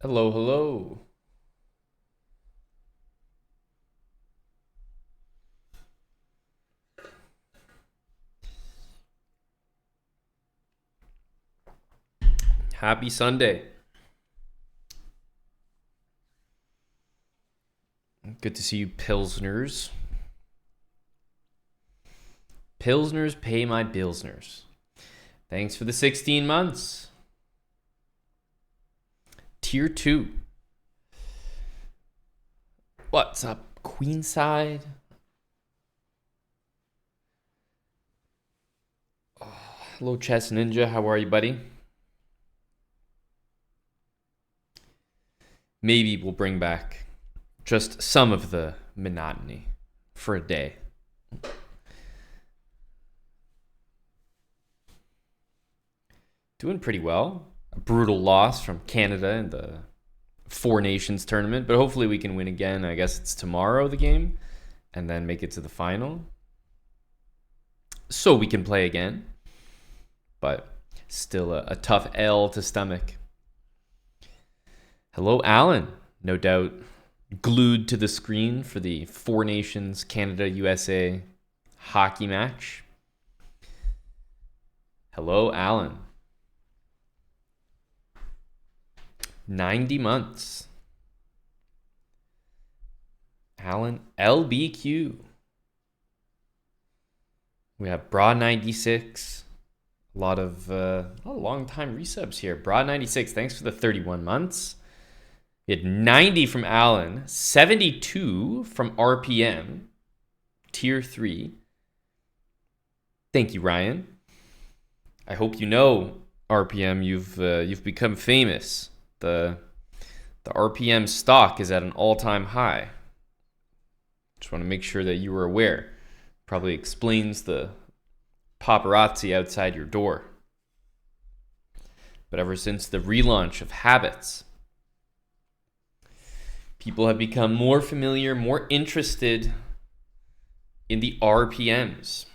Hello, hello. Happy Sunday. Good to see you, Pilsners. Pilsners pay my Bilsners. Thanks for the 16 months. Tier 2. What's up, Queenside? Hello, Chess Ninja. How are you, buddy? Maybe we'll bring back just some of the monotony for a day. Doing pretty well. A brutal loss from Canada in the Four Nations tournament, but hopefully we can win again. I guess it's tomorrow, the game, and then make it to the final. So we can play again, but still a tough L to stomach. Hello, Alan. No doubt glued to the screen for the Four Nations Canada-USA hockey match. Hello, Alan. 90 months. Alan LBQ. We have Broad 96. A lot of long time resubs here. Broad 96, thanks for the 31 months. We had 90 from Alan, 72 from RPM, Tier 3. Thank you, Ryan. I hope you know, RPM, you've become famous. The RPM stock is at an all-time high. Just want to make sure that you were aware. Probably explains the paparazzi outside your door. But ever since the relaunch of Habits, people have become more familiar, more interested in the RPMs.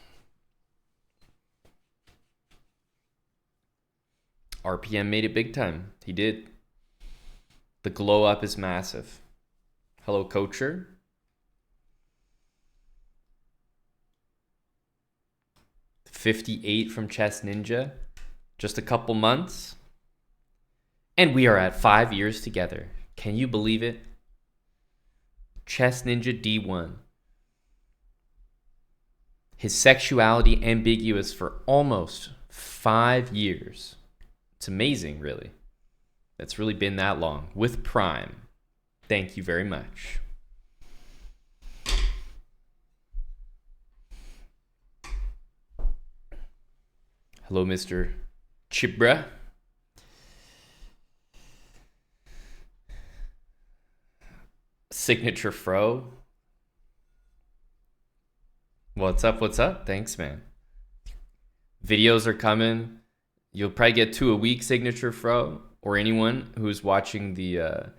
RPM made it big time. He did. The glow up is massive. Hello, Coacher. $58 from Chess Ninja. Just a couple months. And we are at 5 years together. Can you believe it? Chess Ninja D1. His sexuality ambiguous for almost 5 years. It's amazing, really. It's really been that long. With Prime. Thank you very much. Hello, Mr. Chibra. Signature Fro. What's up? What's up? Thanks, man. Videos are coming. You'll probably get 2 a week, Signature Fro, or anyone who's watching the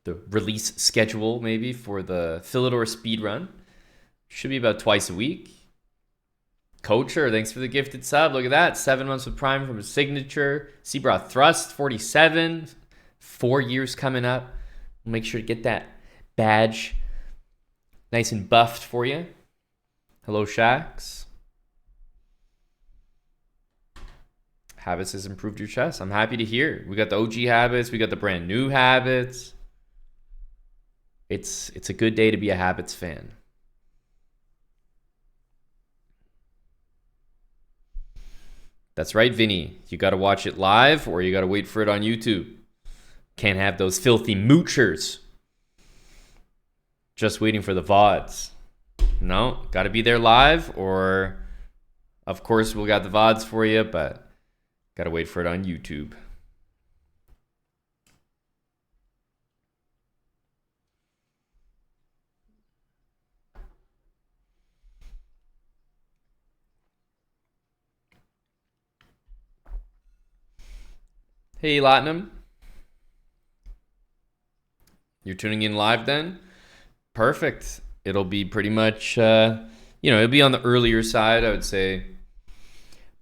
release schedule maybe for the Philidor speedrun. Should be about twice a week. Coacher, thanks for the gifted sub. Look at that. 7 months with Prime from his Signature. Seabrough Thrust, 47. 4 years coming up. We'll make sure to get that badge nice and buffed for you. Hello, Shax. Habits has improved your chess. I'm happy to hear. We got the OG Habits. We got the brand new Habits. It's a good day to be a Habits fan. That's right, Vinny. You got to watch it live or you got to wait for it on YouTube. Can't have those filthy moochers just waiting for the VODs. No, got to be there live, or of course we got the VODs for you, but got to wait for it on YouTube. Hey, Latinum. You're tuning in live then? Perfect. It'll be pretty much, it'll be on the earlier side, I would say.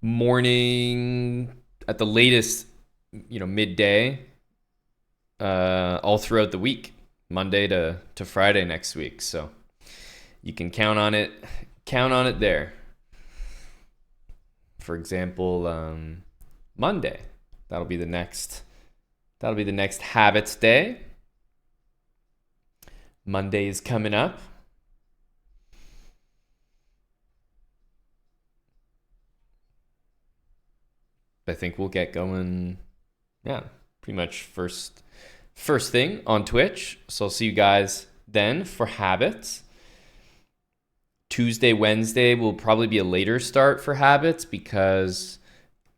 Morning, at the latest, midday. all throughout the week, Monday to Friday next week. So you can count on it. Count on it there. For example, Monday. That'll be the next habits day. Monday is coming up. I think we'll get going, pretty much first thing on Twitch. So I'll see you guys then for habits. Tuesday, Wednesday will probably be a later start for habits because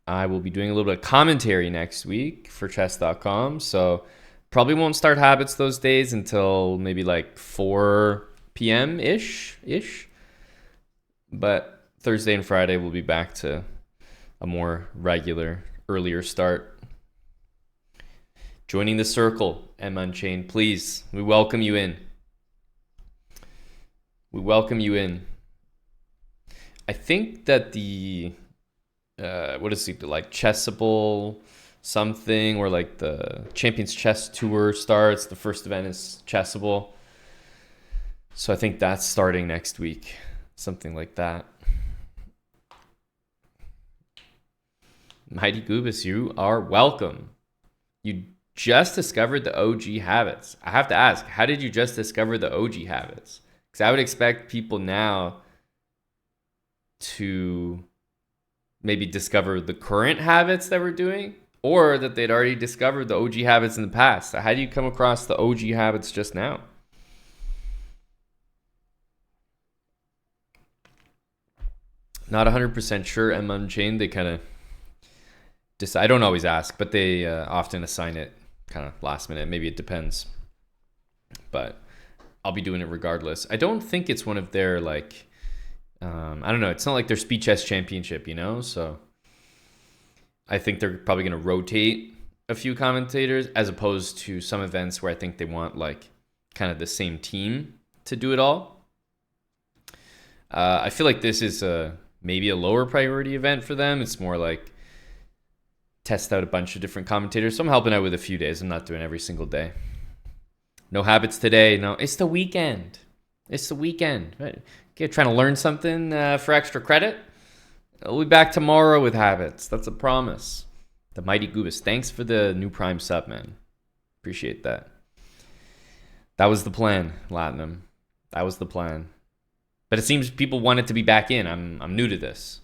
I will be doing a little bit of commentary next week for chess.com. So probably won't start habits those days until maybe like 4 p.m. ish. But Thursday and Friday we'll be back to a more regular, earlier start. Joining the circle, M Unchained, please. We welcome you in. I think that the what is it, like Chessable something, or like the Champions Chess Tour starts. The first event is Chessable. So I think that's starting next week. Something like that. Mighty Goobus, you are welcome. You just discovered the OG habits. I have to ask, how did you just discover the OG habits? Because I would expect people now to maybe discover the current habits that we're doing, or that they'd already discovered the OG habits in the past. So how do you come across the OG habits just now? Not 100% sure. M Unchained, they kind of I don't always ask, but they often assign it kind of last minute. Maybe it depends, but I'll be doing it regardless. I don't think it's one of their like, I don't know. It's not like their Speed Chess Championship, you know? So I think they're probably going to rotate a few commentators, as opposed to some events where I think they want like kind of the same team to do it all. I feel like this is maybe a lower priority event for them. It's more like test out a bunch of different commentators. So I'm helping out with a few days. I'm not doing every single day. No habits today. No, it's the weekend. Right? Okay, trying to learn something for extra credit. We'll be back tomorrow with habits. That's a promise. The Mighty Goobus, thanks for the new Prime sub, man. Appreciate that. That was the plan, Latinum. That was the plan. But it seems people want it to be back in. I'm new to this.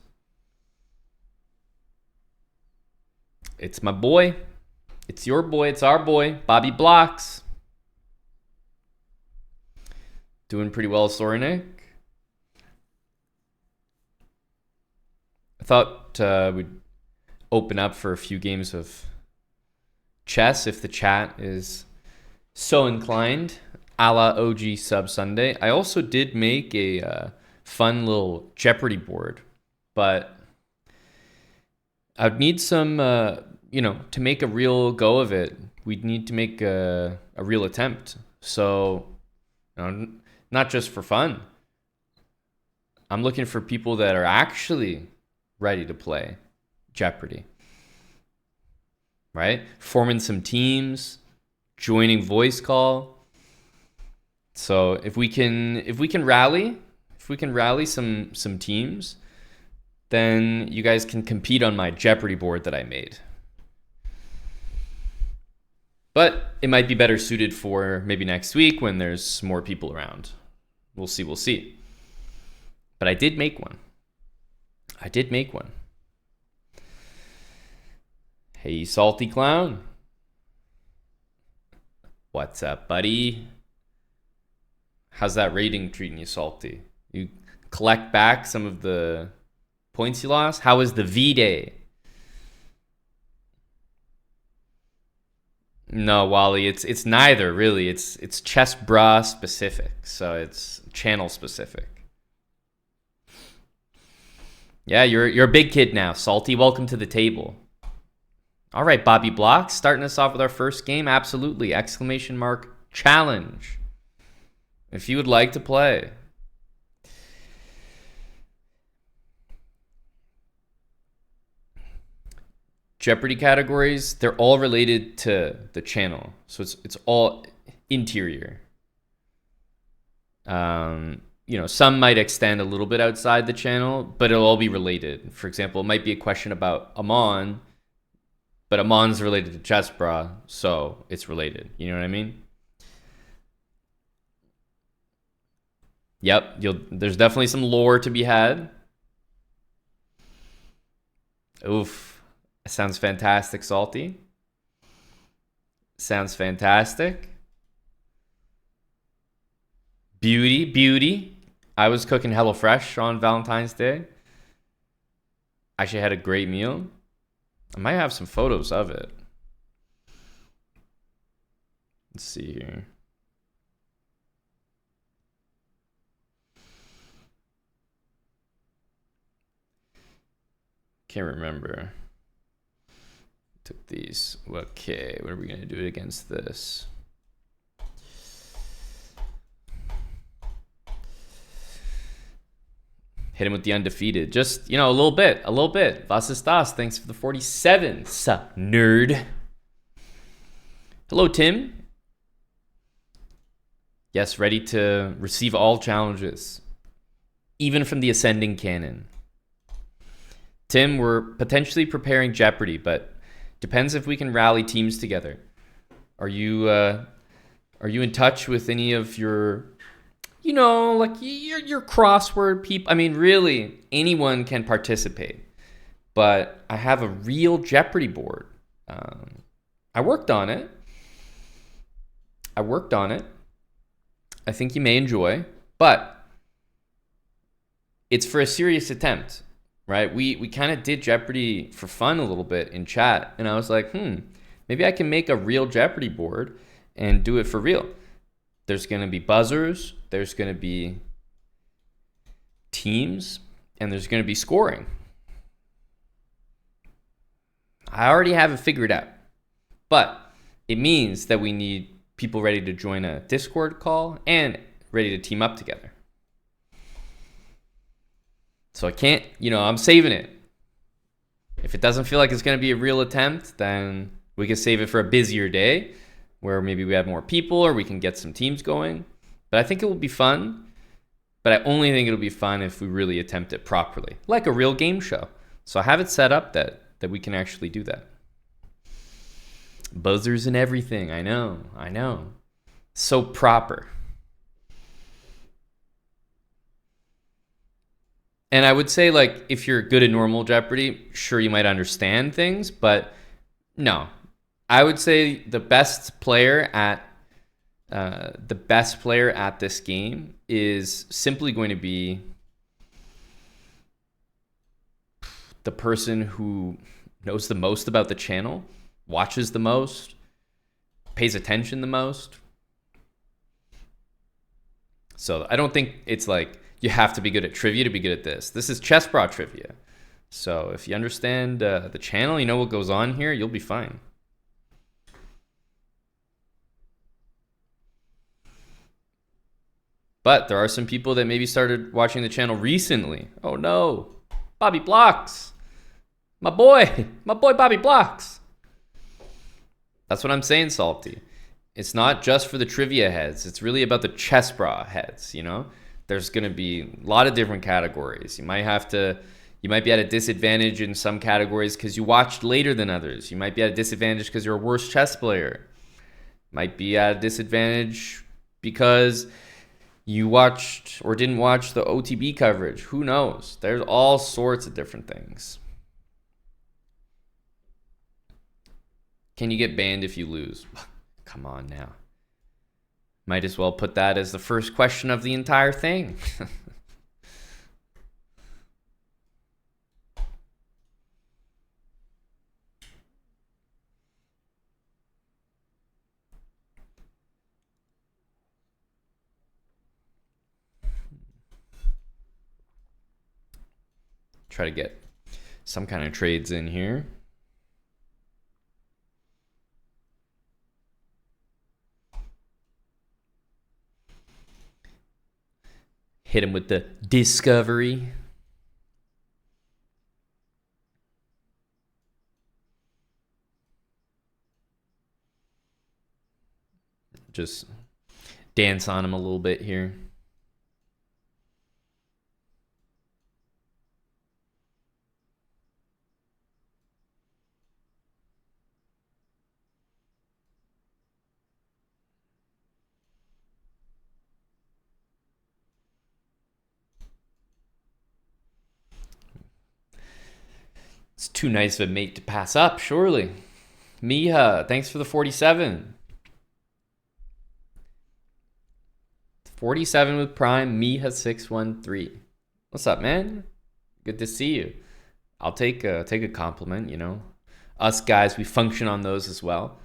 It's my boy. It's your boy. It's our boy, Bobby Blocks. Doing pretty well, Sornik. I thought we'd open up for a few games of chess if the chat is so inclined, a la OG Sub Sunday. I also did make a fun little Jeopardy board, but I'd need some, to make a real go of it, we'd need to make a real attempt. So, not just for fun. I'm looking for people that are actually ready to play Jeopardy. Right? Forming some teams, joining voice call. So if we can rally some teams, then you guys can compete on my Jeopardy board that I made. But it might be better suited for maybe next week when there's more people around. We'll see. But I did make one. Hey, Salty Clown. What's up, buddy? How's that rating treating you, Salty? You collect back some of the points you lost? How was the V-Day? No, Wally, it's neither really. It's Chess Bra specific, so it's channel specific. Yeah, you're a big kid now, Salty. Welcome to the table. All right, Bobby Blocks, starting us off with our first game. Absolutely! ! Challenge. If you would like to play. Jeopardy categories, they're all related to the channel. So it's all interior. Some might extend a little bit outside the channel, but it'll all be related. For example, it might be a question about Amon, but Amon's related to Chess Bra, so it's related. You know what I mean? Yep, there's definitely some lore to be had. Oof, sounds fantastic, Salty. Sounds fantastic. Beauty. I was cooking HelloFresh on Valentine's Day. Actually had a great meal. I might have some photos of it. Let's see here. Can't remember. Took these. Okay, what are we gonna do against this? Hit him with the undefeated. Just, a little bit. Was ist das? Thanks for the 47. Sup, nerd. Hello, Tim. Yes, ready to receive all challenges, even from the Ascending Canon. Tim, we're potentially preparing Jeopardy, but depends if we can rally teams together. Are you in touch with any of your, your crossword people? I mean, really, anyone can participate. But I have a real Jeopardy board. I worked on it. I think you may enjoy, but it's for a serious attempt. Right, we kind of did Jeopardy for fun a little bit in chat, and I was like, maybe I can make a real Jeopardy board and do it for real. There's going to be buzzers, there's going to be teams, and there's going to be scoring. I already have it figured out, but it means that we need people ready to join a Discord call and ready to team up together. So I can't, I'm saving it. If it doesn't feel like it's going to be a real attempt, then we can save it for a busier day where maybe we have more people or we can get some teams going. But I think it will be fun. But I only think it'll be fun if we really attempt it properly, like a real game show. So I have it set up that we can actually do that. Buzzers and everything. I know. So proper. And I would say, if you're good at normal Jeopardy, sure, you might understand things, but no. I would say the best player at this game is simply going to be the person who knows the most about the channel, watches the most, pays attention the most. So I don't think it's you have to be good at trivia to be good at this. This is Chess Bra trivia. So if you understand the channel, you know what goes on here, you'll be fine. But there are some people that maybe started watching the channel recently. Oh no, Bobby Blocks. My boy Bobby Blocks. That's what I'm saying, Salty. It's not just for the trivia heads. It's really about the Chess Bra heads, There's going to be a lot of different categories. You might be at a disadvantage in some categories because you watched later than others. You might be at a disadvantage because you're a worse chess player. Might be at a disadvantage because you watched or didn't watch the OTB coverage. Who knows? There's all sorts of different things. Can you get banned if you lose? Come on now. Might as well put that as the first question of the entire thing. Try to get some kind of trades in here. Hit him with the discovery. just dance on him a little bit here. It's too nice of a mate to pass up, surely. Miha, thanks for the 47. 47 with Prime, Miha613. What's up, man? Good to see you. I'll take a compliment, you know. Us guys, we function on those as well.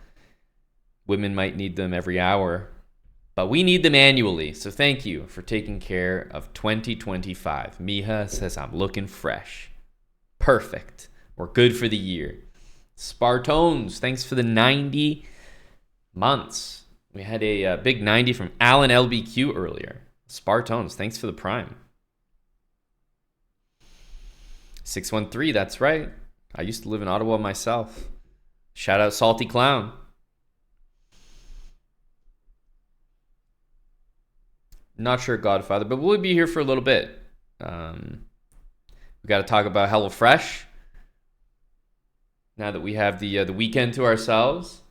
Women might need them every hour, but we need them annually. So thank you for taking care of 2025. Miha says I'm looking fresh. Perfect. We're good for the year. Spartones, thanks for the 90 months. We had a big 90 from Alan LBQ earlier. Spartones, thanks for the Prime. 613, that's right. I used to live in Ottawa myself. Shout out Salty Clown. Not sure, Godfather, but we'll be here for a little bit. We got to talk about HelloFresh. Now that we have the weekend to ourselves.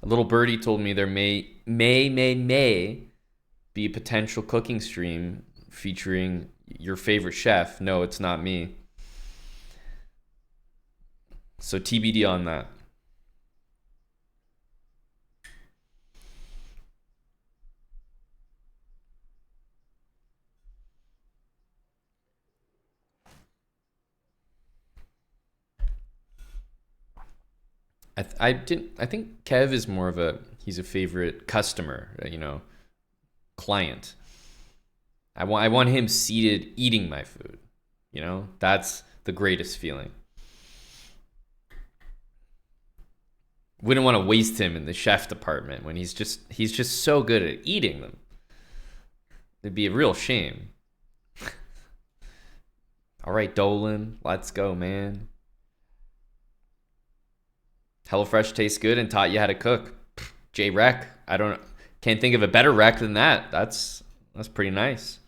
A little birdie told me there may be a potential cooking stream featuring your favorite chef. No, it's not me. So TBD on that. I think Kev is more of he's a favorite customer, client. I want him seated eating my food. That's the greatest feeling. Wouldn't want to waste him in the chef department when he's just so good at eating them. It'd be a real shame. All right, Dolan, let's go, man. HelloFresh tastes good and taught you how to cook. J-Rec. Can't think of a better rec than that. That's pretty nice.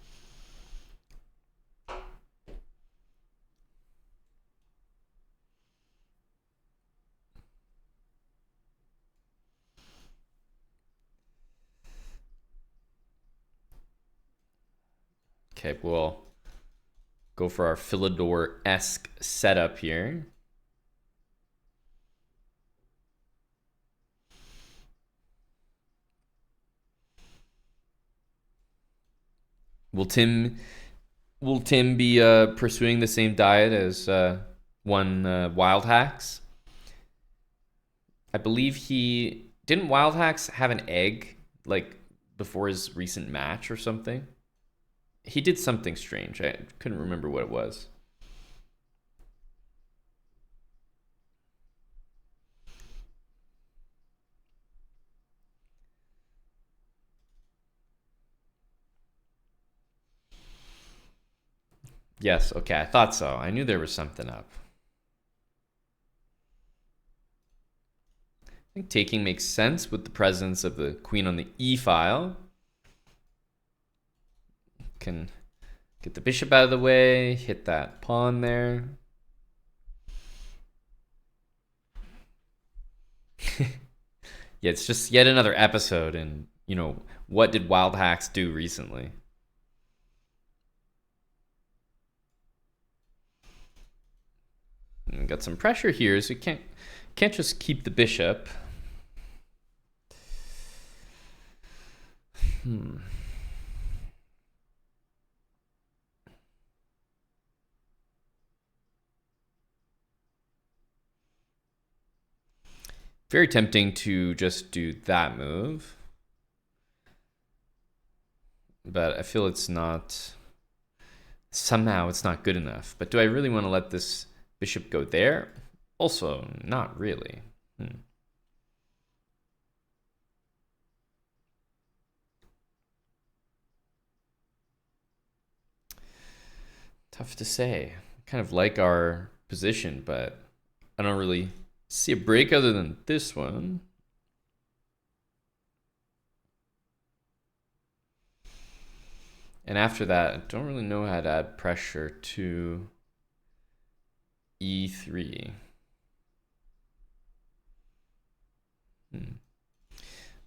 Okay, we'll go for our Philidor-esque setup here. Will Tim be pursuing the same diet as Wild Hacks? I believe he didn't. Wild Hacks have an egg like before his recent match or something. He did something strange. I couldn't remember what it was. Yes, okay, I thought so. I knew there was something up. I think taking makes sense with the presence of the queen on the e-file. Can get the bishop out of the way, hit that pawn there. Yeah, it's just yet another episode, and what did Wild Hacks do recently? And we got some pressure here, so you can't just keep the bishop. Very tempting to just do that move. But I feel somehow it's not good enough. But do I really want to let this bishop go there? Also, not really. Tough to say. Kind of like our position, but I don't really see a break other than this one. And after that, I don't really know how to add pressure to e3.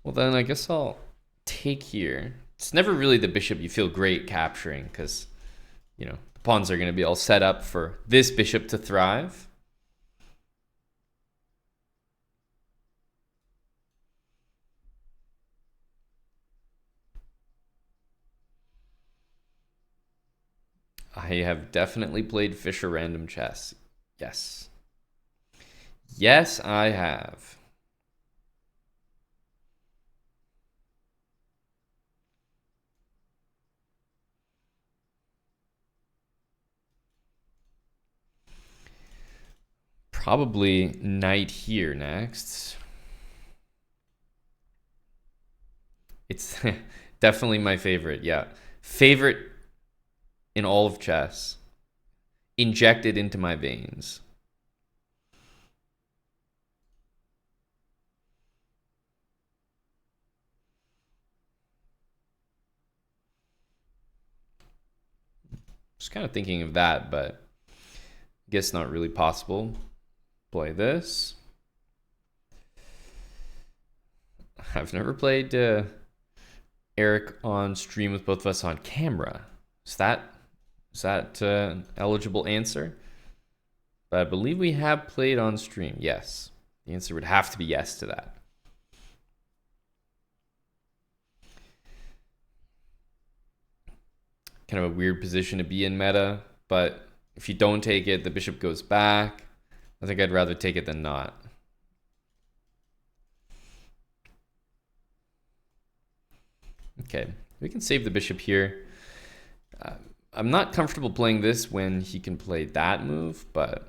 Well, then I guess I'll take here. It's never really the bishop you feel great capturing because, you know, the pawns are going to be all set up for this bishop to thrive. I have definitely played Fisher Random Chess. Yes. Yes, I have. Probably knight here next. It's definitely my favorite. Yeah. Favorite in all of chess. Injected into my veins. Just kind of thinking of that, but I guess not really possible. Play this. I've never played Eric on stream with both of us on camera. Is that an eligible answer? But I believe we have played on stream. Yes. The answer would have to be yes to that. Kind of a weird position to be in meta, but if you don't take it, the bishop goes back. I think I'd rather take it than not. Okay, we can save the bishop here. I'm not comfortable playing this when he can play that move, but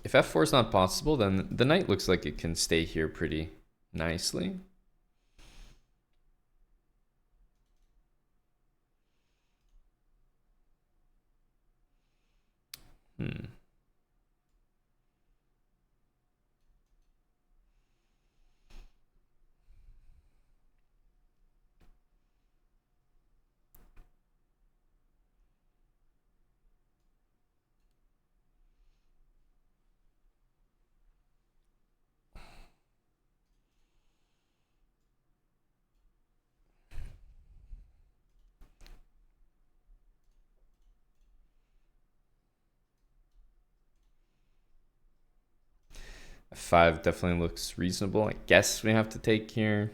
if f4 is not possible, then the knight looks like it can stay here pretty nicely. F5 definitely looks reasonable. I guess we have to take here.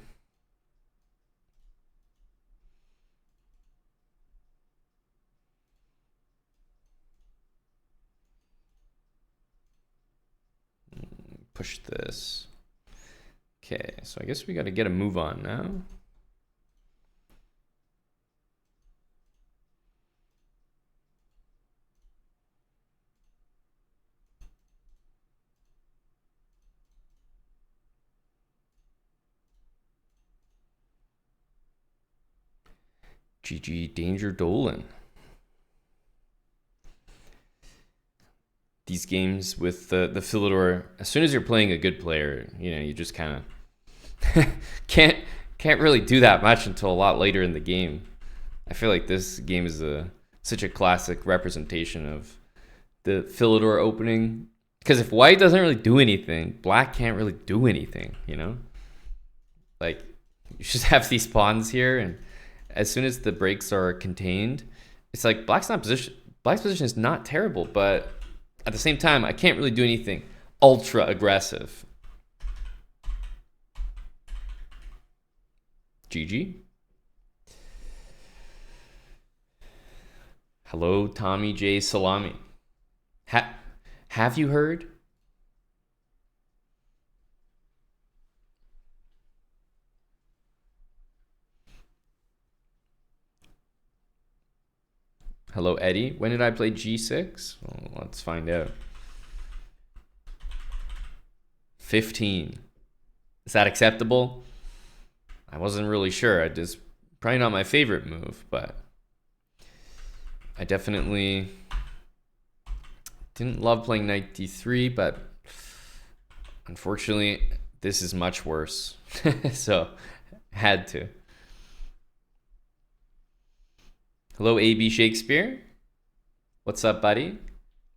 Push this. Okay, so I guess we got to get a move on now. GG Danger Dolan. These games with the Philidor, as soon as you're playing a good player, you know, you just kind of can't really do that much until a lot later in the game. I feel like this game is such a classic representation of the Philidor opening. Because if white doesn't really do anything, black can't really do anything, you know? Like, you just have these pawns here, and as soon as the breaks are contained, it's like black's position is not terrible, but at the same time, I can't really do anything ultra aggressive. GG. Hello, Tommy J. Salami. Have you heard? Hello, Eddie. When did I play G6? Well, let's find out. 15. Is that acceptable? I wasn't really sure. It's probably not my favorite move, but I definitely Didn't love playing 93, but unfortunately, this is much worse. So, had to. Hello, AB Shakespeare. What's up, buddy?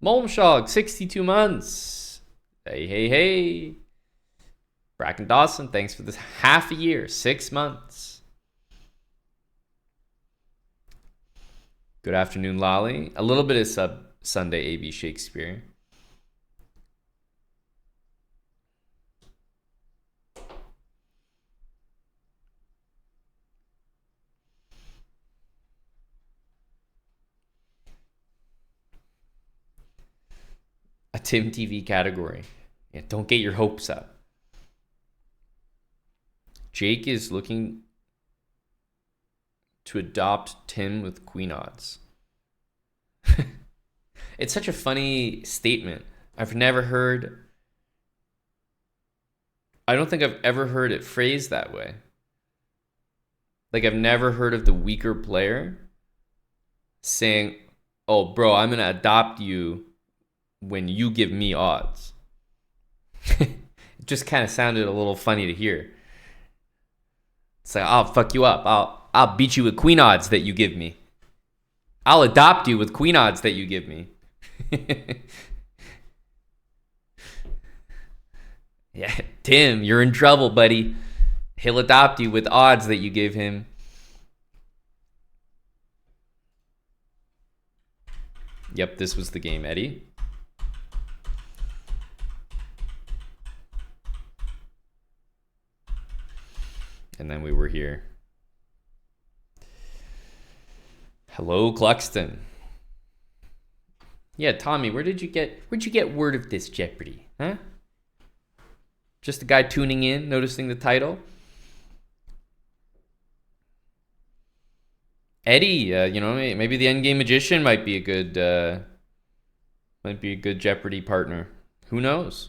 Molmshog, 62 months. Hey, hey, hey. Bracken Dawson, thanks for this half a year, 6 months. Good afternoon, Lolly. A little bit of Sub Sunday, AB Shakespeare. A Tim TV category. Yeah, don't get your hopes up. Jake is looking to adopt Tim with queen odds. It's such a funny statement. I don't think I've ever heard it phrased that way. Like, I've never heard of the weaker player saying, oh, bro, I'm going to adopt you when you give me odds. It just kind of sounded a little funny to hear. It's like, I'll fuck you up. I'll beat you with queen odds that you give me. I'll adopt you with queen odds that you give me. Yeah, Tim, you're in trouble, buddy. He'll adopt you with odds that you give him. Yep, this was the game, Eddie. And then we were here. Hello, Cluxton. Yeah, Tommy, where'd you get word of this Jeopardy? Huh? Just a guy tuning in, noticing the title? Eddie, maybe the Endgame Magician might be a good Jeopardy partner. Who knows?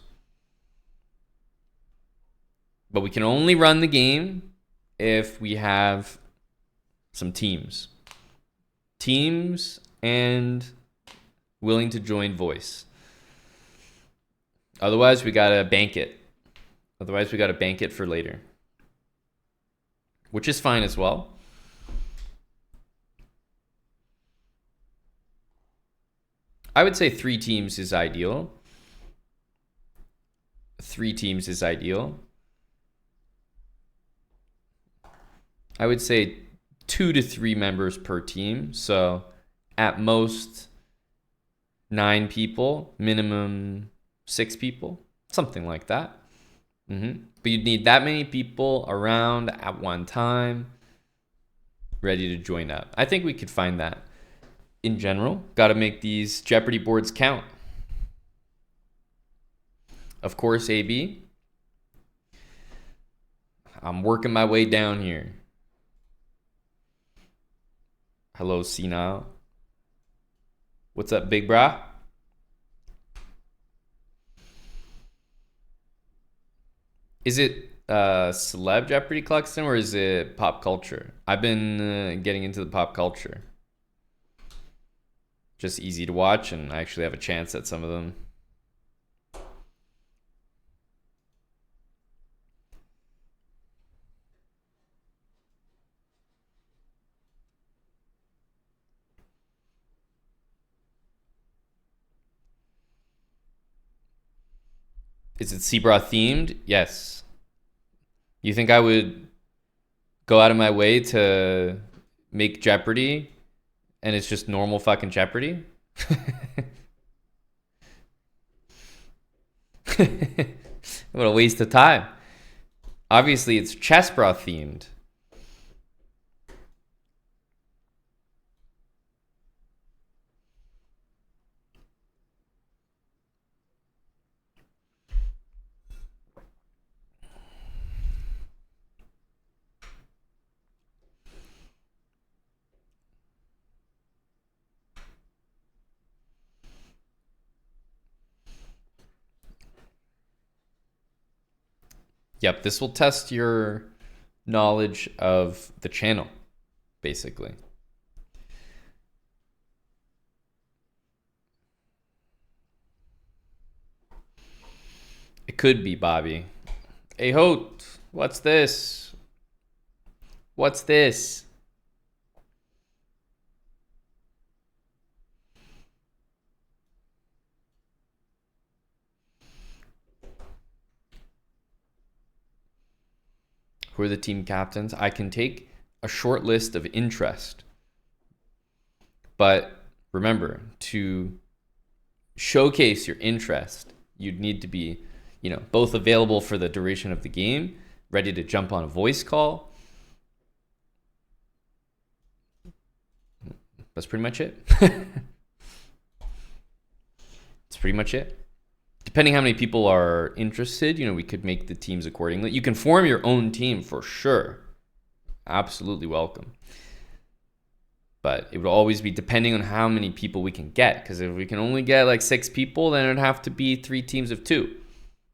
But we can only run the game if we have some teams. Teams and willing to join voice. Otherwise, we gotta bank it. For later. Which is fine as well. I would say 3 teams is ideal. 3 teams is ideal. I would say 2 to 3 members per team. So at most 9 people, minimum 6 people, something like that. But you'd need that many people around at one time ready to join up. I think we could find that in general. Got to make these Jeopardy boards count. Of course, AB. I'm working my way down here. Hello, Senile. What's up, big brah? Is it celeb Jeopardy, Cluxton, or is it pop culture? I've been getting into the pop culture. Just easy to watch, and I actually have a chance at some of them. Is it Zebra themed? Yes. You think I would go out of my way to make Jeopardy and it's just normal fucking Jeopardy? What a waste of time. Obviously, it's Chessbra themed. Yep, this will test your knowledge of the channel, basically. could be, Bobby. Hey, Hote, what's this? What's this? Who are the team captains? I can take a short list of interest. But remember, to showcase your interest, you'd need to be, both available for the duration of the game, ready to jump on a voice call. That's pretty much it. That's pretty much it. Depending how many people are interested, we could make the teams accordingly. You can form your own team for sure. Absolutely welcome. But it would always be depending on how many people we can get. Because if we can only get like 6 people, then it'd have to be 3 teams of 2.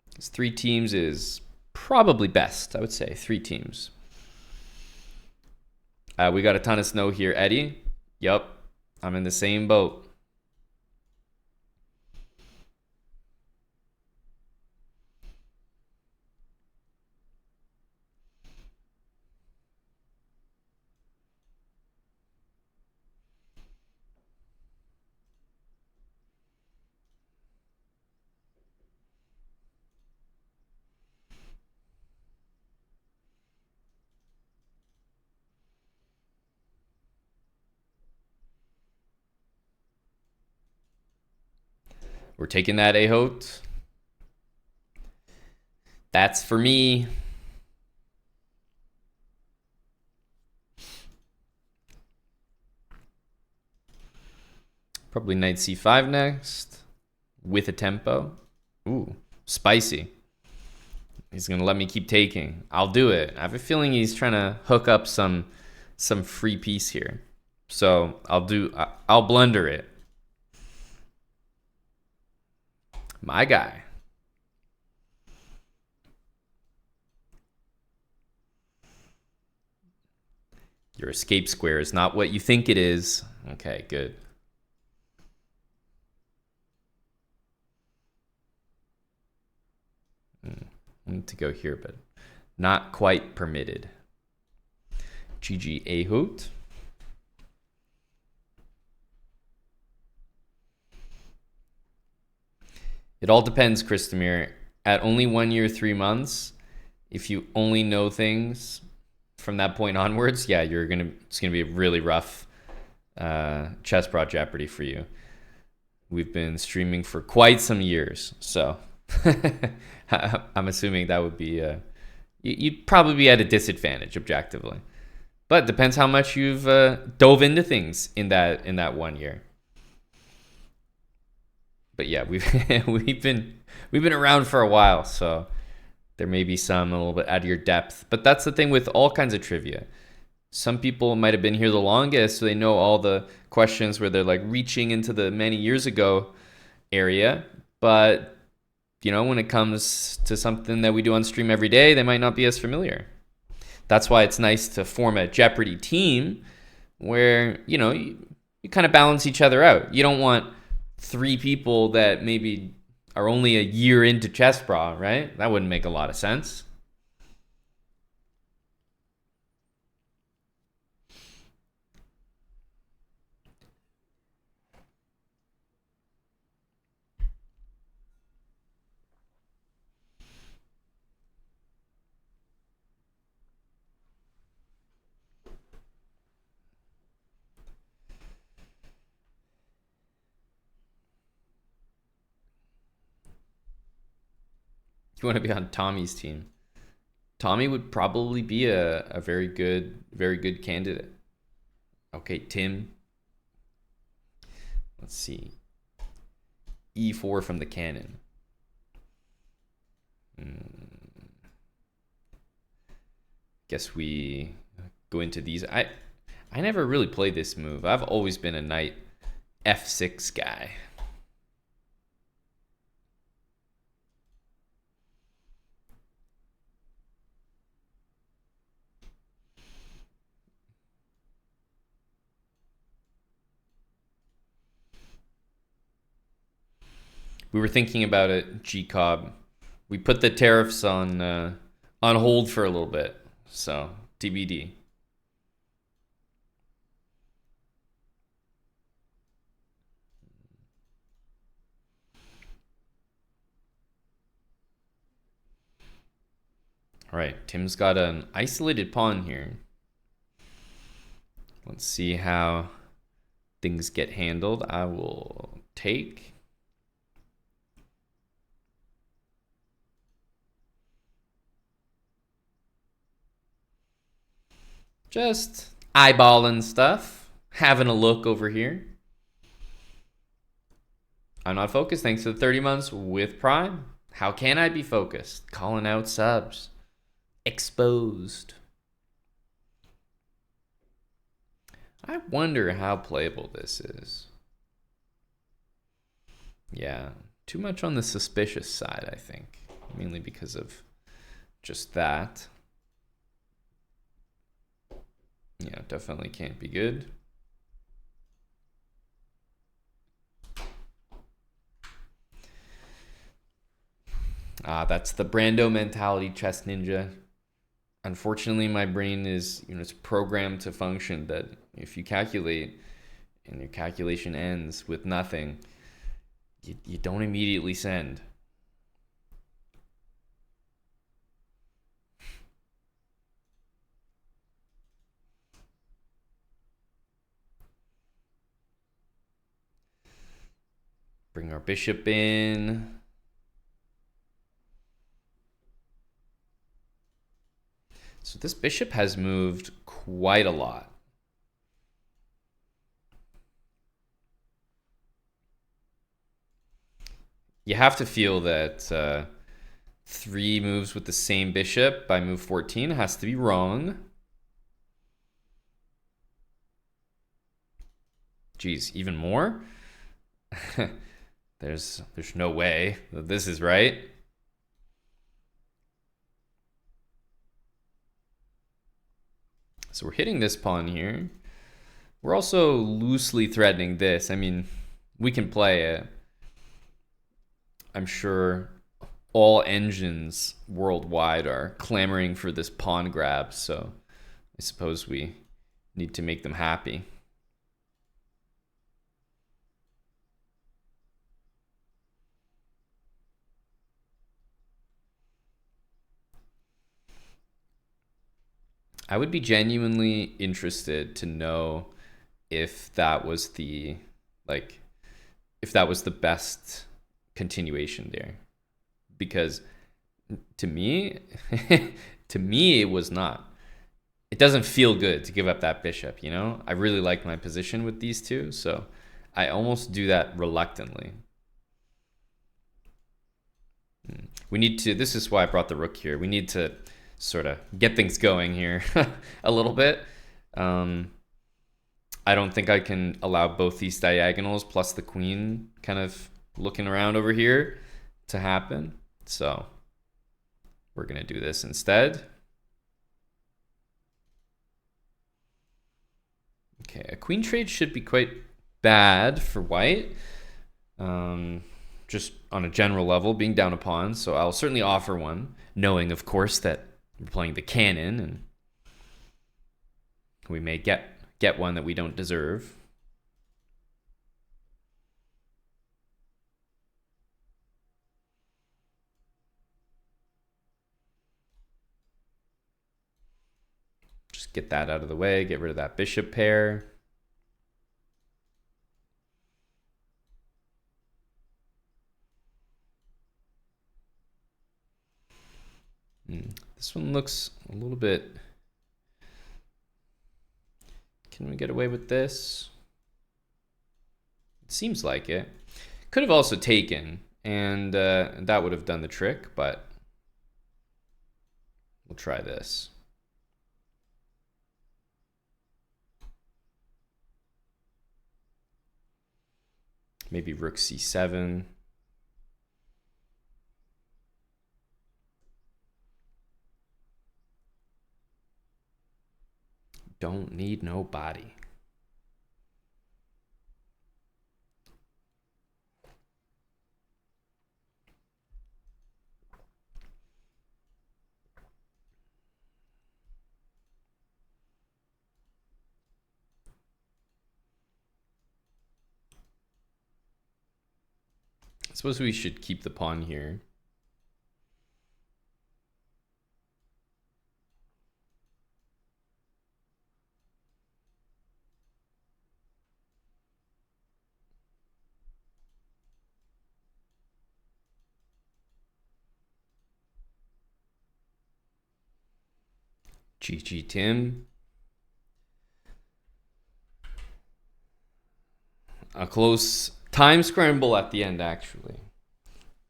Because 3 teams is probably best, I would say. 3 teams. We got a ton of snow here, Eddie. Yup, I'm in the same boat. We're taking that, Ahote. That's for me. Probably knight c5 next with a tempo. Ooh, spicy. He's going to let me keep taking. I'll do it. I have a feeling he's trying to hook up some free piece here. So I'll blunder it. My guy. Your escape square is not what you think it is. Okay, good. I need to go here, but not quite permitted. GG Ahote. It all depends, Christomir. At only 1 year, 3 months, if you only know things from that point onwards, yeah, it's gonna be a really rough chess brought Jeopardy for you. We've been streaming for quite some years, so I'm assuming that would be you'd probably be at a disadvantage objectively. But it depends how much you've dove into things in that 1 year. But yeah, we've been around for a while, so there may be some a little bit out of your depth. But that's the thing with all kinds of trivia. Some people might have been here the longest, so they know all the questions where they're like reaching into the many years ago area. But when it comes to something that we do on stream every day, they might not be as familiar. That's why it's nice to form a Jeopardy team where you kind of balance each other out. You don't want 3 people that maybe are only a year into chess bra, right? That wouldn't make a lot of sense. You want to be on Tommy's team. Tommy would probably be a very good candidate. Okay, Tim. Let's see. E4 from the cannon. Guess we go into these. I never really played this move. I've always been a knight f6 guy. We were thinking about it, G-Cobb, We put the tariffs on hold for a little bit, so TBD. All right, Tim's got an isolated pawn here. Let's see how things get handled. I will take. Just eyeballing stuff, having a look over here. I'm not focused thanks to the 30 months with Prime. How can I be focused? Calling out subs. Exposed. I wonder how playable this is. Yeah, too much on the suspicious side, I think. Mainly because of just that. Yeah, definitely can't be good. That's the Brando mentality, chess ninja. Unfortunately, my brain is, it's programmed to function that if you calculate and your calculation ends with nothing, you don't immediately send. Bring our bishop in. So this bishop has moved quite a lot. You have to feel that 3 moves with the same bishop by move 14 has to be wrong. Geez, even more? There's no way that this is right. So we're hitting this pawn here. We're also loosely threatening this. I mean, we can play it. I'm sure all engines worldwide are clamoring for this pawn grab, so I suppose we need to make them happy. I would be genuinely interested to know if that was the best continuation there, because to me it was not. It doesn't feel good to give up that bishop, I really like my position with these two, so I almost do that reluctantly. This is why I brought the rook here. We need to sort of get things going here a little bit. I don't think I can allow both these diagonals plus the queen kind of looking around over here to happen. So we're going to do this instead. Okay, a queen trade should be quite bad for white. Just on a general level, being down a pawn. So I'll certainly offer one, knowing, of course, that we're playing the cannon and we may get one that we don't deserve. Just get that out of the way, get rid of that bishop pair. This one looks a little bit... Can we get away with this? It seems like it. Could have also taken, and that would have done the trick, but we'll try this. Maybe rook c7. Don't need no body. I suppose we should keep the pawn here. GG, Tim. A close time scramble at the end, actually.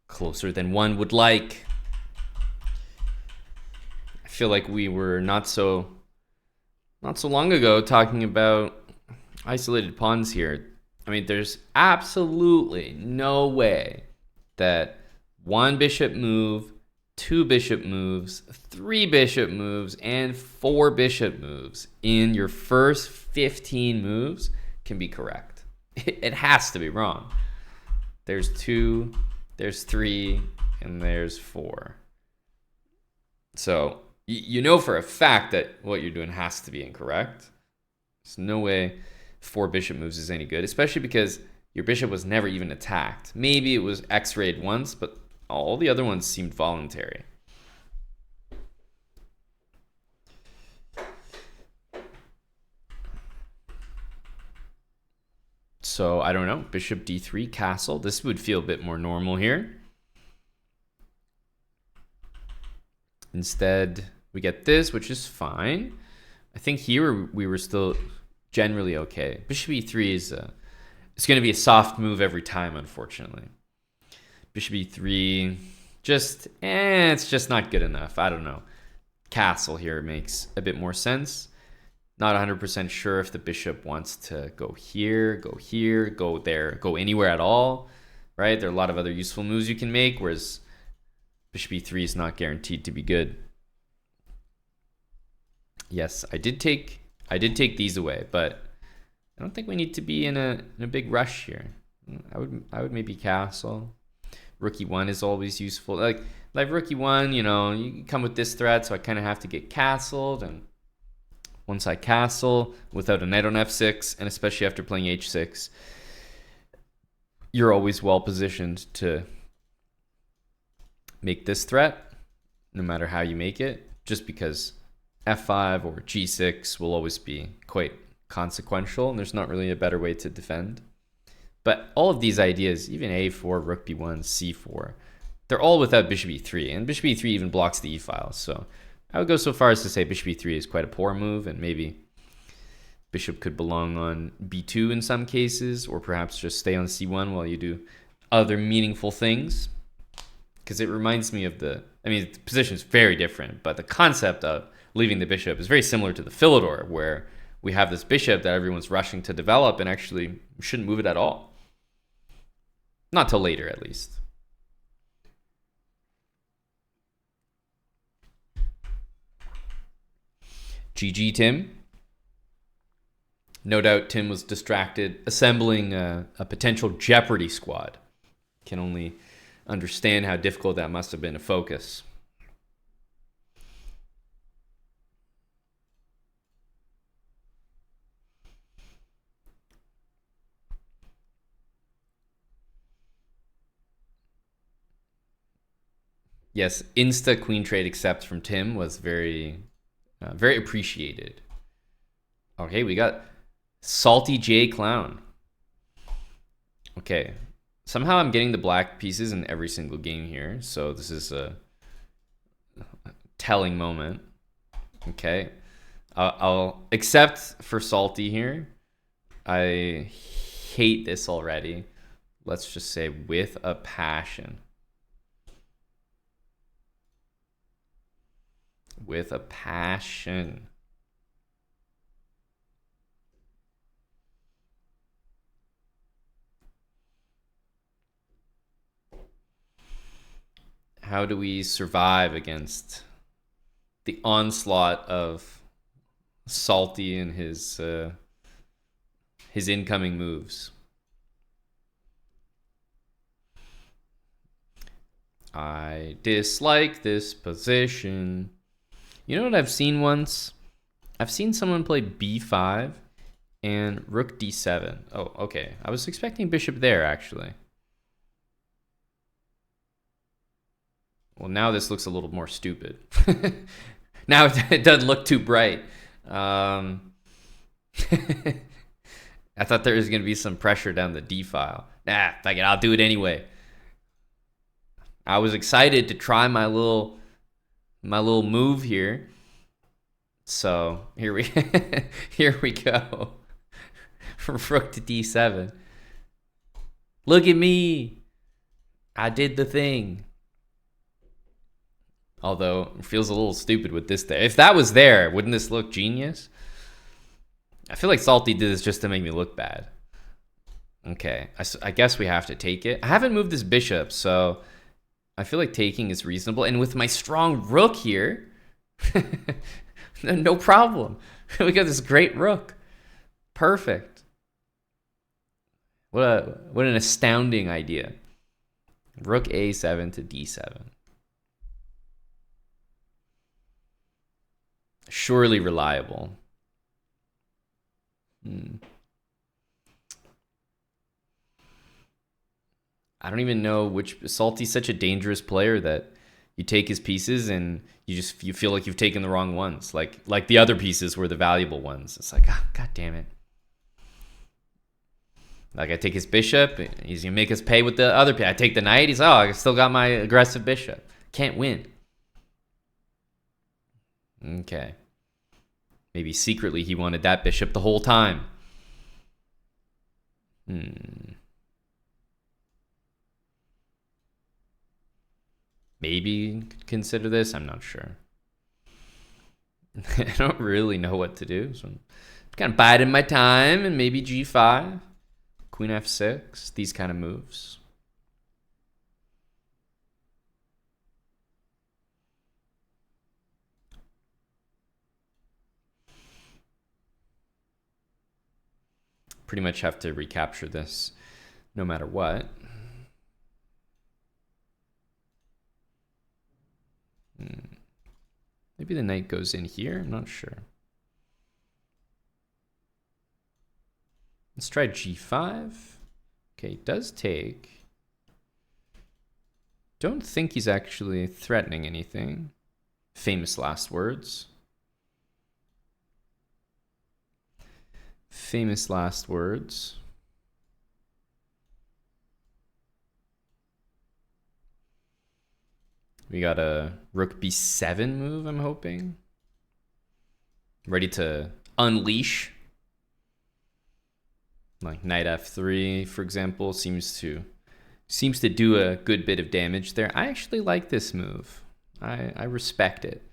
Closer than one would like. I feel like we were not so long ago talking about isolated pawns here. I mean, there's absolutely no way that one bishop move, two bishop moves, three bishop moves, and four bishop moves in your first 15 moves can be correct. It has to be wrong. There's two, there's three, and there's four. So you know for a fact that what you're doing has to be incorrect. There's no way four bishop moves is any good, especially because your bishop was never even attacked. Maybe it was x-rayed once, but all the other ones seemed voluntary. So I don't know, bishop d3, castle. This would feel a bit more normal here. Instead, we get this, which is fine. I think here we were still generally okay. Bishop e3 is it's going to be a soft move every time, unfortunately. Bishop e3, it's just not good enough. I don't know. Castle here makes a bit more sense. Not 100% sure if the bishop wants to go here, go there, go anywhere at all, right? There are a lot of other useful moves you can make, whereas bishop e3 is not guaranteed to be good. Yes, I did take these away, but I don't think we need to be in a big rush here. I would maybe castle. Rook e1 is always useful. Like rook e1, you come with this threat, so I kind of have to get castled, and once I castle without a knight on f6, and especially after playing h6, you're always well positioned to make this threat, no matter how you make it, just because f5 or g6 will always be quite consequential, and there's not really a better way to defend. But all of these ideas, even a4, rook b1, c4, they're all without bishop e3, and bishop e3 even blocks the e-file, so I would go so far as to say bishop e3 is quite a poor move, and maybe bishop could belong on b2 in some cases, or perhaps just stay on c1 while you do other meaningful things. Because it reminds me of the position is very different, but the concept of leaving the bishop is very similar to the Philidor, where we have this bishop that everyone's rushing to develop and actually shouldn't move it at all. Not till later, at least. GG, Tim. No doubt Tim was distracted assembling a potential Jeopardy squad. Can only understand how difficult that must have been to focus. Yes, insta queen trade accept from Tim was very appreciated. Okay, we got Salty J Clown. Okay, somehow I'm getting the black pieces in every single game here, so this is a telling moment. Okay, I'll accept for Salty here. I hate this already. Let's just say with a passion. With a passion. How do we survive against the onslaught of Salty and his incoming moves? I dislike this position. You know what I've seen once? I've seen someone play b5 and rook d7. Oh, okay. I was expecting bishop there, actually. Well, now this looks a little more stupid. Now it doesn't look too bright. I thought there was going to be some pressure down the D file. Nah, fuck it, I'll do it anyway. I was excited to try my little move here. So here we go. Rook to D7. Look at me. I did the thing. Although it feels a little stupid with this there. If that was there, wouldn't this look genius? I feel like Salty did this just to make me look bad. Okay, I guess we have to take it. I haven't moved this bishop, so I feel like taking is reasonable. And with my strong rook here, no problem. We got this great rook. Perfect. What an astounding idea. Rook A7 to D7. Surely reliable. I don't even know which. Salty's such a dangerous player that you take his pieces and you feel like you've taken the wrong ones. Like the other pieces were the valuable ones. It's like, oh, God damn it. Like I take his bishop, he's gonna make us pay with the other piece. I take the knight, I still got my aggressive bishop. Can't win. Okay. Maybe secretly he wanted that bishop the whole time. Maybe consider this. I'm not sure. I don't really know what to do. So I'm kind of biding my time and maybe G5, Queen F6, these kind of moves. Pretty much have to recapture this no matter what. Maybe the knight goes in here. I'm not sure. Let's try G5. Okay, does take. Don't think he's actually threatening anything. Famous last words. Famous last words. We got a rook B7 move, I'm hoping. Ready to unleash. Like knight F3, for example, seems to do a good bit of damage there. I actually like this move. I respect it.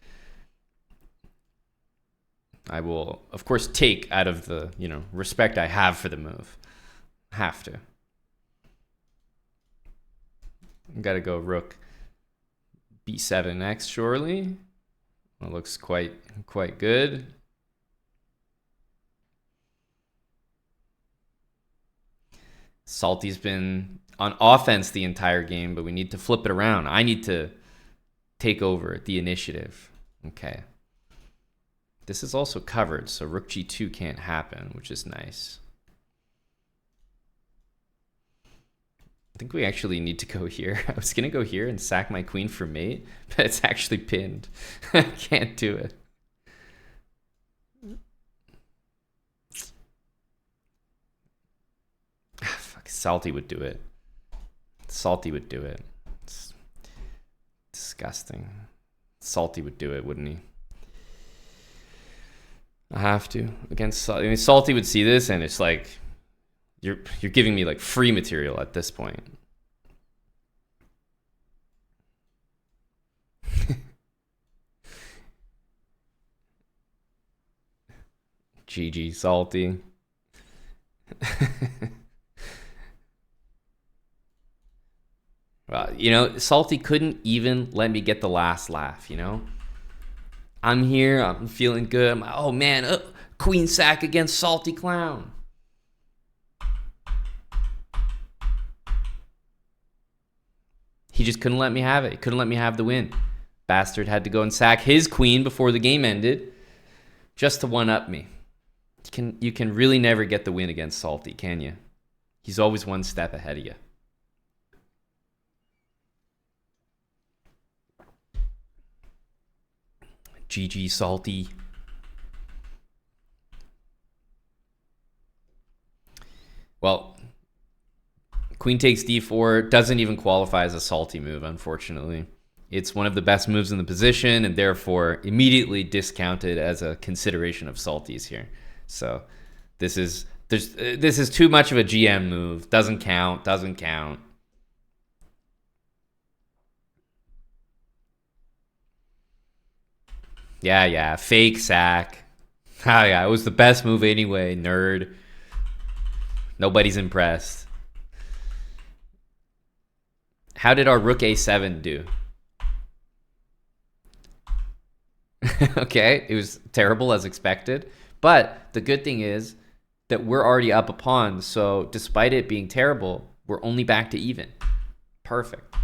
I will, of course, take out of the, respect I have for the move. Have to. Gotta go rook B7 next, surely. It looks quite good. Salty's been on offense the entire game, but we need to flip it around. I need to take over the initiative. Okay. This is also covered, so rook G2 can't happen, which is nice. I think we actually need to go here. I was going to go here and sack my queen for mate, but it's actually pinned. I can't do it. Fuck, Salty would do it. Salty would do it. It's disgusting. Salty would do it, wouldn't he? I have to. Against, I mean, Salty would see this and it's like, you're giving me like free material at this point. GG Salty. Well, Salty couldn't even let me get the last laugh, I'm here, I'm feeling good. I'm like, oh man, queen sack against Salty Clown. He just couldn't let me have it. He couldn't let me have the win. Bastard had to go and sack his queen before the game ended just to one-up me. You can really never get the win against Salty, can you? He's always one step ahead of you. GG salty. Well, queen takes d4 doesn't even qualify as a salty move, unfortunately. It's one of the best moves in the position and therefore immediately discounted as a consideration of salties here. So this is too much of a GM move. Doesn't count. Yeah. Fake sack. Ah, yeah, it was the best move anyway, nerd. Nobody's impressed. How did our rook a7 do? Okay, it was terrible as expected. But the good thing is that we're already up a pawn. So despite it being terrible, we're only back to even. Perfect.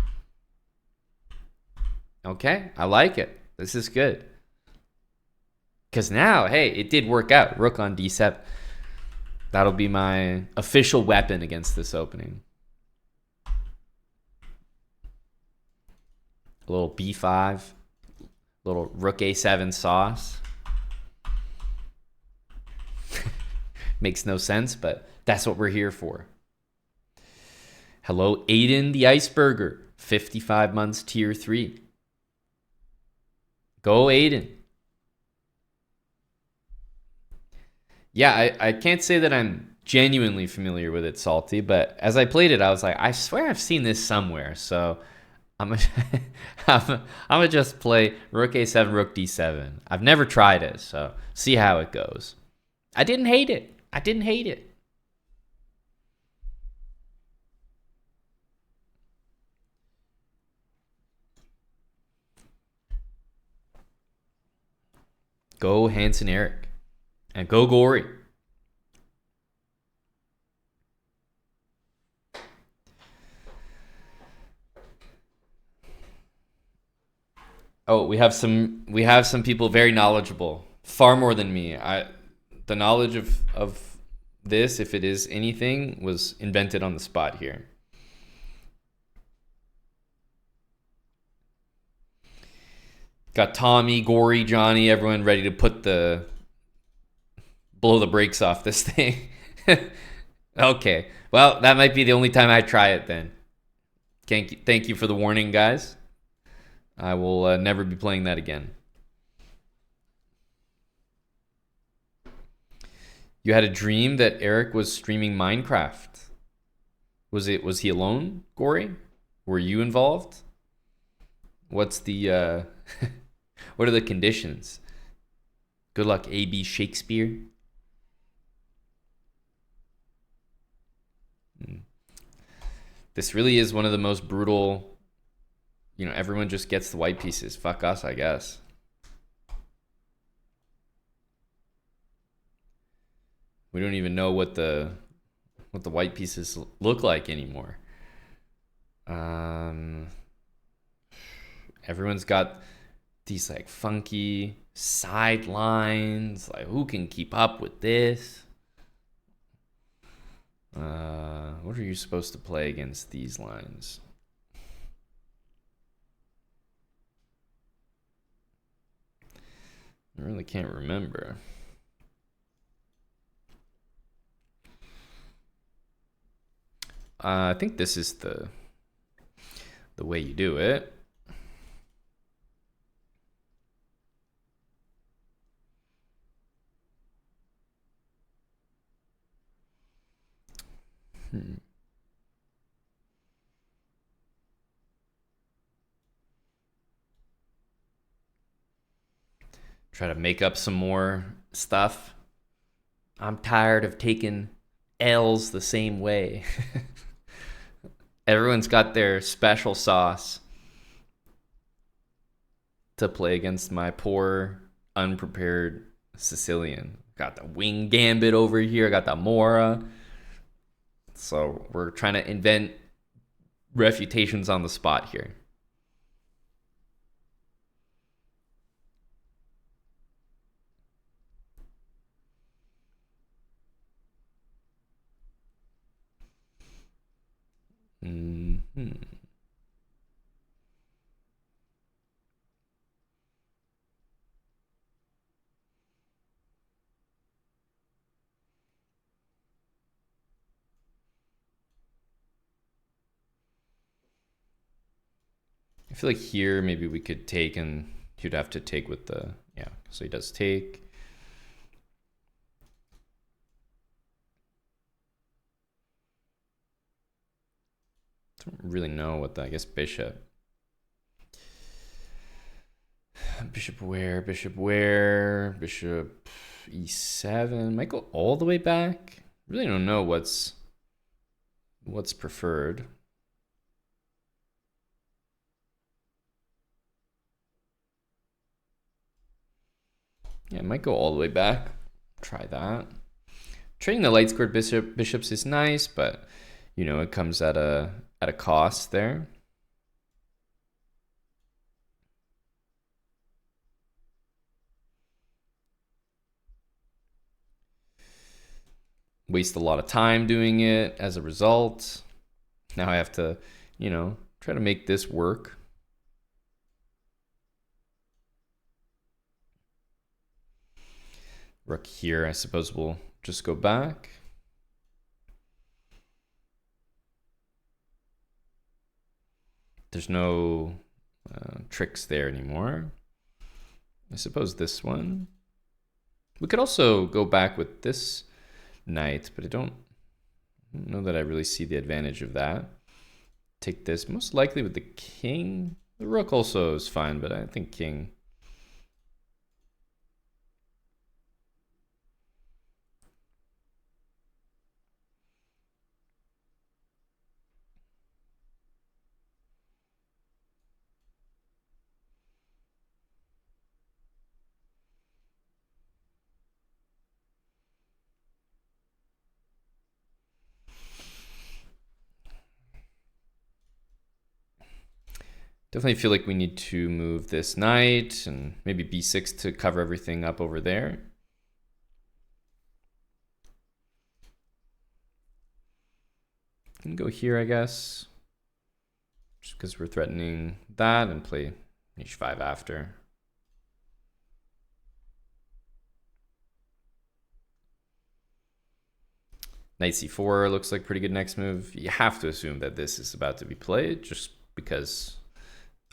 Okay, I like it. This is good. Because now, hey, it did work out. Rook on d7. That'll be my official weapon against this opening. A little b5. Little rook a7 sauce. Makes no sense, but that's what we're here for. Hello, Aiden the Iceberger. 55 months, tier 3. Go, Aiden. Yeah, I can't say that I'm genuinely familiar with it, Salty, but as I played it, I was like, I swear I've seen this somewhere. So I'm gonna just play rook a7, rook d7. I've never tried it, so see how it goes. I didn't hate it. Go Hanson Eric. And go Gory. Oh, we have some people very knowledgeable, far more than me. The knowledge of this, if it is anything, was invented on the spot here. Got Tommy, Gory, Johnny, everyone ready to blow the brakes off this thing. Okay, well, that might be the only time I try it then. Thank you for the warning, guys. I will never be playing that again. You had a dream that Eric was streaming Minecraft. Was he alone, Gory? Were you involved? What's the what are the conditions? Good luck, AB Shakespeare. This really is one of the most brutal. You know, everyone just gets the white pieces. Fuck us, I guess. We don't even know what the white pieces look like anymore. Everyone's got these like funky sidelines. Like, who can keep up with this? What are you supposed to play against these lines? I really can't remember. I think this is the way you do it. Try to make up some more stuff. I'm tired of taking L's the same way. Everyone's got their special sauce to play against my poor, unprepared Sicilian. Got the wing gambit over here. Got the Mora. So we're trying to invent refutations on the spot here. I feel like here maybe we could take, and he'd have to take with the, yeah, so he does take. Don't really know what the, I guess bishop. Bishop where, bishop where, bishop e7. Might go all the way back. Really don't know what's preferred. Yeah, it might go all the way back. Try that. Trading the light squared bishops is nice, but you know, it comes at a cost there. Waste a lot of time doing it as a result. Now I have to, you know, try to make this work. Rook here, I suppose we'll just go back. There's no tricks there anymore. I suppose this one. We could also go back with this knight, but I don't know that I really see the advantage of that. Take this, most likely with the king. The rook also is fine, but I think king. Definitely feel like we need to move this knight and maybe b6 to cover everything up over there. Can go here, I guess, just because we're threatening that, and play h5 after. Knight c4 looks like pretty good next move. You have to assume that this is about to be played just because.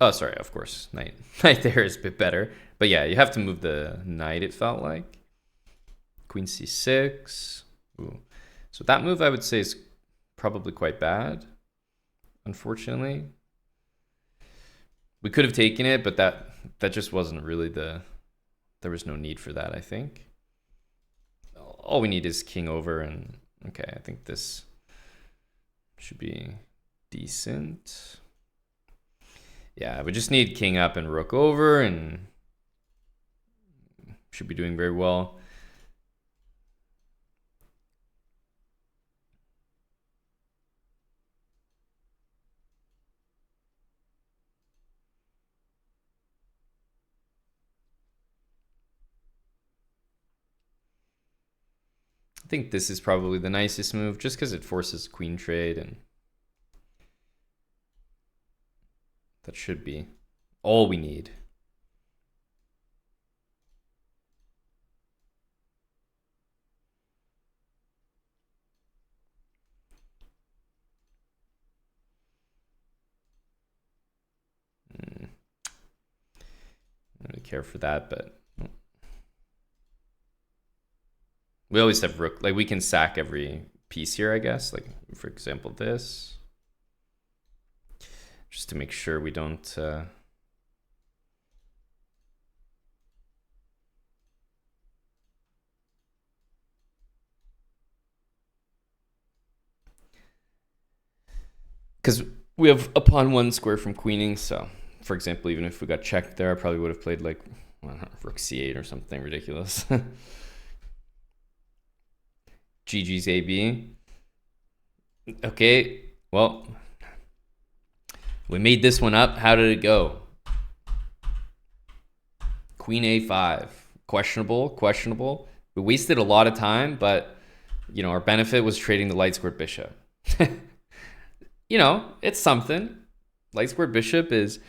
Oh, sorry, of course. Knight there is a bit better. But yeah, you have to move the knight, it felt like. Queen c6. Ooh. So that move, I would say, is probably quite bad, unfortunately. We could have taken it, but that just wasn't really there was no need for that, I think. All we need is king over, and okay, I think this should be decent. Yeah, we just need king up and rook over, and should be doing very well. I think this is probably the nicest move, just because it forces queen trade, and that should be all we need. I don't really care for that, but we always have rook. Like, we can sack every piece here, I guess. Like, for example, this. Just to make sure we don't... Because we have a pawn 1 square from queening, so for example, even if we got checked there, I probably would have played like, I don't know, rook c8 or something ridiculous. GG's AB. Okay, well, we made this one up. How did it go? Queen a5. Questionable. We wasted a lot of time, but you know, our benefit was trading the light squared bishop. You know, it's something. Light squared bishop is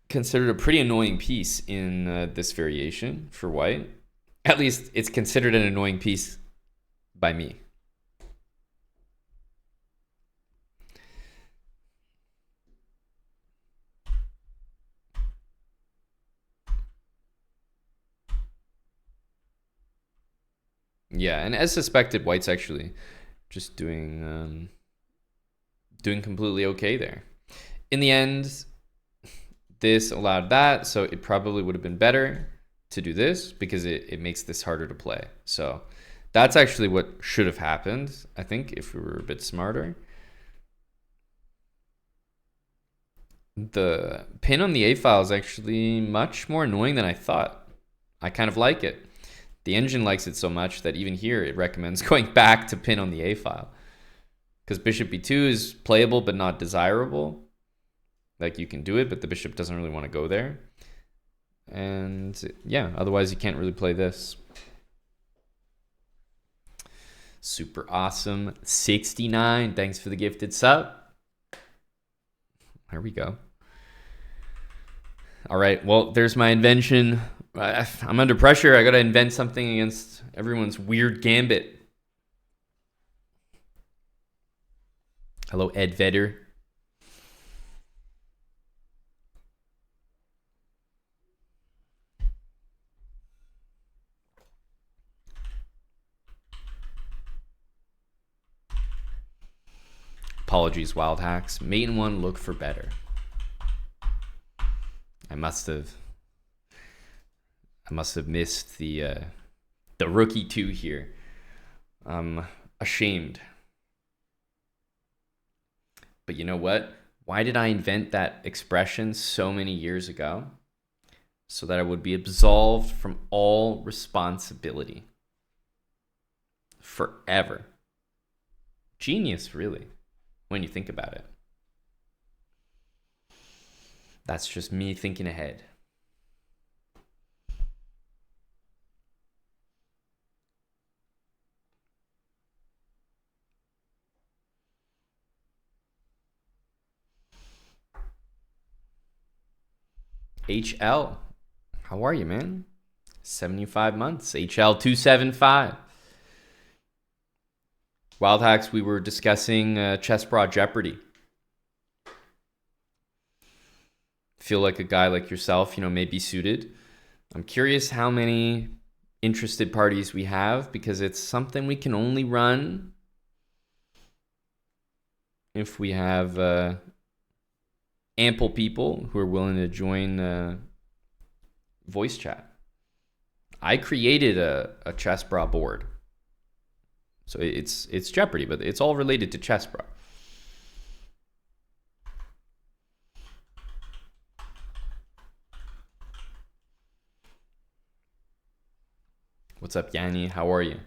considered a pretty annoying piece in this variation for white. At least it's considered an annoying piece by me. Yeah, and as suspected, White's actually just doing completely okay there. In the end, this allowed that, so it probably would have been better to do this because it makes this harder to play. So that's actually what should have happened, I think, if we were a bit smarter. The pin on the A file is actually much more annoying than I thought. I kind of like it. The engine likes it so much that even here it recommends going back to pin on the A file. Because bishop b2 is playable but not desirable. Like, you can do it, but the bishop doesn't really want to go there. And yeah, otherwise you can't really play this. Super awesome. 69. Thanks for the gifted sub. There we go. All right, well, there's my invention. I'm under pressure. I got to invent something against everyone's weird gambit. Hello, Ed Vedder. Apologies, Wild Hacks. Mate in one, look for better. I must have missed the rookie 2 here. I'm ashamed. But you know what? Why did I invent that expression so many years ago? So that I would be absolved from all responsibility. Forever. Genius, really, when you think about it. That's just me thinking ahead. HL, how are you, man? 75 months. HL 275. Wild Hacks, we were discussing Chessbrah Jeopardy. Feel like a guy like yourself, may be suited. I'm curious how many interested parties we have, because it's something we can only run if we have ample people who are willing to join voice chat. I created a Chessbrah board. So it's Jeopardy, but it's all related to Chessbrah. What's up, Yanni? How are you?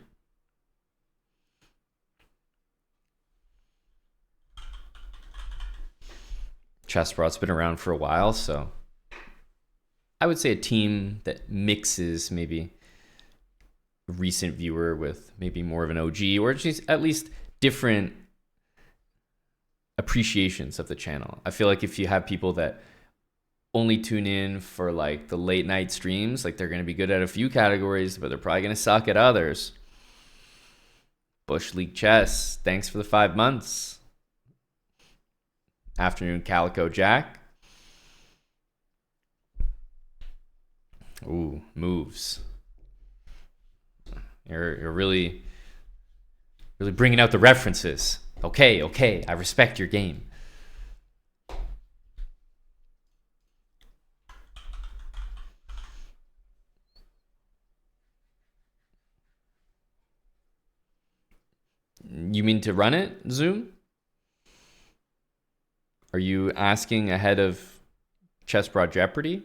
Chessbrah's been around for a while, so I would say a team that mixes maybe a recent viewer with maybe more of an OG, or just at least different appreciations of the channel. I feel like if you have people that only tune in for like the late night streams, like they're going to be good at a few categories, but they're probably going to suck at others. Bush League Chess, thanks for the 5 months. Afternoon Calico Jack. Ooh, moves. You're really bringing out the references. Okay, I respect your game. You mean to run it, Zoom? Are you asking ahead of Chessbrah Jeopardy?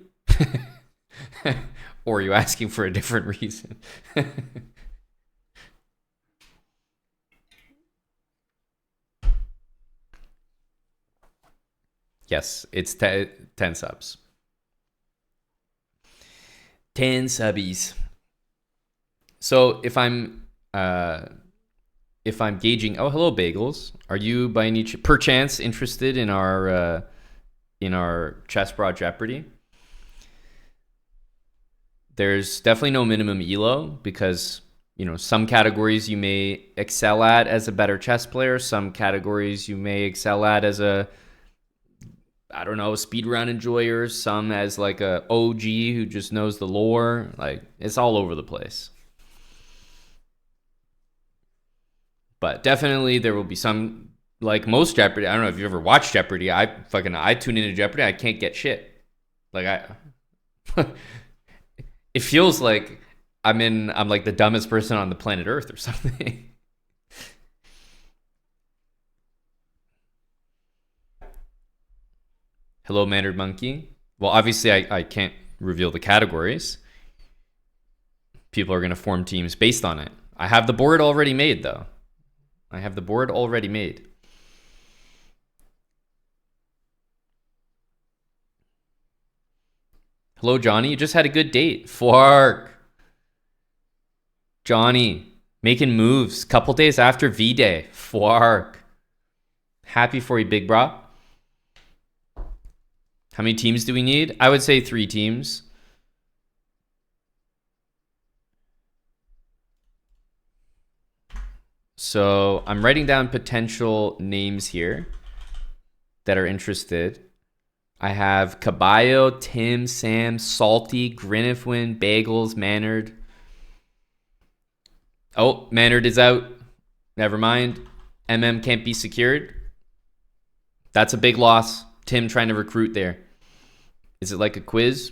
Or are you asking for a different reason? Yes, it's 10 subs. 10 subbies. So if I'm gauging, oh, hello Bagels. Are you by any perchance interested in our Chessbrah Jeopardy? There's definitely no minimum elo, because some categories you may excel at as a better chess player, some categories you may excel at as a speedrun enjoyer, some as like a OG who just knows the lore. Like, it's all over the place. But definitely there will be some, like most Jeopardy. I don't know if you ever watched Jeopardy. I tune into Jeopardy. I can't get shit. Like it feels like I'm like the dumbest person on the planet Earth or something. Hello, Mannered Monkey. Well, obviously I can't reveal the categories. People are going to form teams based on it. I have the board already made, though. I have the board already made. Hello, Johnny. You just had a good date. Flark. Johnny, making moves. Couple days after V-Day. Flark. Happy for you, big bro. How many teams do we need? I would say 3 teams. So I'm writing down potential names here that are interested. I have Caballo, Tim, Sam, Salty, Grinifwin, Bagels, Mannard. Oh, Mannard is out. Never mind. MM can't be secured. That's a big loss. Tim trying to recruit there. Is it like a quiz?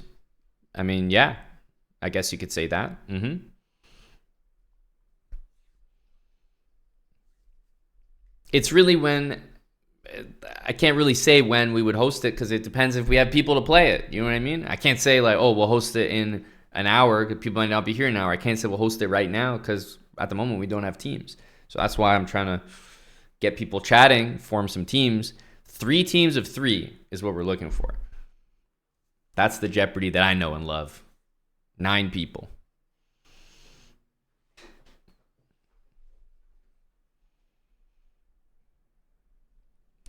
I mean, yeah. I guess you could say that. It's really when... I can't really say when we would host it because it depends if we have people to play it. You know what I mean? I can't say like, oh, we'll host it in an hour because people might not be here in an hour. I can't say we'll host it right now because at the moment we don't have teams. So that's why I'm trying to get people chatting, form some teams. 3 teams of 3 is what we're looking for. That's the Jeopardy that I know and love. 9 people.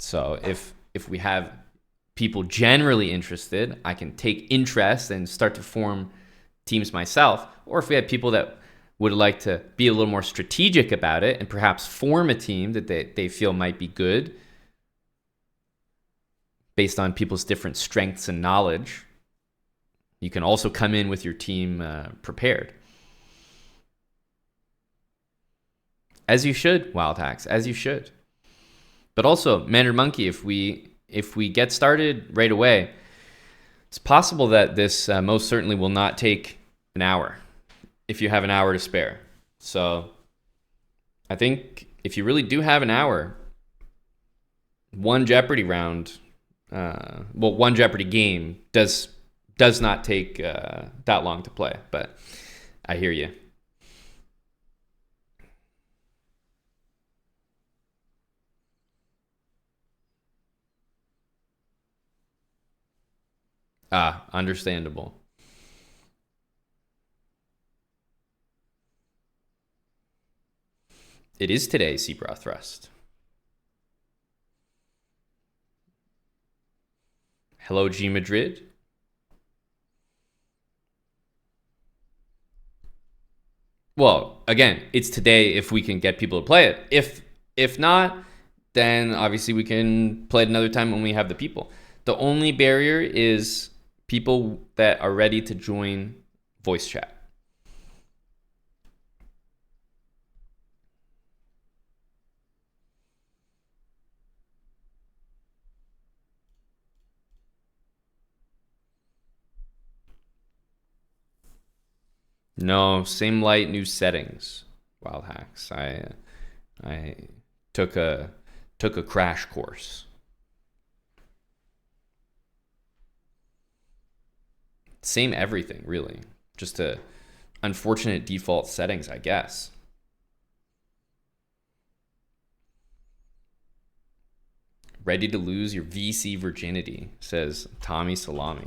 So if we have people generally interested, I can take interest and start to form teams myself. Or if we have people that would like to be a little more strategic about it and perhaps form a team that they feel might be good based on people's different strengths and knowledge, you can also come in with your team prepared. As you should, Wild Hacks, as you should. But also, Mannered Monkey, if we get started right away, it's possible that this most certainly will not take an hour if you have an hour to spare. So I think if you really do have an hour, one Jeopardy round, one Jeopardy game does not take that long to play. But I hear you. Understandable. It is today, Seabra Thrust. Hello, G Madrid. Well, again, it's today if we can get people to play it. If not, then obviously we can play it another time when we have the people. The only barrier is people that are ready to join voice chat. No, same light, new settings. Wild Hacks. I took a crash course. Same everything, really. Just a unfortunate default settings, I guess. Ready to lose your VC virginity, says Tommy Salami.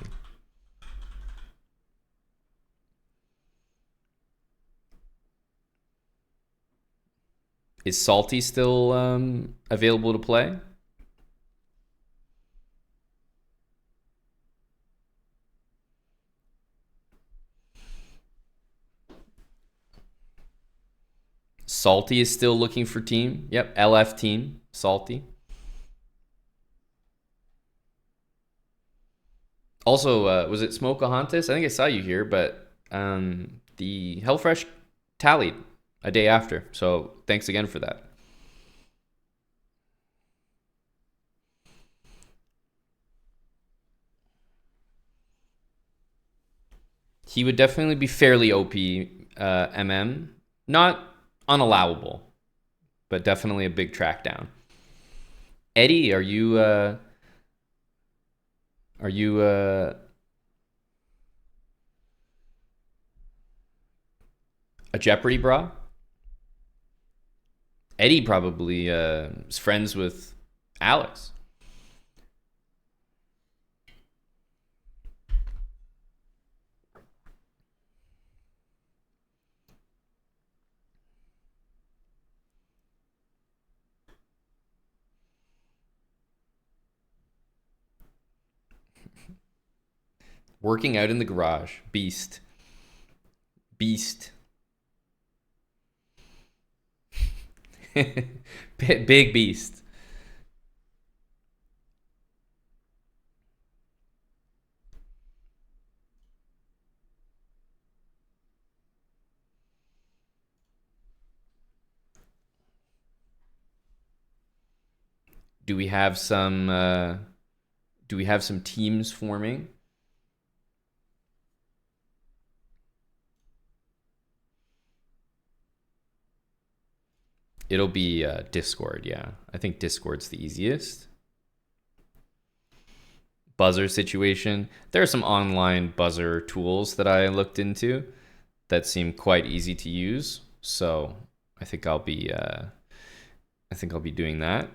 Is Salty still available to play? Salty is still looking for team. Yep, LF team, Salty. Also, was it Smokeahontas? I think I saw you here, but the HelloFresh tallied a day after. So thanks again for that. He would definitely be fairly OP, MM. Not unallowable, but definitely a big track down. Eddie, are you a Jeopardy bra? Eddie probably is friends with Alex. Working out in the garage. Beast. Beast. Big beast. Do we have some teams forming? It'll be Discord, yeah. I think Discord's the easiest. Buzzer situation. There are some online buzzer tools that I looked into that seem quite easy to use. So I think I'll be doing that.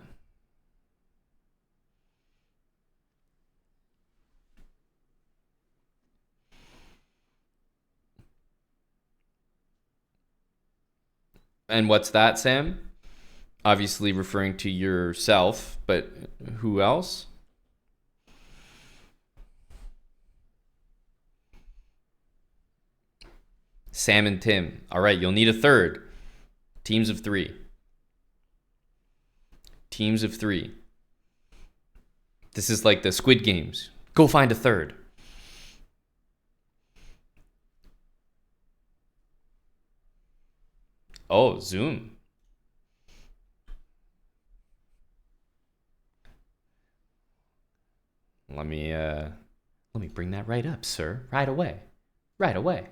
And what's that, Sam? Obviously referring to yourself, but who else? Sam and Tim. All right, you'll need a third. Teams of 3. Teams of 3. This is like the Squid Games. Go find a third. Oh, Zoom. Let me bring that right up, sir. Right away. Right away.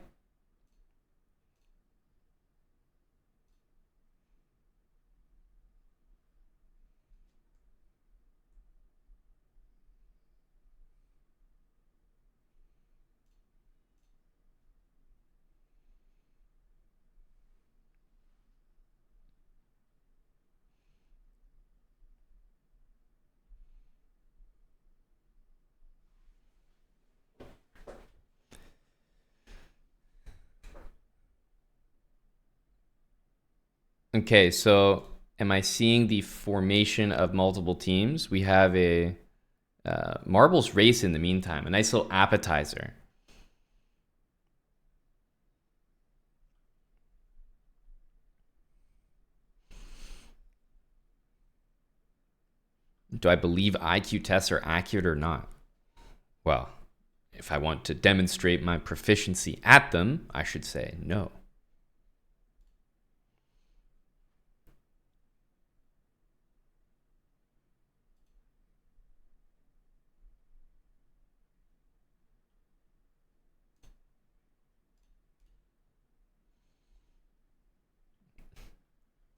Okay, so am I seeing the formation of multiple teams? We have a marbles race in the meantime, a nice little appetizer. Do I believe IQ tests are accurate or not? Well, if I want to demonstrate my proficiency at them, I should say no.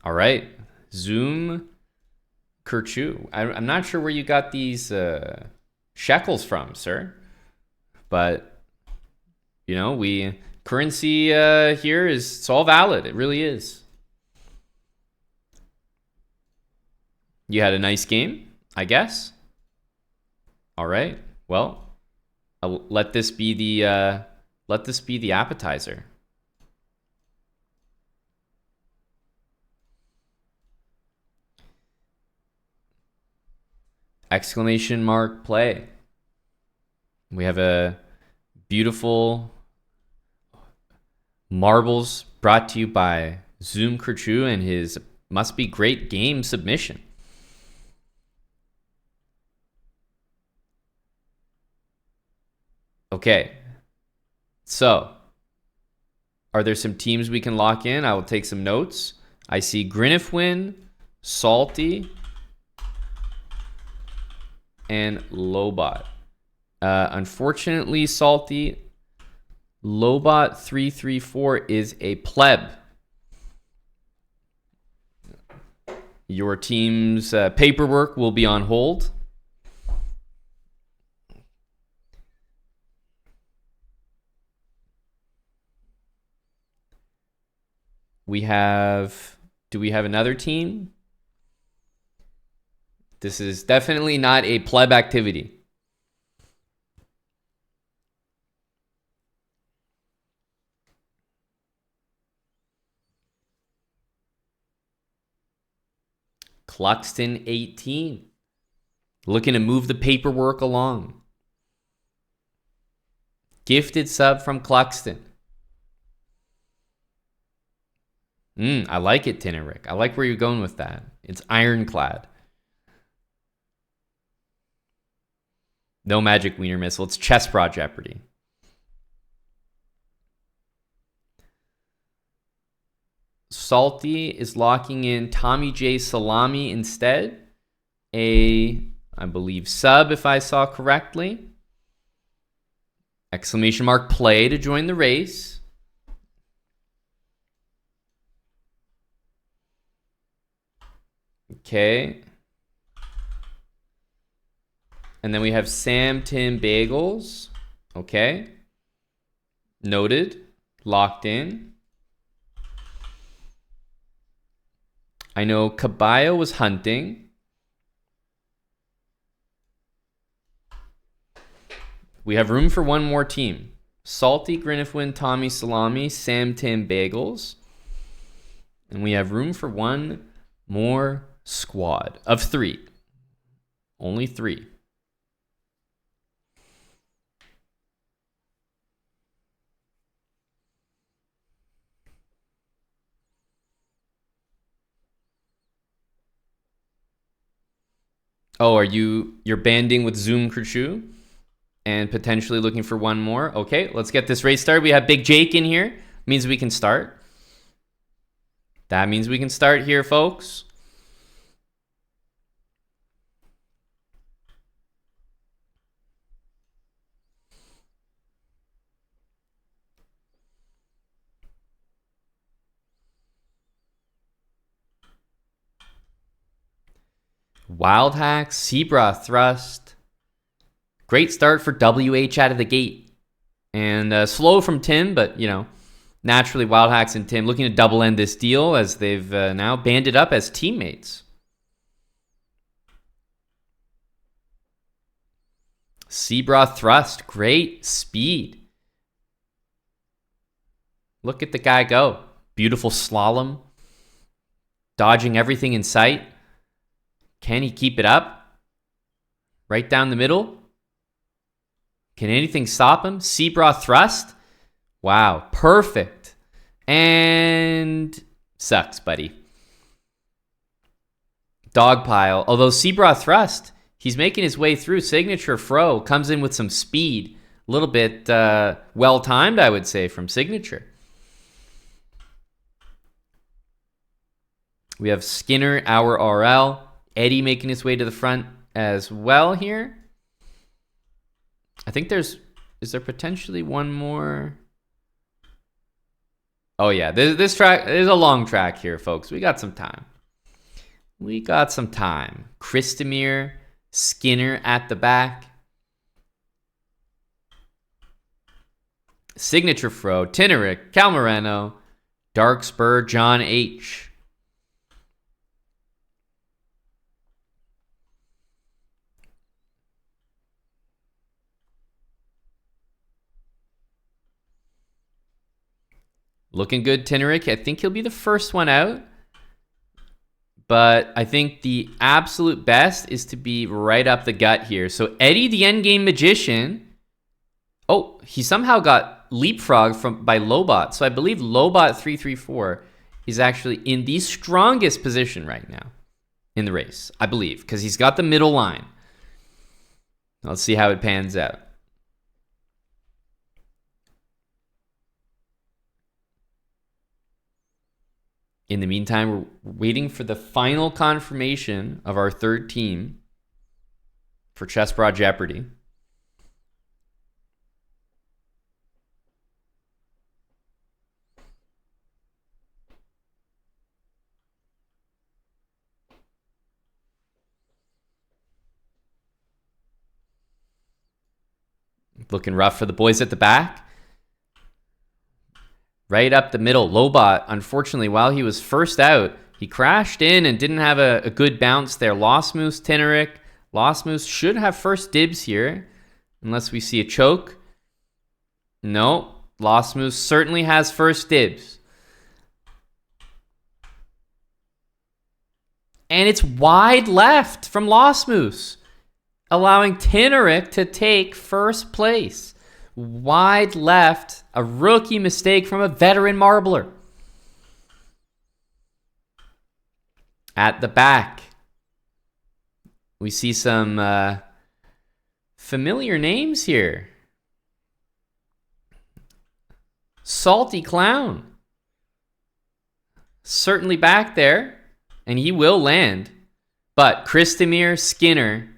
All right, Zoom Kirchu. I'm not sure where you got these shekels from, sir, but you know, we currency here is it's all valid. It really is. You had a nice game, I guess. All right. Well, let this be the appetizer. Exclamation mark play. We have a beautiful marbles brought to you by Zoom Kirchu and his must be great game submission. Okay. So, are there some teams we can lock in? I will take some notes. I see Grinifwin, Salty, and Lobot. Unfortunately, Salty, Lobot 334 is a pleb. Your team's paperwork will be on hold. Do we have another team? This is definitely not a pleb activity. Cluxton 18. Looking to move the paperwork along. Gifted sub from Cluxton. I like it, Tinerick. I like where you're going with that. It's ironclad. No magic wiener missile. It's chess bra Jeopardy. Salty is locking in Tommy J Salami instead. I believe, sub, if I saw correctly. Exclamation mark play to join the race. Okay. And then we have Sam Tim Bagels. Okay. Noted. Locked in. I know Caballo was hunting. We have room for one more team. Salty, Grinifwin, Tommy Salami, Sam Tim Bagels. And we have room for one more squad of 3. Only 3. Oh, you're banding with Zoom Crew and potentially looking for one more? Okay, let's get this race started. We have Big Jake in here. Means we can start. That means we can start here, folks. Wild Hack, Zebra Thrust. Great start for WH out of the gate. And slow from Tim, but, naturally Wild Hacks and Tim looking to double end this deal as they've now banded up as teammates. Zebra Thrust, great speed. Look at the guy go. Beautiful slalom. Dodging everything in sight. Can he keep it up? Right down the middle. Can anything stop him? Zebra Thrust. Wow, perfect. And sucks, buddy. Dogpile. Although Zebra Thrust, he's making his way through. Signature Fro comes in with some speed. A little bit well-timed, I would say, from Signature. We have Skinner, our RL. Eddie making his way to the front as well here. I think is there potentially one more? Oh yeah, this track is a long track here, folks. We got some time. Christomir, Skinner at the back. Signature Fro, Tinerick, Cal Moreno, Dark Spur, John H. Looking good, Tinerick. I think he'll be the first one out. But I think the absolute best is to be right up the gut here. So Eddie, the endgame magician. Oh, he somehow got leapfrogged by Lobot. So I believe Lobot 334 is actually in the strongest position right now in the race, I believe, because he's got the middle line. Let's see how it pans out. In the meantime, we're waiting for the final confirmation of our third team for Chess Bra Jeopardy. Looking rough for the boys at the back. Right up the middle. Lobot, unfortunately, while he was first out, he crashed in and didn't have a good bounce there. Losmoose, Tineric. Losmoose should have first dibs here, unless we see a choke. No, Losmoose certainly has first dibs. And it's wide left from Losmoose, allowing Tineric to take first place. Wide left, a rookie mistake from a veteran marbler. At the back, we see some familiar names here. Salty Clown. Certainly back there, and he will land. But Christomir, Skinner,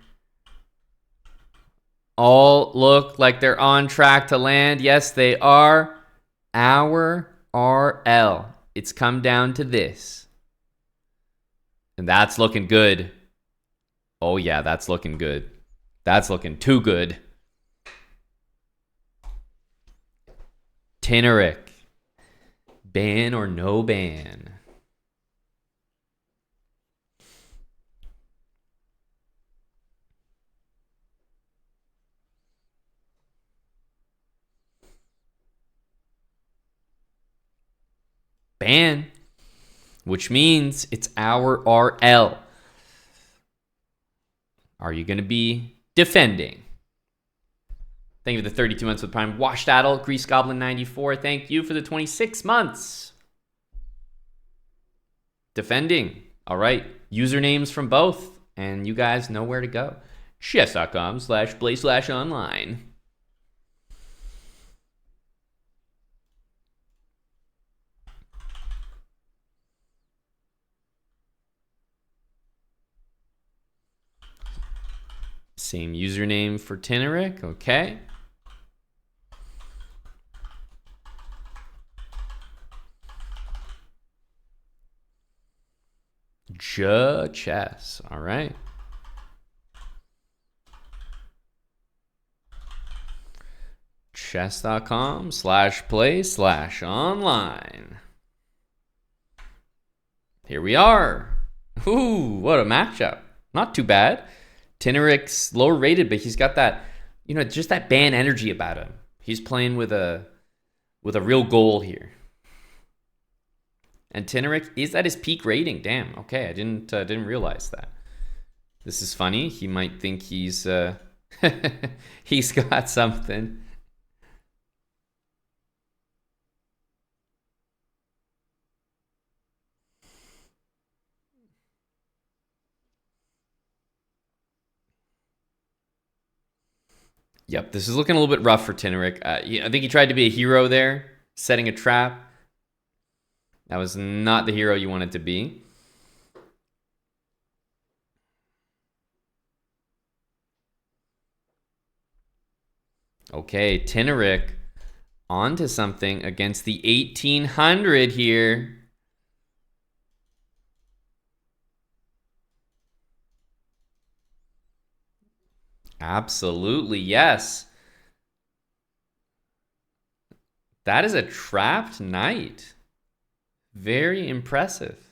all look like they're on track to land. Yes, they are. Our RL. It's come down to this. And that's looking good. Oh, yeah, that's looking good. That's looking too good. Tineric. Ban or no ban? Ban. Which means it's our RL. Are you going to be defending? Thank you for the 32 months with Prime. Washed Adult, Grease Goblin 94. Thank you for the 26 months. Defending. All right. Usernames from both. And you guys know where to go. chess.com/play/online. Same username for Tineric. Okay. Chess. All right. chess.com/play/online. Here we are. Ooh, what a matchup. Not too bad. Tineric's lower rated, but he's got that, just that ban energy about him. He's playing with a real goal here. And Tineric is at his peak rating. Damn. Okay, I didn't realize that. This is funny. He might think he's he's got something. Yep, this is looking a little bit rough for Tineric. I think he tried to be a hero there, setting a trap. That was not the hero you wanted to be. Okay, Tineric onto something against the 1800 here. Absolutely, yes. That is a trapped knight. Very impressive.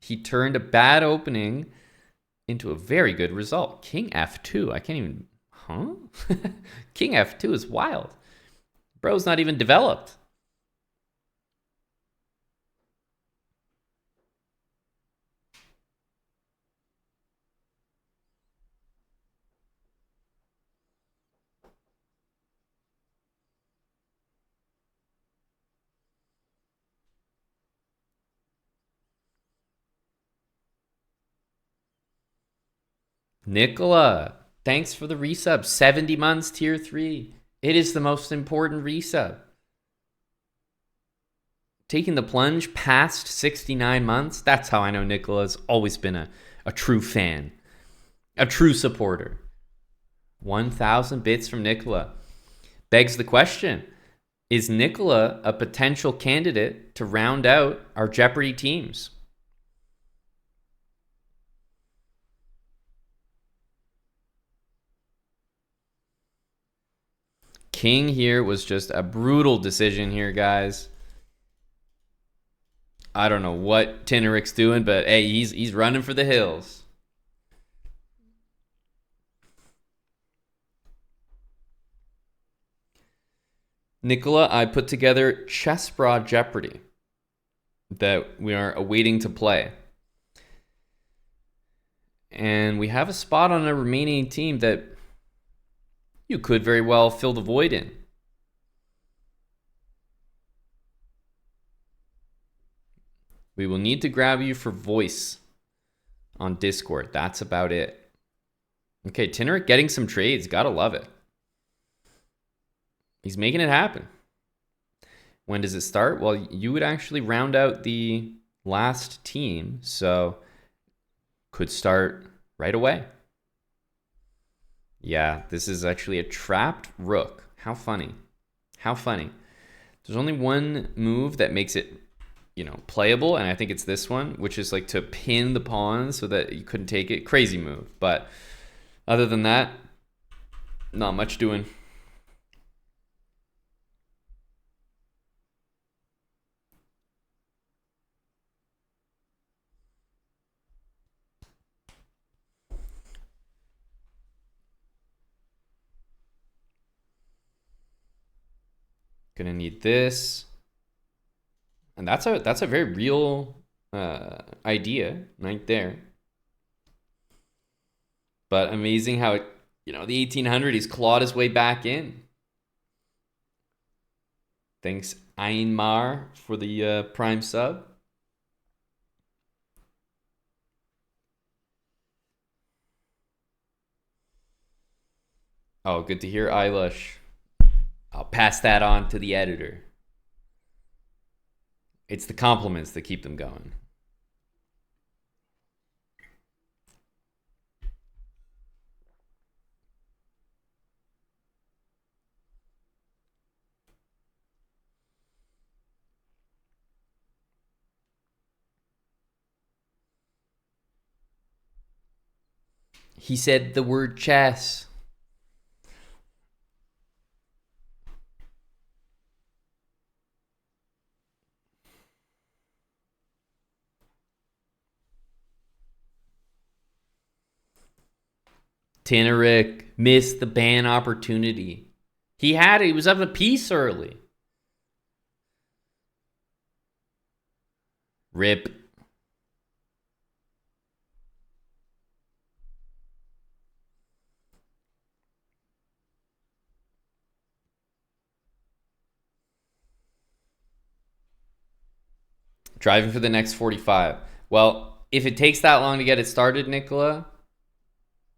He turned a bad opening into a very good result. King F2. I can't even... Huh? King F2 is wild. Bro's not even developed. Nicola, thanks for the resub. 70 months, tier 3. It is the most important resub. Taking the plunge past 69 months, that's how I know Nicola's always been a true fan, a true supporter. 1,000 bits from Nicola. Begs the question, is Nicola a potential candidate to round out our Jeopardy teams? king here was just a brutal decision here, guys. I don't know what Tinnerik's doing, but hey, he's running for the hills. Nicola, I put together Chessbrah Jeopardy that we are awaiting to play. And we have a spot on a remaining team that you could very well fill the void in. We will need to grab you for voice on Discord. That's about it. Okay, Tinnerik getting some trades. Gotta love it. He's making it happen. When does it start? Well, you would actually round out the last team, so could start right away. Yeah, this is actually a trapped rook. How funny. How funny. There's only one move that makes it, playable, and I think it's this one, which is like to pin the pawn so that you couldn't take it. Crazy move. But other than that, not much doing. Gonna need this. And that's a very real idea right there. But amazing how the 1800 he's clawed his way back in. Thanks Einmar for the prime sub. Oh, good to hear, Eilish. I'll pass that on to the editor. It's the compliments that keep them going. He said the word chess. Tinnerik missed the ban opportunity. He was up a piece early. Rip. Driving for the next 45. Well, if it takes that long to get it started, Nicola,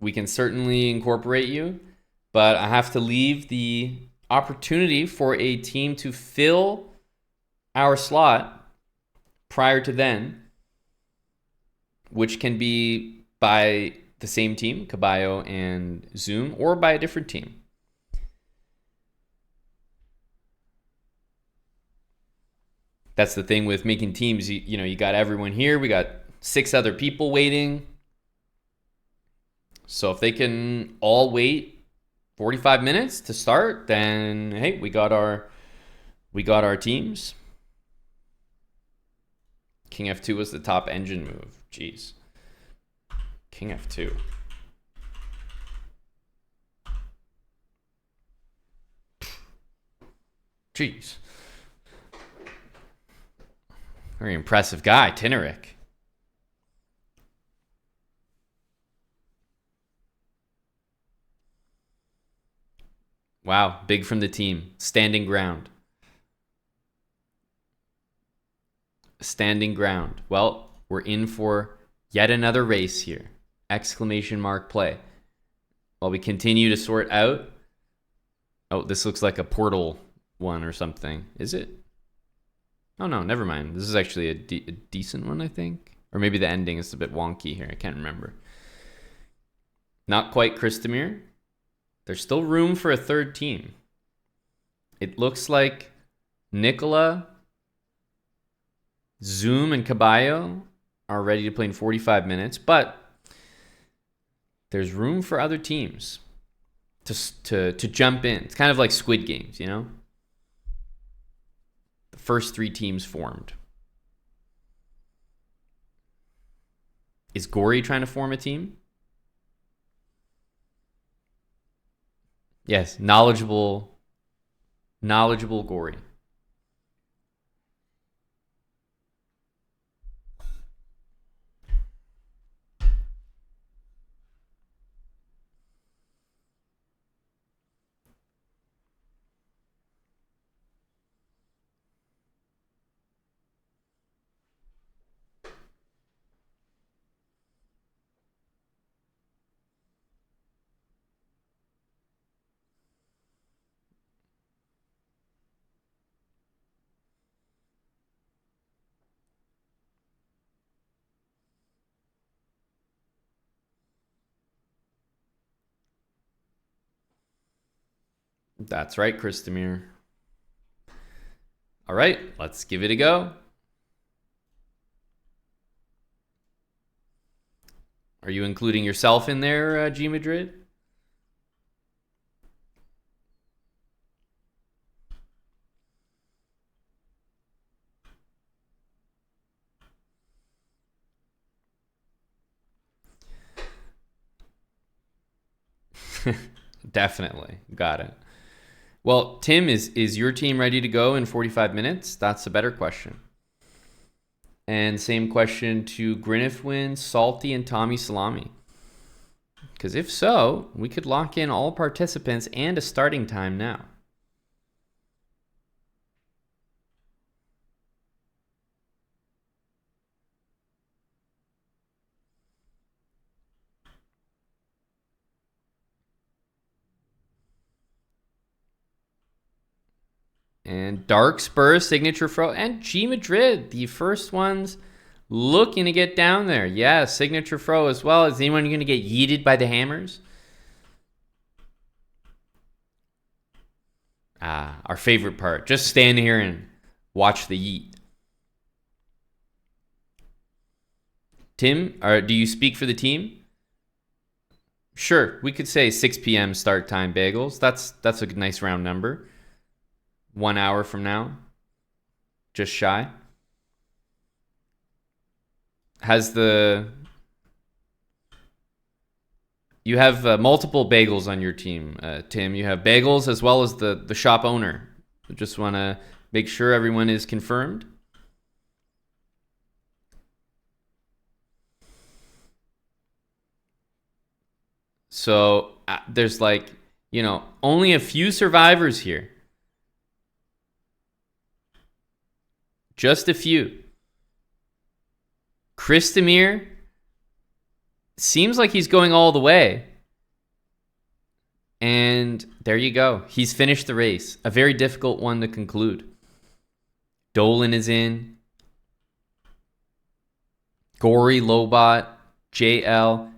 we can certainly incorporate you, but I have to leave the opportunity for a team to fill our slot prior to then, which can be by the same team, Caballo and Zoom, or by a different team. That's the thing with making teams. You got everyone here. We got 6 other people waiting. So if they can all wait 45 minutes to start, then hey, we got our teams. King F2 was the top engine move. Jeez. King F2. Jeez. Very impressive guy, Tinnerik. Wow, big from the team. Standing ground. Standing ground. Well, we're in for yet another race here. Exclamation mark play. While we continue to sort out. Oh, this looks like a portal one or something. Is it? Oh, no, never mind. This is actually a decent one, I think. Or maybe the ending is a bit wonky here. I can't remember. Not quite Kristamir. There's still room for a third team. It looks like Nicola, Zoom, and Caballo are ready to play in 45 minutes, but there's room for other teams. to jump in. It's kind of like Squid Games, you know? The first 3 teams formed. Is Gory trying to form a team? Yes, knowledgeable Gory. That's right, Christamir. All right, let's give it a go. Are you including yourself in there, G Madrid? Definitely. Got it. Well, Tim, is your team ready to go in 45 minutes? That's a better question. And same question to Grinifwin, Salty, and Tommy Salami. Because if so, we could lock in all participants and a starting time now. And Dark Spurs, Signature Fro, and G Madrid, the first ones looking to get down there. Yeah, Signature Fro as well. Is anyone going to get yeeted by the hammers? Our favorite part. Just stand here and watch the yeet. Tim, do you speak for the team? Sure, we could say 6 p.m. start time, Bagels. That's a nice round number. 1 hour from now. Just shy. You have multiple Bagels on your team, Tim. You have Bagels as well as the shop owner. I just want to make sure everyone is confirmed. So there's only a few survivors here. Just a few. Christamir seems like he's going all the way. And there you go. He's finished the race. A very difficult one to conclude. Dolan is in. Gory, Lobot, JL.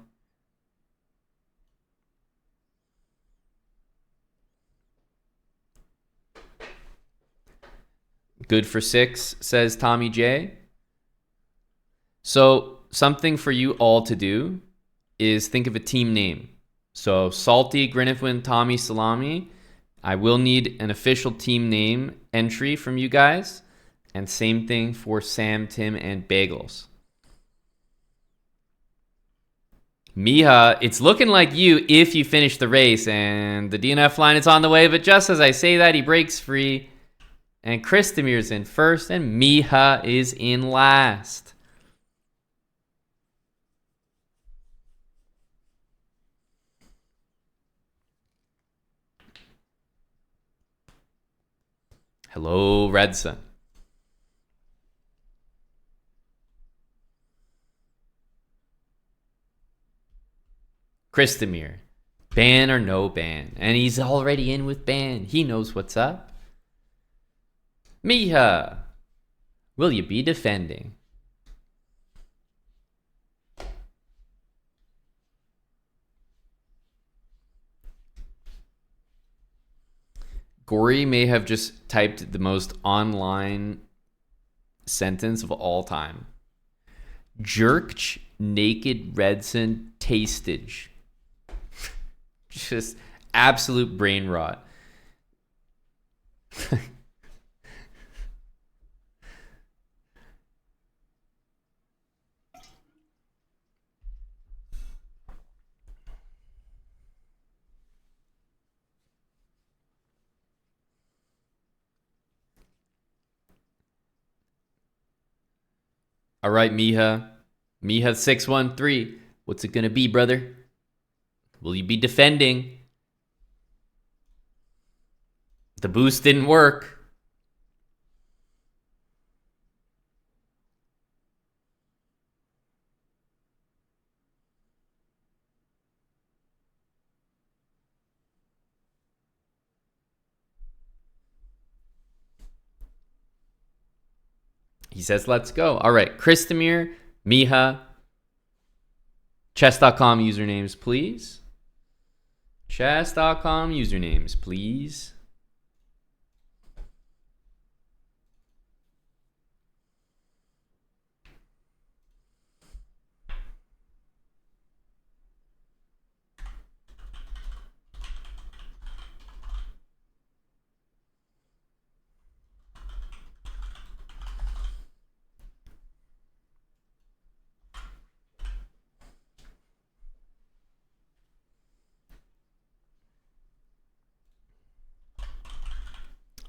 Good for 6, says Tommy J. So something for you all to do is think of a team name. So Salty, Grinifwin, Tommy, Salami. I will need an official team name entry from you guys. And same thing for Sam, Tim, and Bagels. Miha, it's looking like you if you finish the race. And the DNF line is on the way. But just as I say that, he breaks free. And Christamir's in first, and Miha is in last. Hello, Redson. Christamir, ban or no ban? And he's already in with ban. He knows what's up. Miha, will you be defending? Gory may have just typed the most online sentence of all time. Jerked naked Redson tastage. Just absolute brain rot. All right, Miha. Miha 613. What's it going to be, brother? Will you be defending? The boost didn't work. He says, let's go. All right, Christamir, Miha, chess.com usernames, please. Chess.com usernames, please.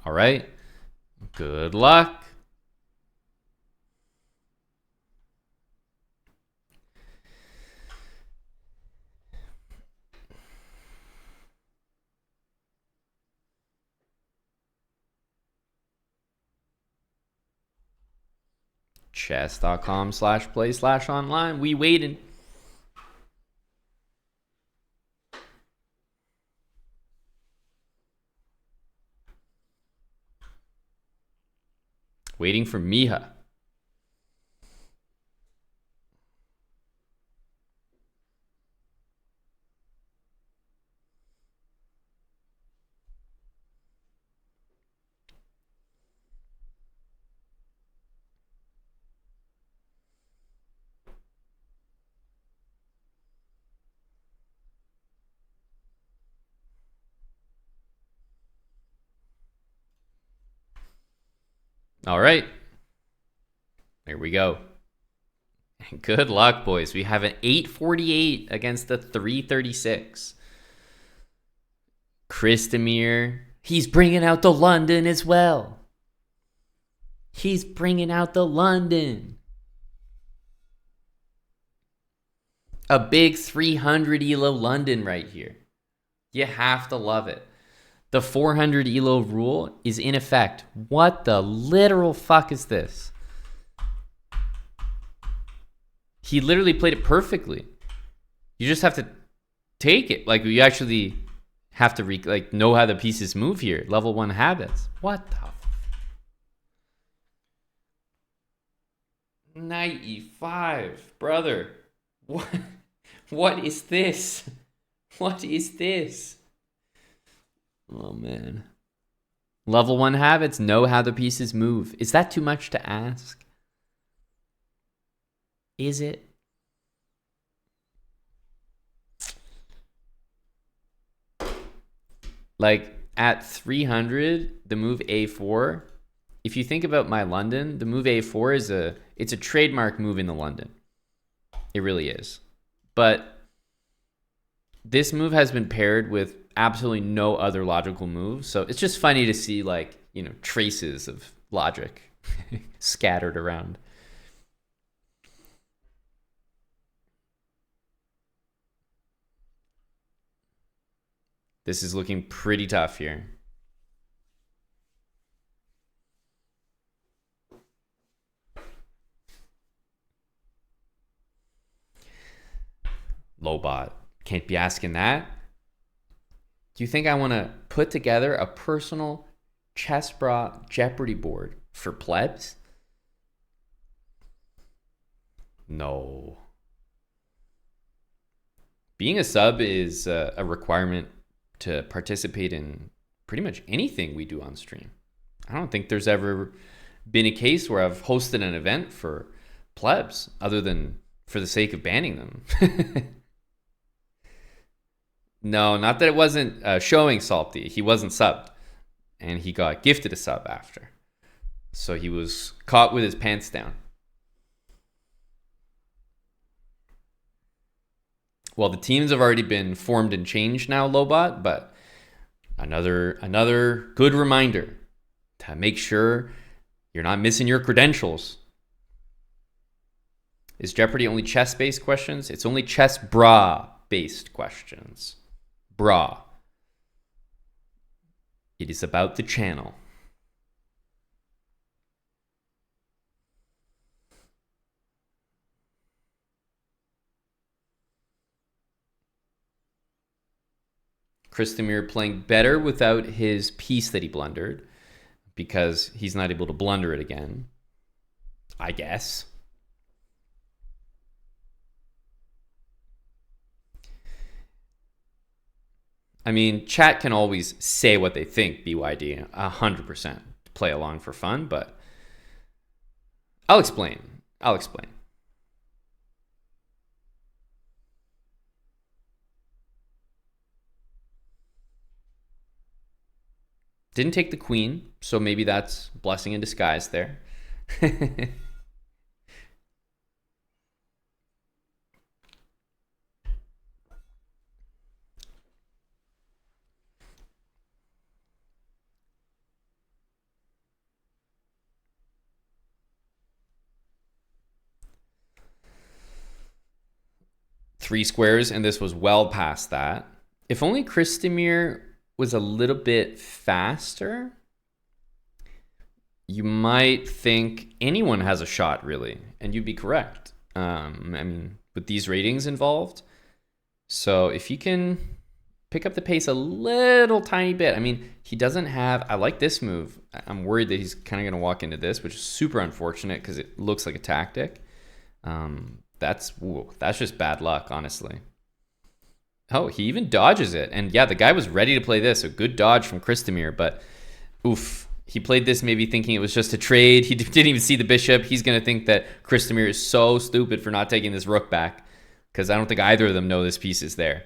All right. Good luck. Chess.com/play/online. We waiting. Waiting for Miha. All right. There we go. Good luck, boys. We have an 848 against the 336. Christamir. He's bringing out the London as well. He's bringing out the London. A big 300 ELO London right here. You have to love it. The 400 ELO rule is in effect. What the literal fuck is this? He literally played it perfectly. You just have to take it. Like, you actually have to know how the pieces move here. Level 1 habits. What the 95, brother. What is this? What is this? Oh, man. Level 1 habits, know how the pieces move. Is that too much to ask? Is it? Like, at 300, the move A4, if you think about my London, the move A4 it's a trademark move in the London. It really is. But this move has been paired with absolutely no other logical moves. So it's just funny to see, like, traces of logic scattered around. This is looking pretty tough here. Lobot. Can't be asking that. Do you think I want to put together a personal Chessbrah Jeopardy board for plebs? No. Being a sub is a requirement to participate in pretty much anything we do on stream. I don't think there's ever been a case where I've hosted an event for plebs other than for the sake of banning them. No, not that it wasn't showing salty. He wasn't subbed, and he got gifted a sub after. So he was caught with his pants down. Well, the teams have already been formed and changed now, Lobot, but another good reminder to make sure you're not missing your credentials. Is Jeopardy only chess-based questions? It's only chess bra-based questions. Bra. It is about the channel. Kristamir playing better without his piece that he blundered because he's not able to blunder it again, I guess. I mean, chat can always say what they think, BYD, 100%. Play along for fun, but I'll explain. Didn't take the queen, so maybe that's blessing in disguise there. Three squares, and this was well past that. If only Kristamir was a little bit faster, you might think anyone has a shot, really, and you'd be correct. I mean, with these ratings involved. So if you can pick up the pace a little tiny bit, I mean, he doesn't have, I like this move. I'm worried that he's kind of going to walk into this, which is super unfortunate because it looks like a tactic. That's just bad luck, honestly. Oh, he even dodges it. And yeah, the guy was ready to play this. A good dodge from Kristamir, but oof. He played this maybe thinking it was just a trade. He didn't even see the bishop. He's going to think that Kristamir is so stupid for not taking this rook back because I don't think either of them know this piece is there.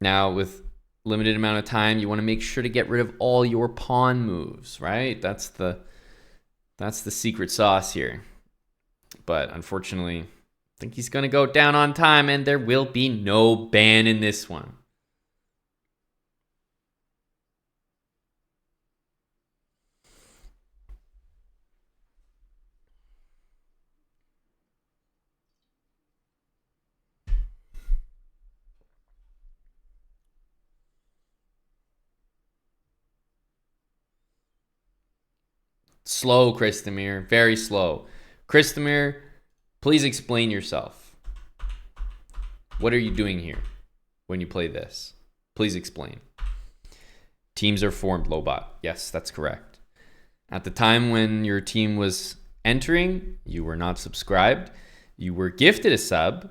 Now, with limited amount of time, you want to make sure to get rid of all your pawn moves, right? That's the secret sauce here. But unfortunately, I think he's going to go down on time, and there will be no ban in this one. Slow, Kristamir. Very slow. Kristamir, please explain yourself. What are you doing here when you play this? Please explain. Teams are formed, Lobot. Yes, that's correct. At the time when your team was entering, you were not subscribed. You were gifted a sub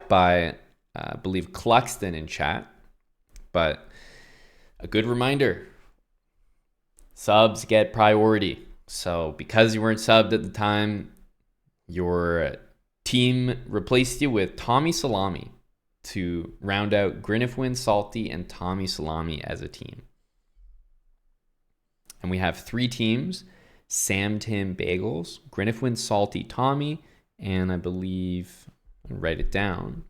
by, I believe, Cluxton in chat. But a good reminder, subs get priority. So because you weren't subbed at the time, your team replaced you with Tommy Salami to round out Grinifwin, Salty, and Tommy Salami as a team. And we have three teams: Sam, Tim, Bagels, Grinifwin, Salty, Tommy, and I believe, I'll write it down,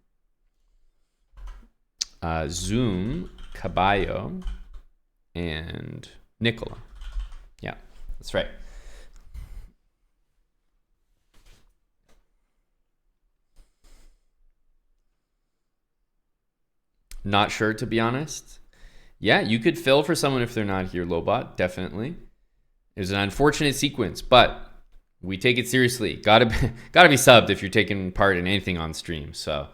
Zoom, Caballo, and Nicola. Yeah, that's right. Not sure, to be honest. Yeah, you could fill for someone if they're not here, Lobot, definitely. It was an unfortunate sequence, but we take it seriously. Gotta be subbed if you're taking part in anything on stream. So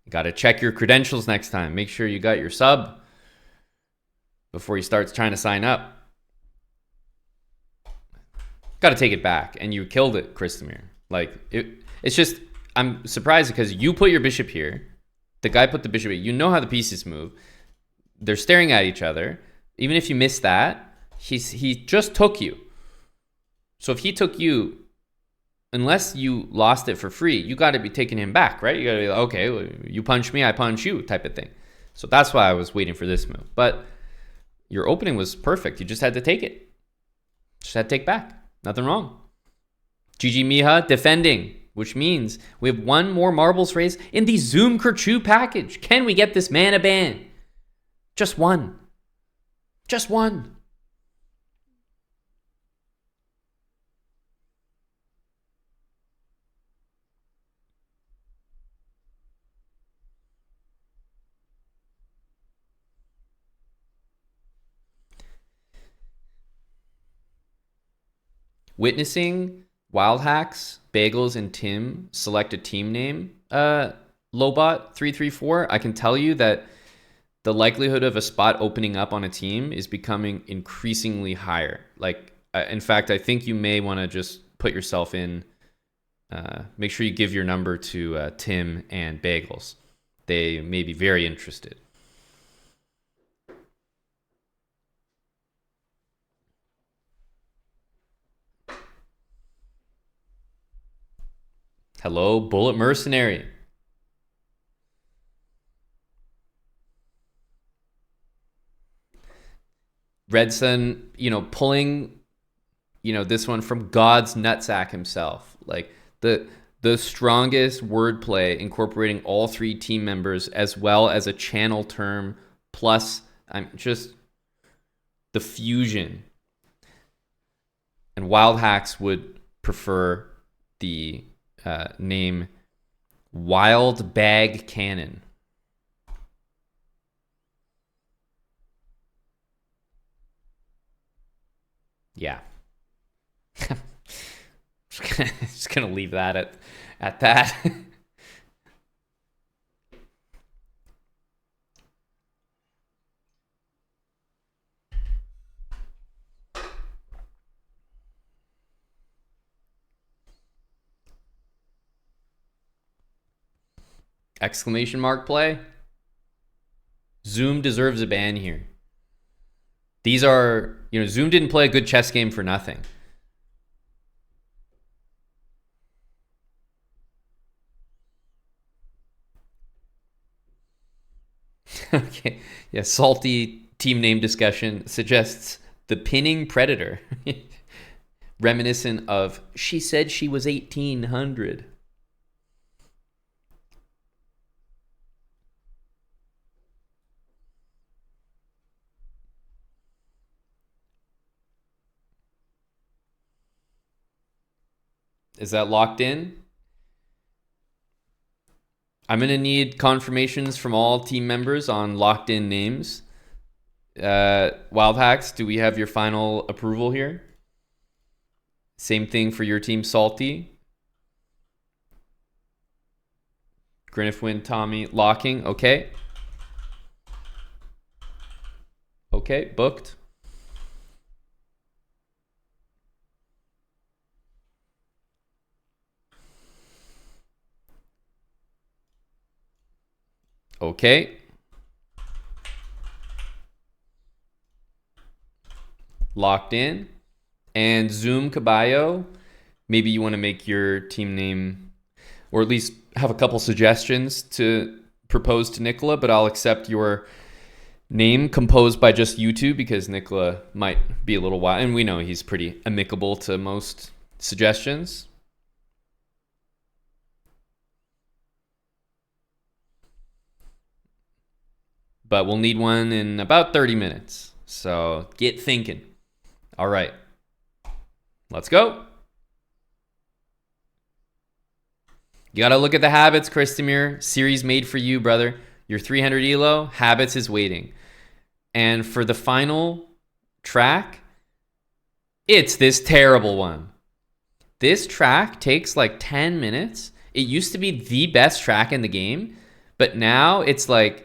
gotta check your credentials next time. Make sure you got your sub before you start trying to sign up. Gotta take it back, and you killed it, Kristamir. Like, it's just, I'm surprised because you put your bishop here. The guy put the bishop 8. You know how the pieces move. They're staring at each other. Even if you miss that, he just took you. So if he took you, unless you lost it for free, you got to be taking him back, right? You got to be like, okay, you punch me, I punch you type of thing. So that's why I was waiting for this move. But your opening was perfect. You just had to take it. Just had to take back. Nothing wrong. GG Miha defending, which means we have one more marbles raise in the Zoom Kerchu package. Can we get this man a ban? Just one. Just one. Witnessing Wild Hacks, Bagels, and Tim select a team name, Lobot334, I can tell you that the likelihood of a spot opening up on a team is becoming increasingly higher. Like, in fact, I think you may want to just put yourself in, make sure you give your number to Tim and Bagels. They may be very interested. Hello, Bullet Mercenary. Red Sun, pulling, this one from God's nutsack himself. Like the strongest wordplay incorporating all three team members as well as a channel term plus just the fusion. And Wild Hacks would prefer the name Wild Bag Cannon. Yeah. Just gonna leave that at that. Exclamation mark play. Zoom deserves a ban here. These are, Zoom didn't play a good chess game for nothing. Okay. Yeah, salty team name discussion suggests the pinning predator. Reminiscent of, she said she was 1800. Is that locked in? I'm going to need confirmations from all team members on locked in names. Wild Hacks, do we have your final approval here? Same thing for your team, Salty. Grinnifwin, Tommy, locking. Okay. Okay, booked. Okay. Locked in. And Zoom Caballo, maybe you want to make your team name, or at least have a couple suggestions to propose to Nicola, but I'll accept your name composed by just you two because Nicola might be a little wild, and we know he's pretty amicable to most suggestions. But we'll need one in about 30 minutes. So get thinking. All right. Let's go. You got to look at the habits, Christomir. Series made for you, brother. Your 300 elo, habits is waiting. And for the final track, it's this terrible one. This track takes like 10 minutes. It used to be the best track in the game, but now it's like,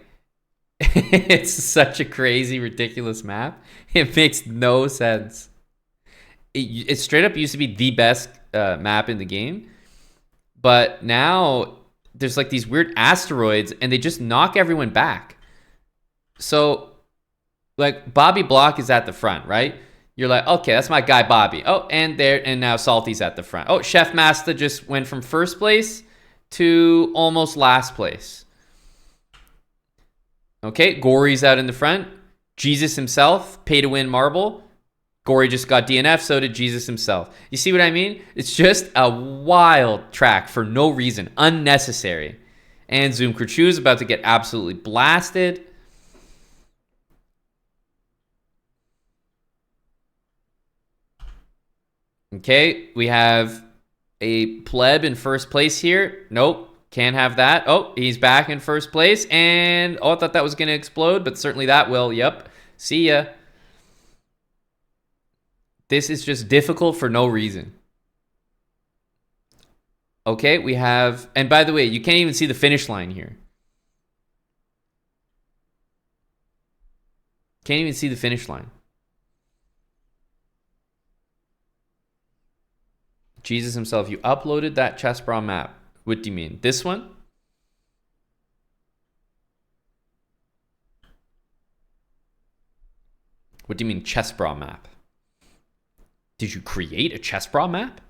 it's such a crazy, ridiculous map. It makes no sense. It straight up used to be the best map in the game. But now there's like these weird asteroids and they just knock everyone back. So like Bobby Block is at the front, right? You're like, okay, that's my guy Bobby. Oh, and now Salty's at the front. Oh, Chef Masta just went from first place to almost last place. Okay, Gory's out in the front. Jesus himself, pay to win marble. Gory just got DNF, so did Jesus himself. You see what I mean? It's just a wild track for no reason, unnecessary. And Zoom Kurchu is about to get absolutely blasted. Okay, we have a pleb in first place here. Nope, can't have that. Oh, he's back in first place. And, oh, I thought that was going to explode, but certainly that will. Yep, see ya. This is just difficult for no reason. Okay, we have... And by the way, you can't even see the finish line here. Can't even see the finish line. Jesus himself, you uploaded that chess bra map. What do you mean? This one? What do you mean chess bra map? Did you create a chess bra map?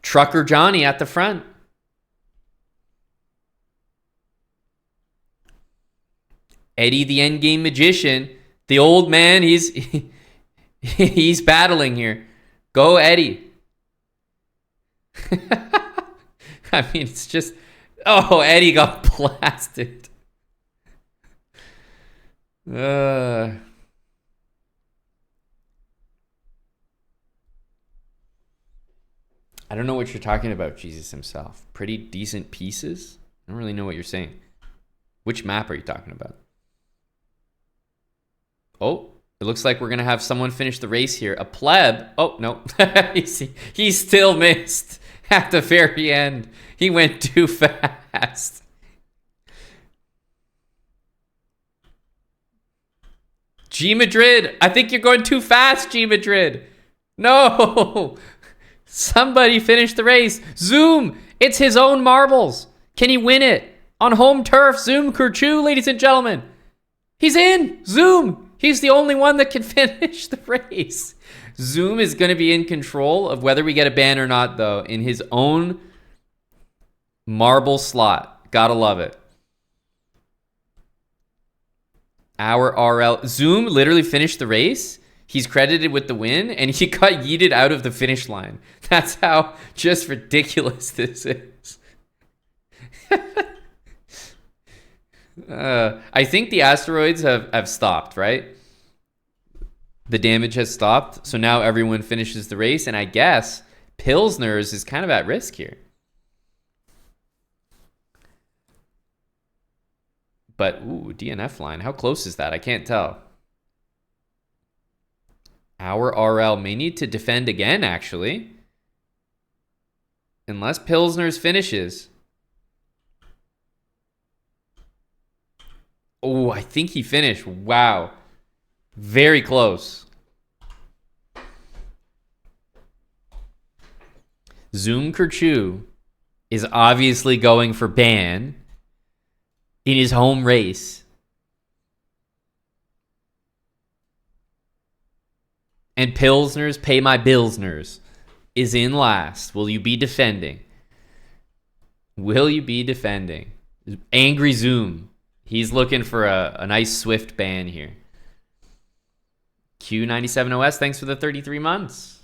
Trucker Johnny at the front. Eddie the Endgame Magician. The old man, he's battling here. Go, Eddie. I mean, it's just... Oh, Eddie got blasted. I don't know what you're talking about, Jesus himself. Pretty decent pieces? I don't really know what you're saying. Which map are you talking about? Oh, it looks like we're going to have someone finish the race here. A pleb. Oh, no. He still missed at the very end. He went too fast. G Madrid. I think you're going too fast, G Madrid. No. Somebody finish the race. Zoom. It's his own marbles. Can he win it? On home turf. Zoom Kurchu, ladies and gentlemen. He's in. Zoom. He's the only one that can finish the race. Zoom is going to be in control of whether we get a ban or not, though, in his own marble slot. Gotta love it. Our RL. Zoom literally finished the race. He's credited with the win, and he got yeeted out of the finish line. That's how just ridiculous this is. I think the asteroids have stopped, right? The damage has stopped. So now everyone finishes the race. And I guess Pilsner's is kind of at risk here. But, ooh, DNF line. How close is that? I can't tell. Our RL may need to defend again, actually. Unless Pilsner's finishes. Oh, I think he finished. Wow. Very close. Zoom Kurchu is obviously going for ban in his home race. And Pilsner's Pay My Bilsners is in last. Will you be defending? Will you be defending? Angry Zoom. He's looking for a nice swift ban here. Q97OS, thanks for the 33 months.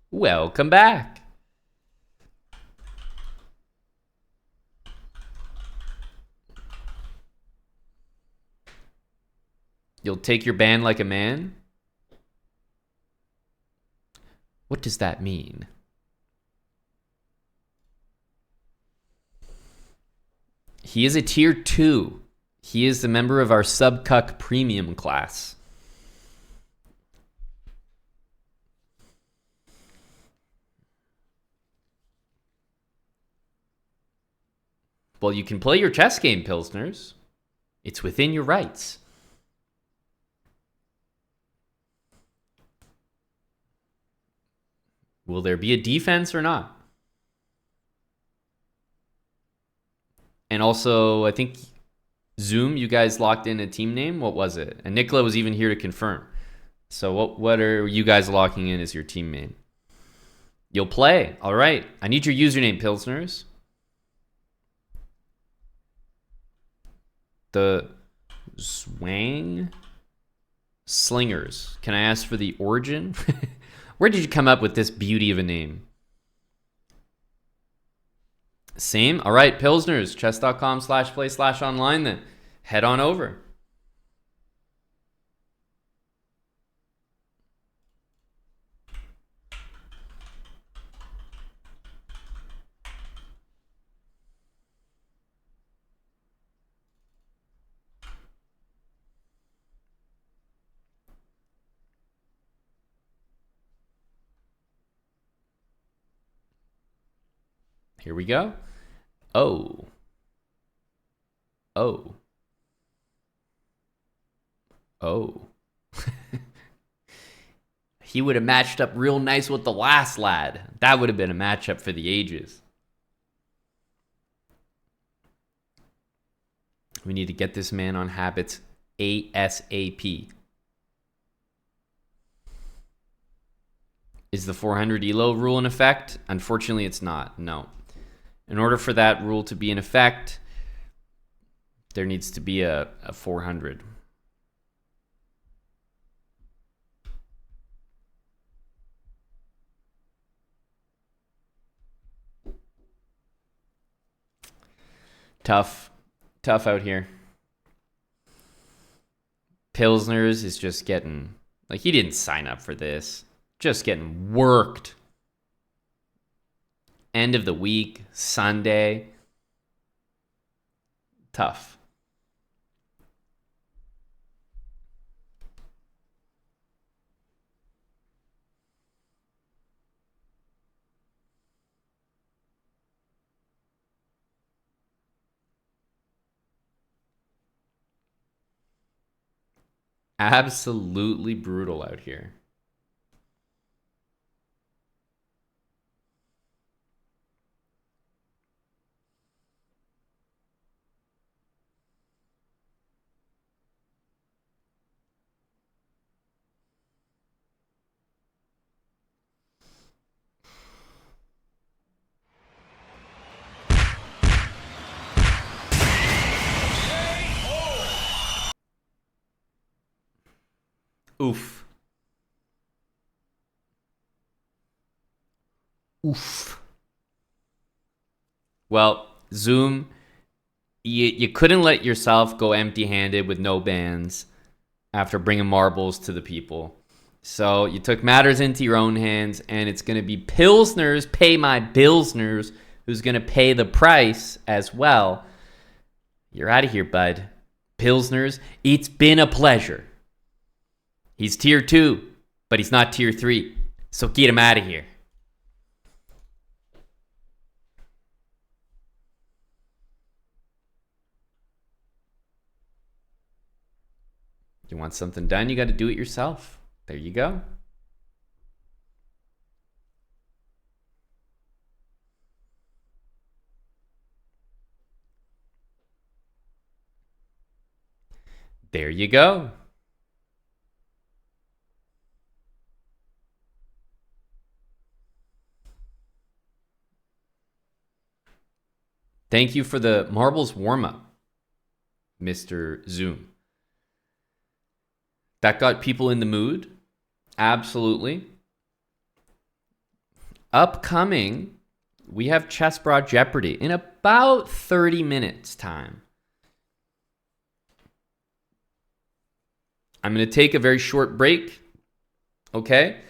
Welcome back. You'll take your ban like a man? What does that mean? He is a tier 2. He is a member of our Subcuck premium class. Well, you can play your chess game, Pilsners. It's within your rights. Will there be a defense or not? And also, I think Zoom, you guys locked in a team name. What was it? And Nicola was even here to confirm. So what are you guys locking in as your team name? You'll play. All right. I need your username, Pilsners. The Zwang Slingers. Can I ask for the origin? Where did you come up with this beauty of a name? Same? All right, Pilsners. Chess.com/play/online then. Head on over. Here we go. Oh. He would have matched up real nice with the last lad. That would have been a matchup for the ages. We need to get this man on habits ASAP. Is the 400 ELO rule in effect? Unfortunately, it's not. No. In order for that rule to be in effect, there needs to be a 400. Tough out here. Pilsners is just getting, like, he didn't sign up for this. Just getting worked. End of the week, Sunday. Tough. Absolutely brutal out here. Oof. Well, Zoom, you couldn't let yourself go empty-handed with no bans after bringing marbles to the people. So you took matters into your own hands, and it's going to be Pilsners, pay my Billsners, who's going to pay the price as well. You're out of here, bud. Pilsners, it's been a pleasure. He's tier 2, but he's not tier 3. So get him out of here. You want something done, you got to do it yourself. There you go. There you go. Thank you for the marbles warm-up, Mr. Zoom. That got people in the mood. Absolutely. Upcoming, we have Chessbrah Jeopardy in about 30 minutes time. I'm going to take a very short break. Okay?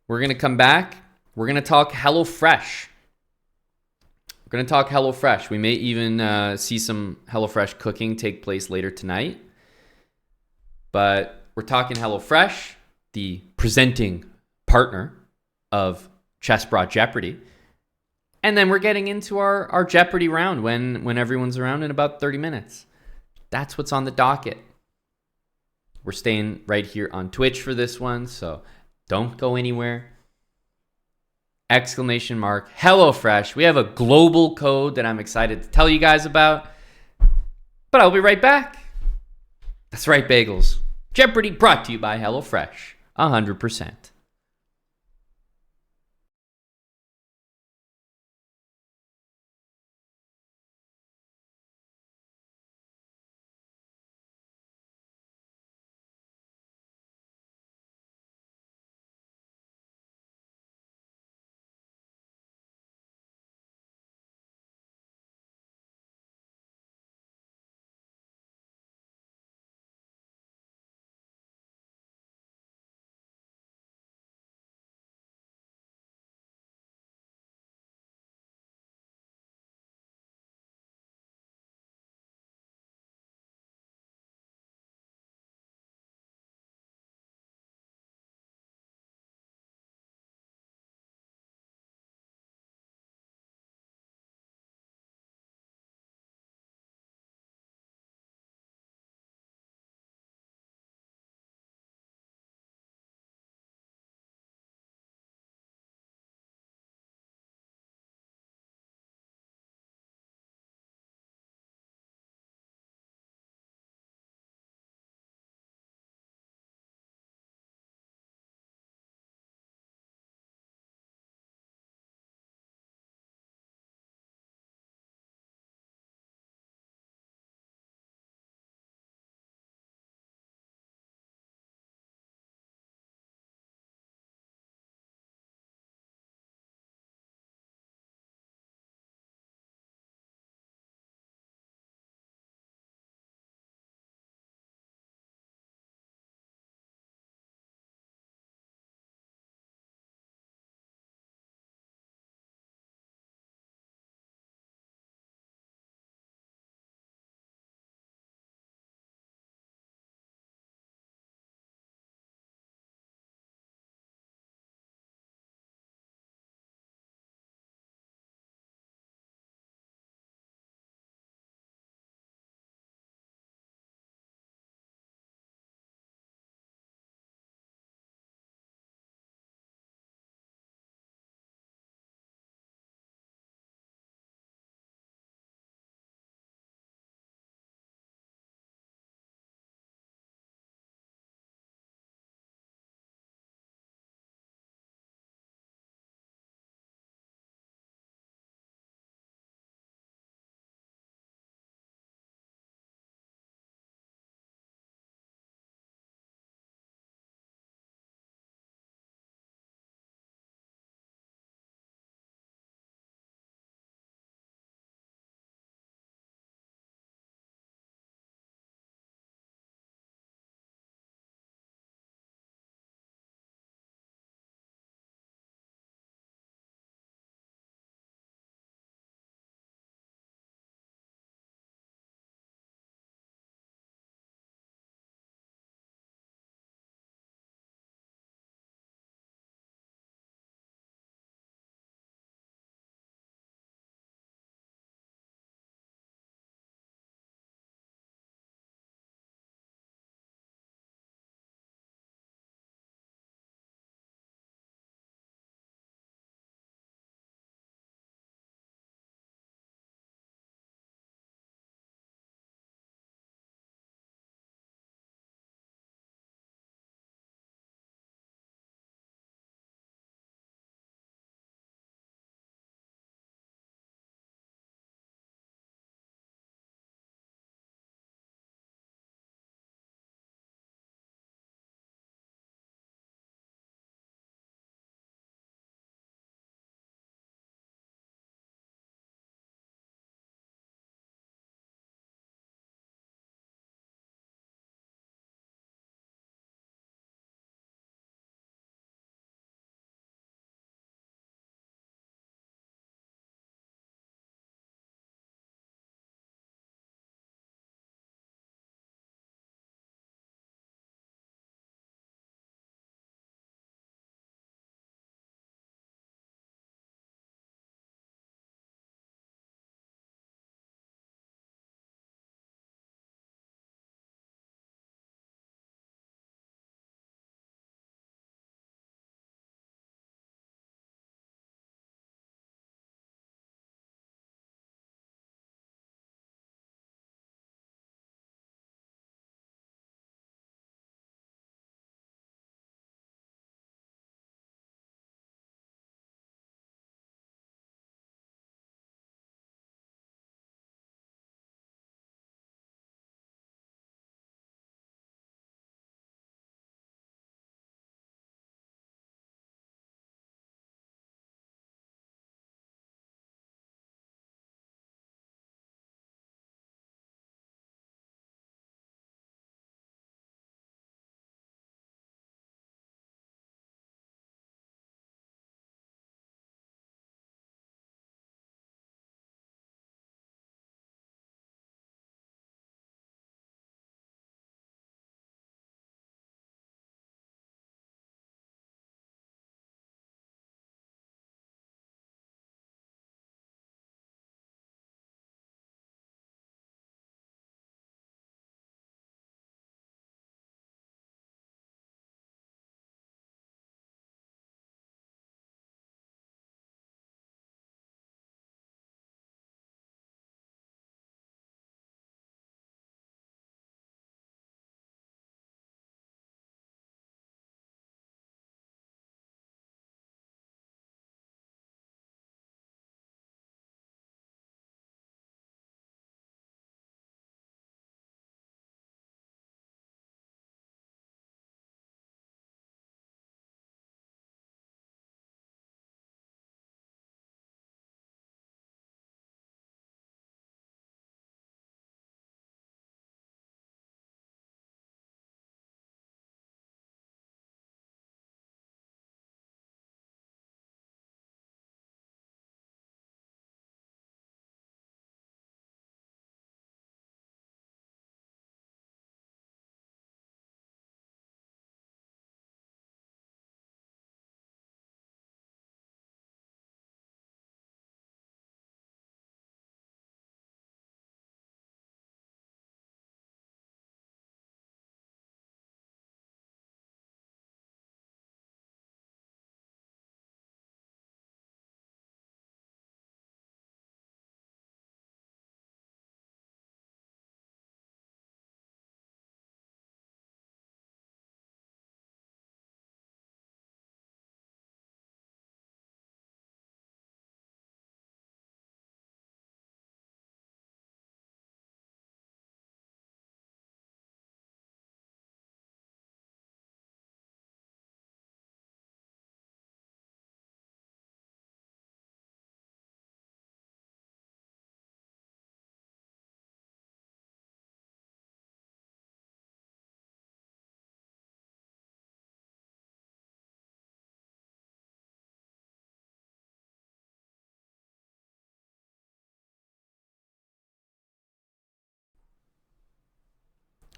We're going to come back. We're going to talk HelloFresh. We're going to talk HelloFresh. We may even see some HelloFresh cooking take place later tonight. But we're talking HelloFresh, the presenting partner of Chessbrah Jeopardy. And then we're getting into our Jeopardy round when everyone's around in about 30 minutes. That's what's on the docket. We're staying right here on Twitch for this one, so don't go anywhere. Exclamation mark, HelloFresh. We have a global code that I'm excited to tell you guys about. But I'll be right back. That's right, bagels. Jeopardy brought to you by HelloFresh. 100%.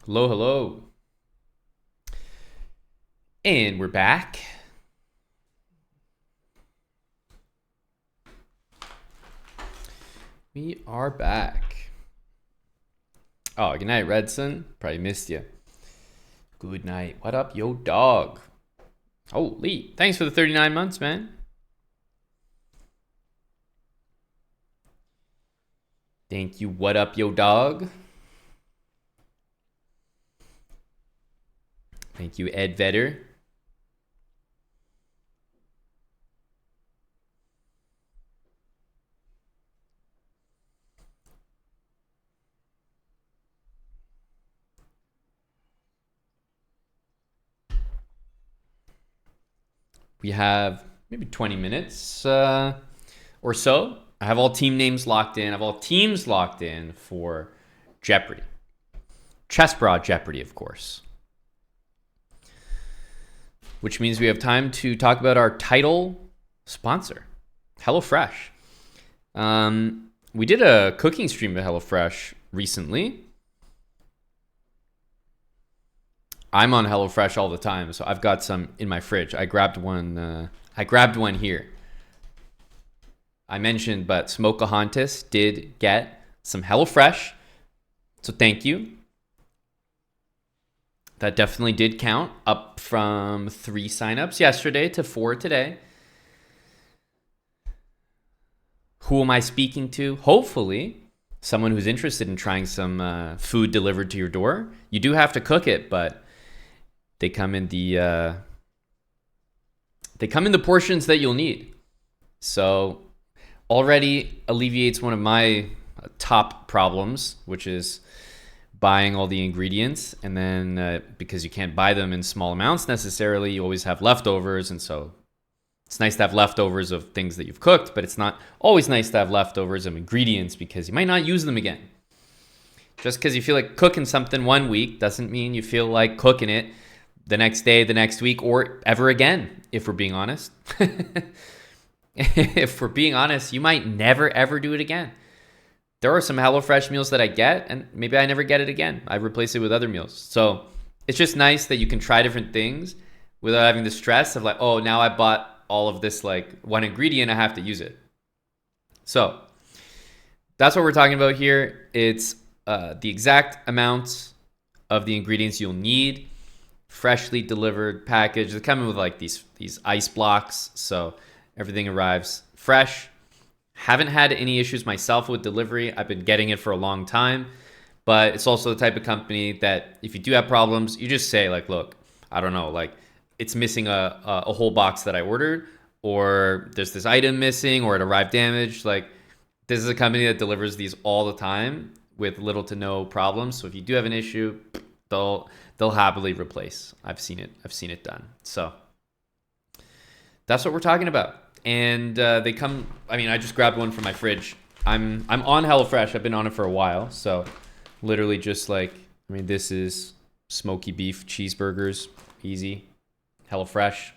Hello, hello. And we're back. We are back. Oh, good night, Redson. Probably missed you. Good night. What up, yo dog? Oh, Lee. Thanks for the 39 months, man. Thank you. What up, yo dog? Thank you, Ed Vedder. We have maybe 20 minutes or so. I have all team names locked in. I have all teams locked in for Jeopardy. Chessbrah Jeopardy, of course. Which means we have time to talk about our title sponsor, HelloFresh. We did a cooking stream at HelloFresh recently. I'm on HelloFresh all the time, so I've got some in my fridge. I grabbed one here. I mentioned, but Smokahontas did get some HelloFresh, so thank you. That definitely did count, up from 3 signups yesterday to 4 today. Who am I speaking to? Hopefully, someone who's interested in trying some food delivered to your door. You do have to cook it, but they come in the portions that you'll need. So already alleviates one of my top problems, which is buying all the ingredients, and then because you can't buy them in small amounts necessarily, you always have leftovers. And so it's nice to have leftovers of things that you've cooked, but it's not always nice to have leftovers of ingredients because you might not use them again. Just because you feel like cooking something one week doesn't mean you feel like cooking it the next day, the next week, or ever again, if we're being honest. If we're being honest, you might never, ever do it again. There are some HelloFresh meals that I get, and maybe I never get it again. I replace it with other meals. So it's just nice that you can try different things without having the stress of like, oh, now I bought all of this like one ingredient, I have to use it. So that's what we're talking about here. It's the exact amounts of the ingredients you'll need, freshly delivered package. They come in with like these ice blocks, so everything arrives fresh. Haven't had any issues myself with delivery. I've been getting it for a long time, but it's also the type of company that if you do have problems, you just say like, look, I don't know, like it's missing a whole box that I ordered, or there's this item missing, or it arrived damaged. Like this is a company that delivers these all the time with little to no problems. So if you do have an issue, they'll happily replace. I've seen it done. So that's what we're talking about. And they come, I mean, I just grabbed one from my fridge. I'm on HelloFresh. I've been on it for a while. So literally just like, I mean, this is smoky beef cheeseburgers, easy, HelloFresh.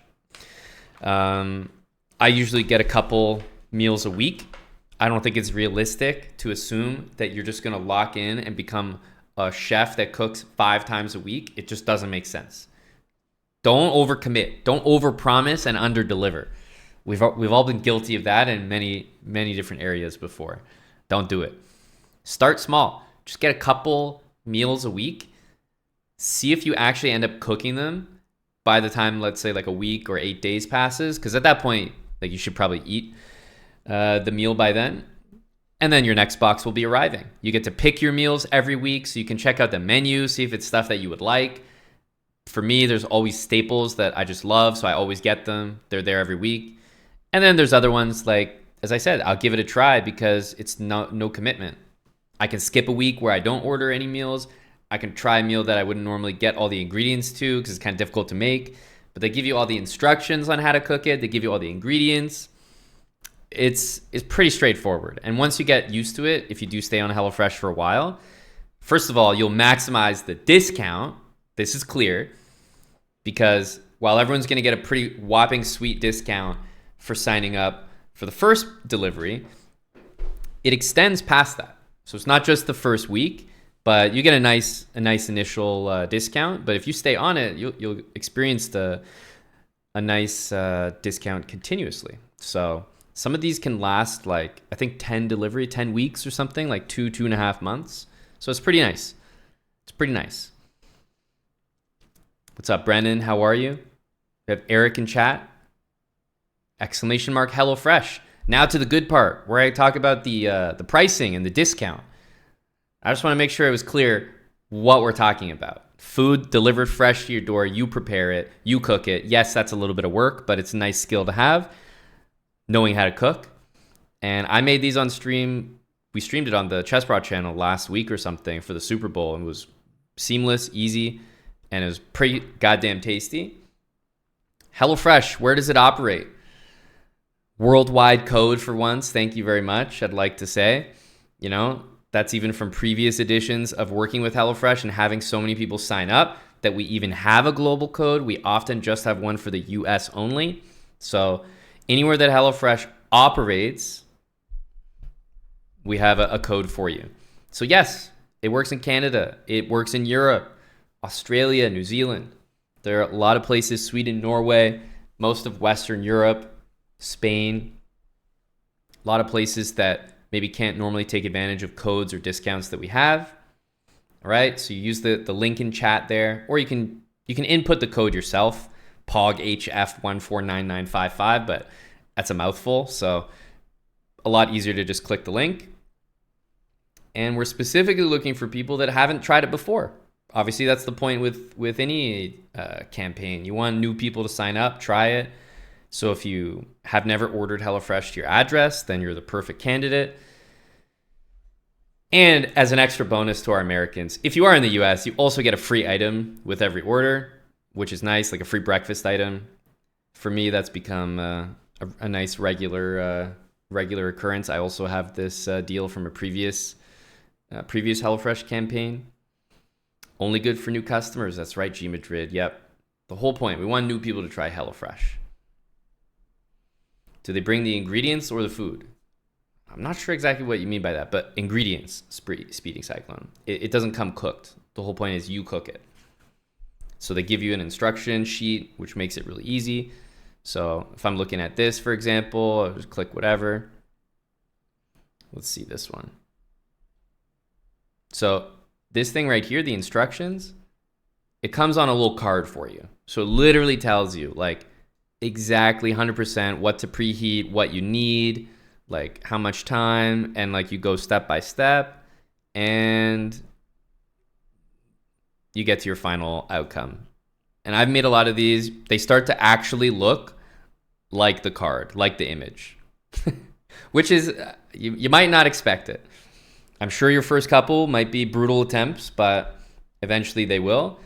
I usually get a couple meals a week. I don't think it's realistic to assume that you're just going to lock in and become a chef that cooks 5 times a week. It just doesn't make sense. Don't overcommit. Don't overpromise and underdeliver. We've all been guilty of that in many different areas before. Don't do it. Start small. Just get a couple meals a week. See if you actually end up cooking them by the time, let's say, like a week or 8 days passes. Because at that point, like you should probably eat the meal by then. And then your next box will be arriving. You get to pick your meals every week, so you can check out the menu, see if it's stuff that you would like. For me, there's always staples that I just love, so I always get them. They're there every week. And then there's other ones like, as I said, I'll give it a try because it's no commitment. I can skip a week where I don't order any meals. I can try a meal that I wouldn't normally get all the ingredients to because it's kind of difficult to make. But they give you all the instructions on how to cook it. They give you all the ingredients. It's pretty straightforward. And once you get used to it, if you do stay on HelloFresh for a while, first of all, you'll maximize the discount. This is clear because while everyone's going to get a pretty whopping sweet discount for signing up for the first delivery, it extends past that. So it's not just the first week, but you get a nice initial discount. But if you stay on it, you'll experience a nice discount continuously. So some of these can last like, I think 10 weeks or something, like 2.5 months. So it's pretty nice. It's pretty nice. What's up, Brennan? How are you? We have Eric in chat. Exclamation mark HelloFresh. Now to the good part where I talk about the pricing and the discount. I just want to make sure it was clear what we're talking about. Food delivered fresh to your door. You prepare it. You cook it. Yes, that's a little bit of work, but it's a nice skill to have, knowing how to cook. And I made these on stream. We streamed it on the Chess Bra channel last week or something for the Super Bowl. And it was seamless, easy, and it was pretty goddamn tasty. HelloFresh, where does it operate? Worldwide code for once. Thank you very much. I'd like to say, that's even from previous editions of working with HelloFresh and having so many people sign up that we even have a global code. We often just have one for the US only. So anywhere that HelloFresh operates, we have a code for you. So yes, it works in Canada. It works in Europe, Australia, New Zealand. There are a lot of places, Sweden, Norway, most of Western Europe, Spain, a lot of places that maybe can't normally take advantage of codes or discounts that we have. All right, so you use the link in chat there, or you can input the code yourself, POGHF149955, but that's a mouthful, so a lot easier to just click the link. And we're specifically looking for people that haven't tried it before. Obviously, that's the point with any campaign. You want new people to sign up, try it. So if you have never ordered HelloFresh to your address, then you're the perfect candidate. And as an extra bonus to our Americans, if you are in the US, you also get a free item with every order, which is nice, like a free breakfast item. For me, that's become a nice regular occurrence. I also have this deal from a previous HelloFresh campaign. Only good for new customers. That's right, G Madrid. Yep. The whole point. We want new people to try HelloFresh. Do they bring the ingredients or the food? I'm not sure exactly what you mean by that, but ingredients, Speeding Cyclone. It doesn't come cooked. The whole point is you cook it. So they give you an instruction sheet, which makes it really easy. So if I'm looking at this, for example, I'll just click whatever. Let's see this one. So this thing right here, the instructions, it comes on a little card for you. So it literally tells you like exactly 100% what to preheat, what you need, like how much time, and like you go step by step and you get to your final outcome. And I've made a lot of these. They start to actually look like the card, like the image, which is, you might not expect it. I'm sure your first couple might be brutal attempts, but eventually they will.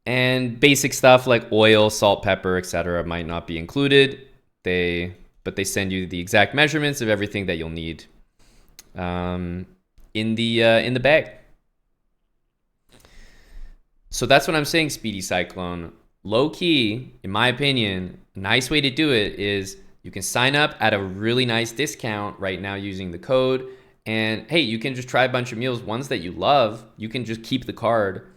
And basic stuff like oil, salt, pepper, etc. might not be included. But they send you the exact measurements of everything that you'll need in the bag. So that's what I'm saying, Speedy Cyclone. Low key, in my opinion, nice way to do it is you can sign up at a really nice discount right now using the code. And hey, you can just try a bunch of meals, ones that you love. You can just keep the card.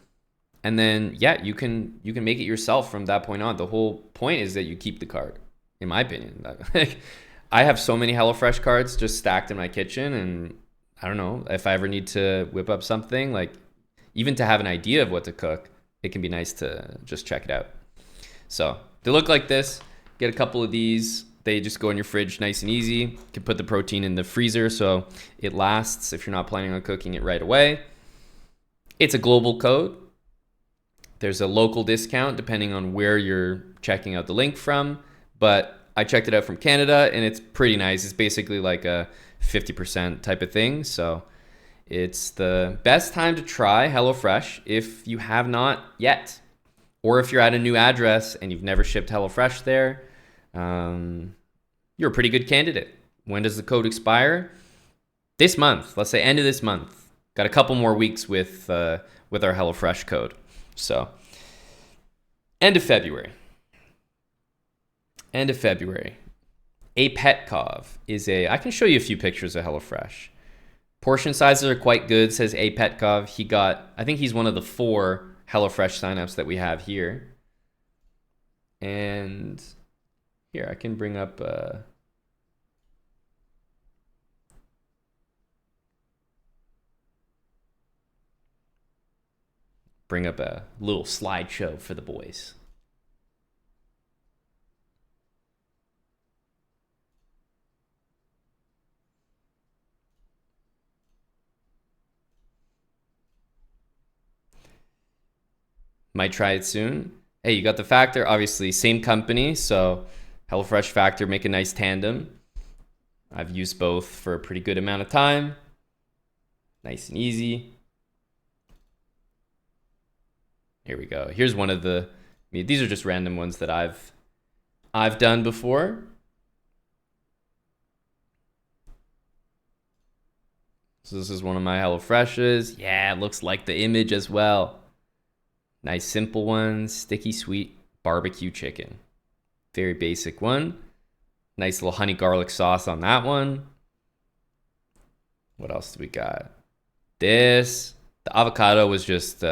And then, yeah, you can make it yourself from that point on. The whole point is that you keep the card, in my opinion. I have so many HelloFresh cards just stacked in my kitchen, and I don't know, if I ever need to whip up something, like even to have an idea of what to cook, it can be nice to just check it out. So they look like this. Get a couple of these. They just go in your fridge nice and easy. You can put the protein in the freezer so it lasts if you're not planning on cooking it right away. It's a global code. There's a local discount depending on where you're checking out the link from, but I checked it out from Canada and it's pretty nice. It's basically like a 50% type of thing. So it's the best time to try HelloFresh if you have not yet, or if you're at a new address and you've never shipped HelloFresh there, you're a pretty good candidate. When does the code expire? This month, let's say end of this month. Got a couple more weeks with our HelloFresh code. So, end of February. A Petkov is I can show you a few pictures of HelloFresh. Portion sizes are quite good, says A Petkov. I think he's one of the 4 HelloFresh signups that we have here. And here, I can bring up a little slideshow for the boys. Might try it soon. Hey, you got the Factor, obviously same company, so HelloFresh Factor make a nice tandem. I've used both for a pretty good amount of time. Nice and easy. Here we go. Here's one of these are just random ones that I've done before. So this is one of my HelloFreshes. Yeah, it looks like the image as well. Nice simple one, sticky sweet barbecue chicken. Very basic one. Nice little honey garlic sauce on that one. What else do we got? The avocado was just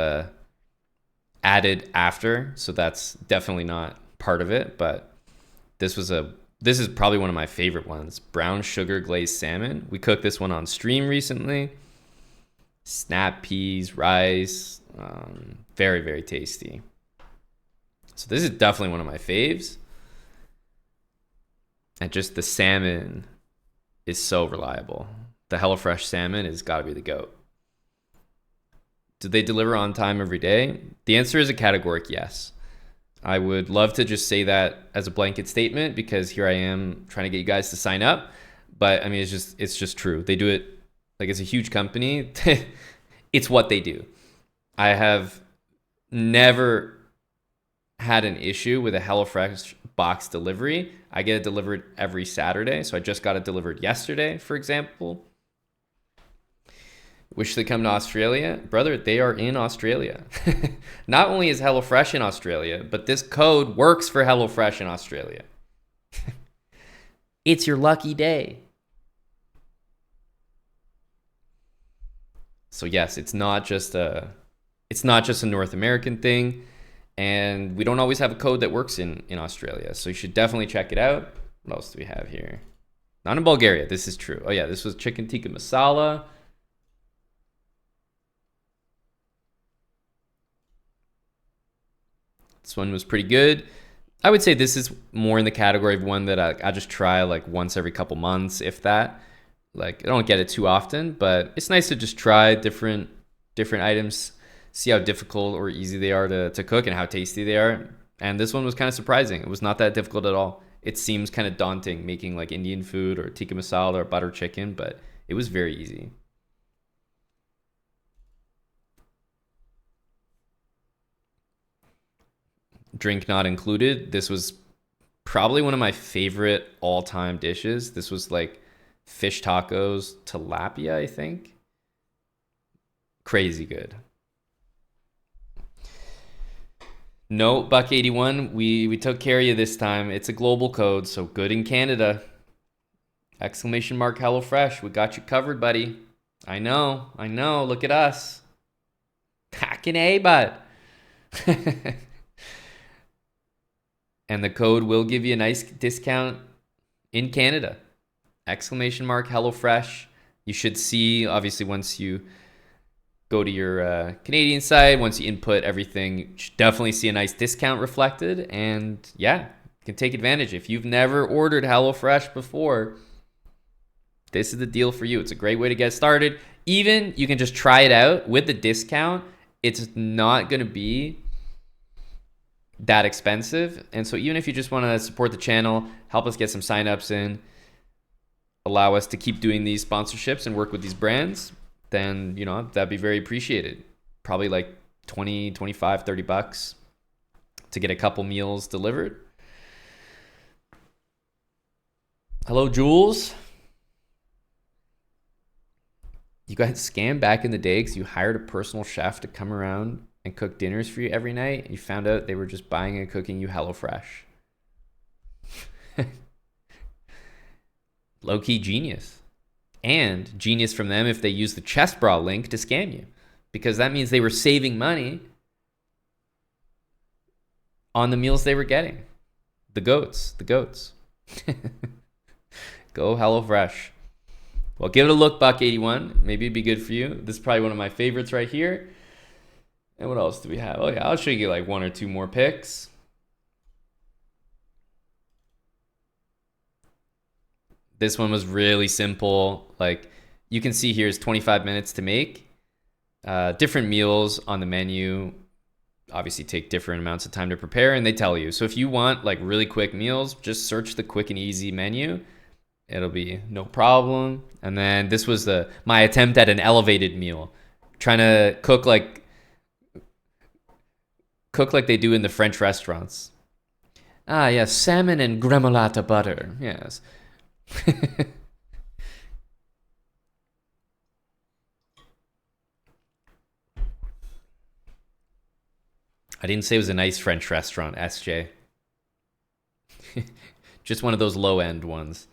added after, so that's definitely not part of it, but this is probably one of my favorite ones. Brown sugar glazed salmon. We cooked this one on stream recently. Snap peas, rice, very, very tasty. So this is definitely one of my faves. And just the salmon is so reliable. The HelloFresh salmon has got to be the GOAT. Do they deliver on time every day? The answer is a categoric yes. I would love to just say that as a blanket statement because here I am trying to get you guys to sign up. But I mean, it's just true. They do it like it's a huge company. It's what they do. I have never had an issue with a HelloFresh box delivery. I get it delivered every Saturday. So I just got it delivered yesterday, for example. Wish they come to Australia. Brother, they are in Australia. Not only is HelloFresh in Australia, but this code works for HelloFresh in Australia. It's your lucky day. So yes, it's not just a North American thing, and we don't always have a code that works in Australia. So you should definitely check it out. What else do we have here? Not in Bulgaria. This is true. Oh yeah, this was chicken tikka masala. This one was pretty good. I would say this is more in the category of one that I just try like once every couple months, if that. Like I don't get it too often, but it's nice to just try different items, see how difficult or easy they are to cook and how tasty they are. And this one was kind of surprising. It was not that difficult at all. It seems kind of daunting making like Indian food or tikka masala or butter chicken, but it was very easy. Drink not included. This was probably one of my favorite all-time dishes. This was like fish tacos, tilapia, I think. Crazy good. No, Buck81, we took care of you this time. It's a global code, so good in Canada. Exclamation mark HelloFresh. We got you covered, buddy. I know. Look at us. Hacking A, bud. And the code will give you a nice discount in Canada. Exclamation mark HelloFresh. You should see, obviously, once you go to your Canadian side, once you input everything, you should definitely see a nice discount reflected. And yeah, you can take advantage. If you've never ordered HelloFresh before, this is the deal for you. It's a great way to get started. Even you can just try it out with the discount. It's not going to be that expensive. And so even if you just want to support the channel, help us get some signups in, allow us to keep doing these sponsorships and work with these brands, then, that'd be very appreciated. Probably like 20, 25, 30 bucks to get a couple meals delivered. Hello, Jules. You got scammed back in the day because you hired a personal chef to come around and cook dinners for you every night, and you found out they were just buying and cooking you HelloFresh. Low-key genius. And genius from them if they use the chest bra link to scam you, because that means they were saving money on the meals they were getting. The goats. Go HelloFresh. Well, give it a look, Buck81. Maybe it'd be good for you. This is probably one of my favorites right here. And what else do we have? Oh yeah, I'll show you like one or two more picks. This one was really simple. Like you can see here is 25 minutes to make. Different meals on the menu obviously take different amounts of time to prepare, and they tell you. So if you want like really quick meals, just search the quick and easy menu. It'll be no problem. And then this was my attempt at an elevated meal. Trying to cook like they do in the French restaurants. Ah, yes, salmon and gremolata butter. Yes. I didn't say it was a nice French restaurant, SJ. Just one of those low-end ones.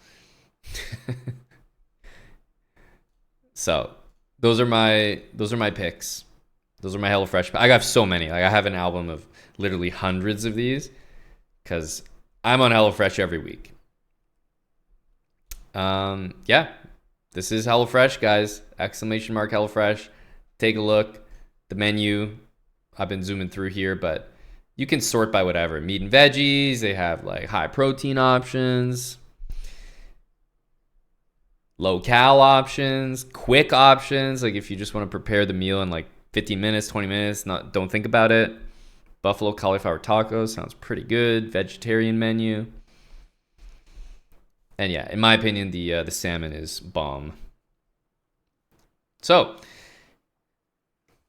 So, those are my picks. Those are my HelloFresh. I got so many. Like I have an album of literally hundreds of these because I'm on HelloFresh every week. Yeah, this is HelloFresh, guys. Exclamation mark HelloFresh. Take a look. The menu. I've been zooming through here, but you can sort by whatever. Meat and veggies. They have like high protein options, low cal options, quick options. Like if you just want to prepare the meal in like 15 minutes, 20 minutes, don't think about it. Buffalo cauliflower tacos sounds pretty good. Vegetarian menu. And yeah, in my opinion, the salmon is bomb. So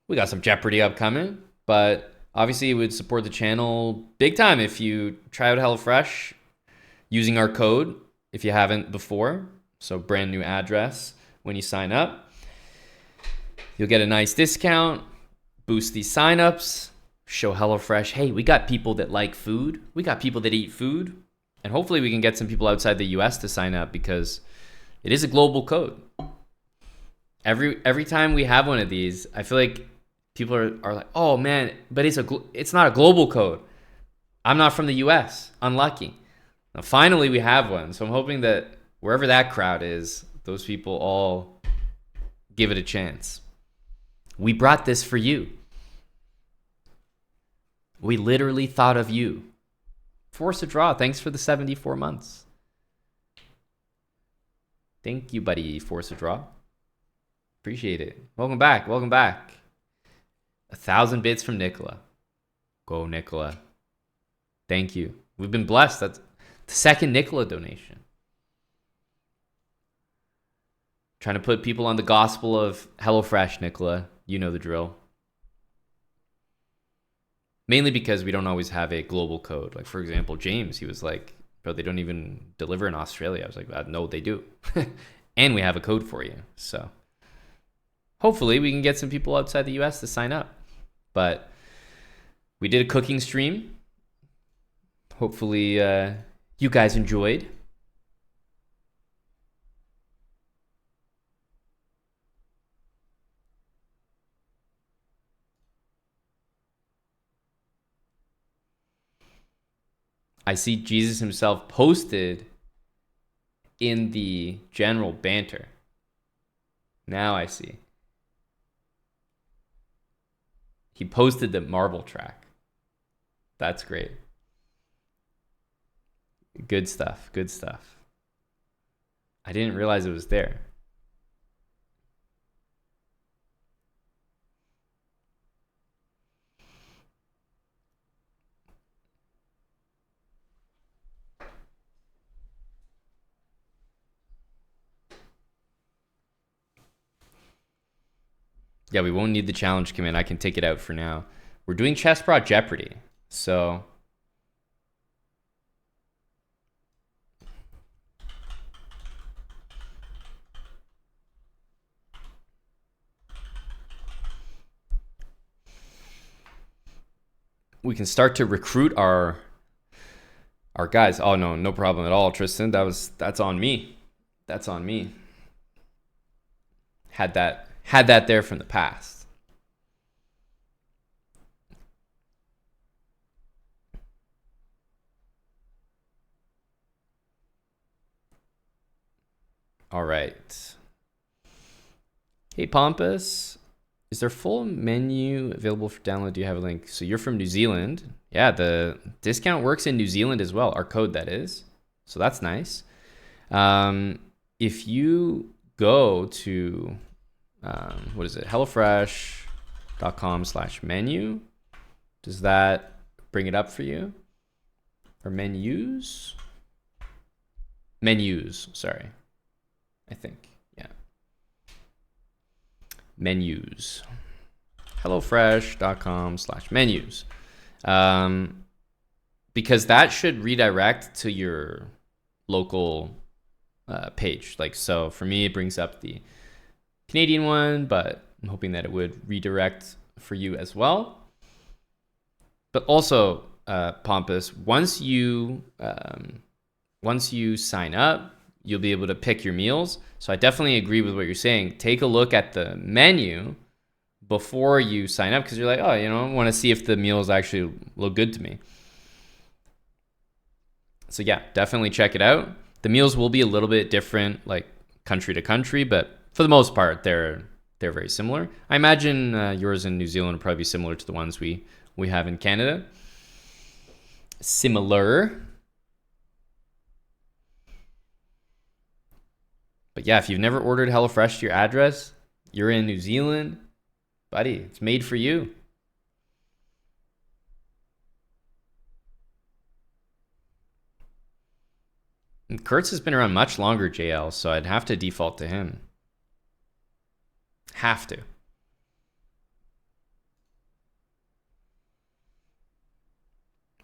we got some Jeopardy upcoming, but obviously it would support the channel big time if you try out HelloFresh using our code if you haven't before. So brand new address when you sign up. You'll get a nice discount, boost these signups, show HelloFresh, hey, we got people that like food. We got people that eat food. And hopefully we can get some people outside the US to sign up because it is a global code. Every time we have one of these, I feel like people are like, oh man, but it's not a global code. I'm not from the US. Unlucky. Now, finally, we have one. So I'm hoping that wherever that crowd is, those people all give it a chance. We brought this for you. We literally thought of you. Force a draw. Thanks for the 74 months. Thank you, buddy. Force a draw. Appreciate it. Welcome back. 1,000 bits from Nicola. Go, Nicola. Thank you. We've been blessed. That's the second Nicola donation. Trying to put people on the gospel of HelloFresh, Nicola. You know the drill. Mainly because we don't always have a global code. Like, for example, James, he was like, bro, they don't even deliver in Australia. I was like, no, they do. And we have a code for you. So hopefully we can get some people outside the US to sign up. But we did a cooking stream. Hopefully you guys enjoyed. I see Jesus himself posted in the general banter. Now I see. He posted the marble track. That's great. Good stuff. I didn't realize it was there. Yeah, we won't need the challenge command. I can take it out for now. We're doing chest bra Jeopardy. So we can start to recruit our guys. Oh no problem at all, Tristan. That's on me. had that there from the past. All right. Hey, Pompous. Is there full menu available for download? Do you have a link? So you're from New Zealand. Yeah, the discount works in New Zealand as well. Our code, that is. So that's nice. If you go to, what is it? HelloFresh.com/menu. Does that bring it up for you? Or menus? Menus, sorry. I think, yeah. Menus. HelloFresh.com/menus. Because that should redirect to your local page. Like, so for me, it brings up the Canadian one, but I'm hoping that it would redirect for you as well. But also, Pompous, once you sign up, you'll be able to pick your meals. So I definitely agree with what you're saying. Take a look at the menu before you sign up, because you're like, oh, I want to see if the meals actually look good to me. So yeah, definitely check it out. The meals will be a little bit different, like country to country, but for the most part, they're very similar. I imagine yours in New Zealand will probably be similar to the ones we have in Canada. Similar. But yeah, if you've never ordered HelloFresh to your address, you're in New Zealand, buddy, it's made for you. And Kurtz has been around much longer, JL, so I'd have to default to him. Have to.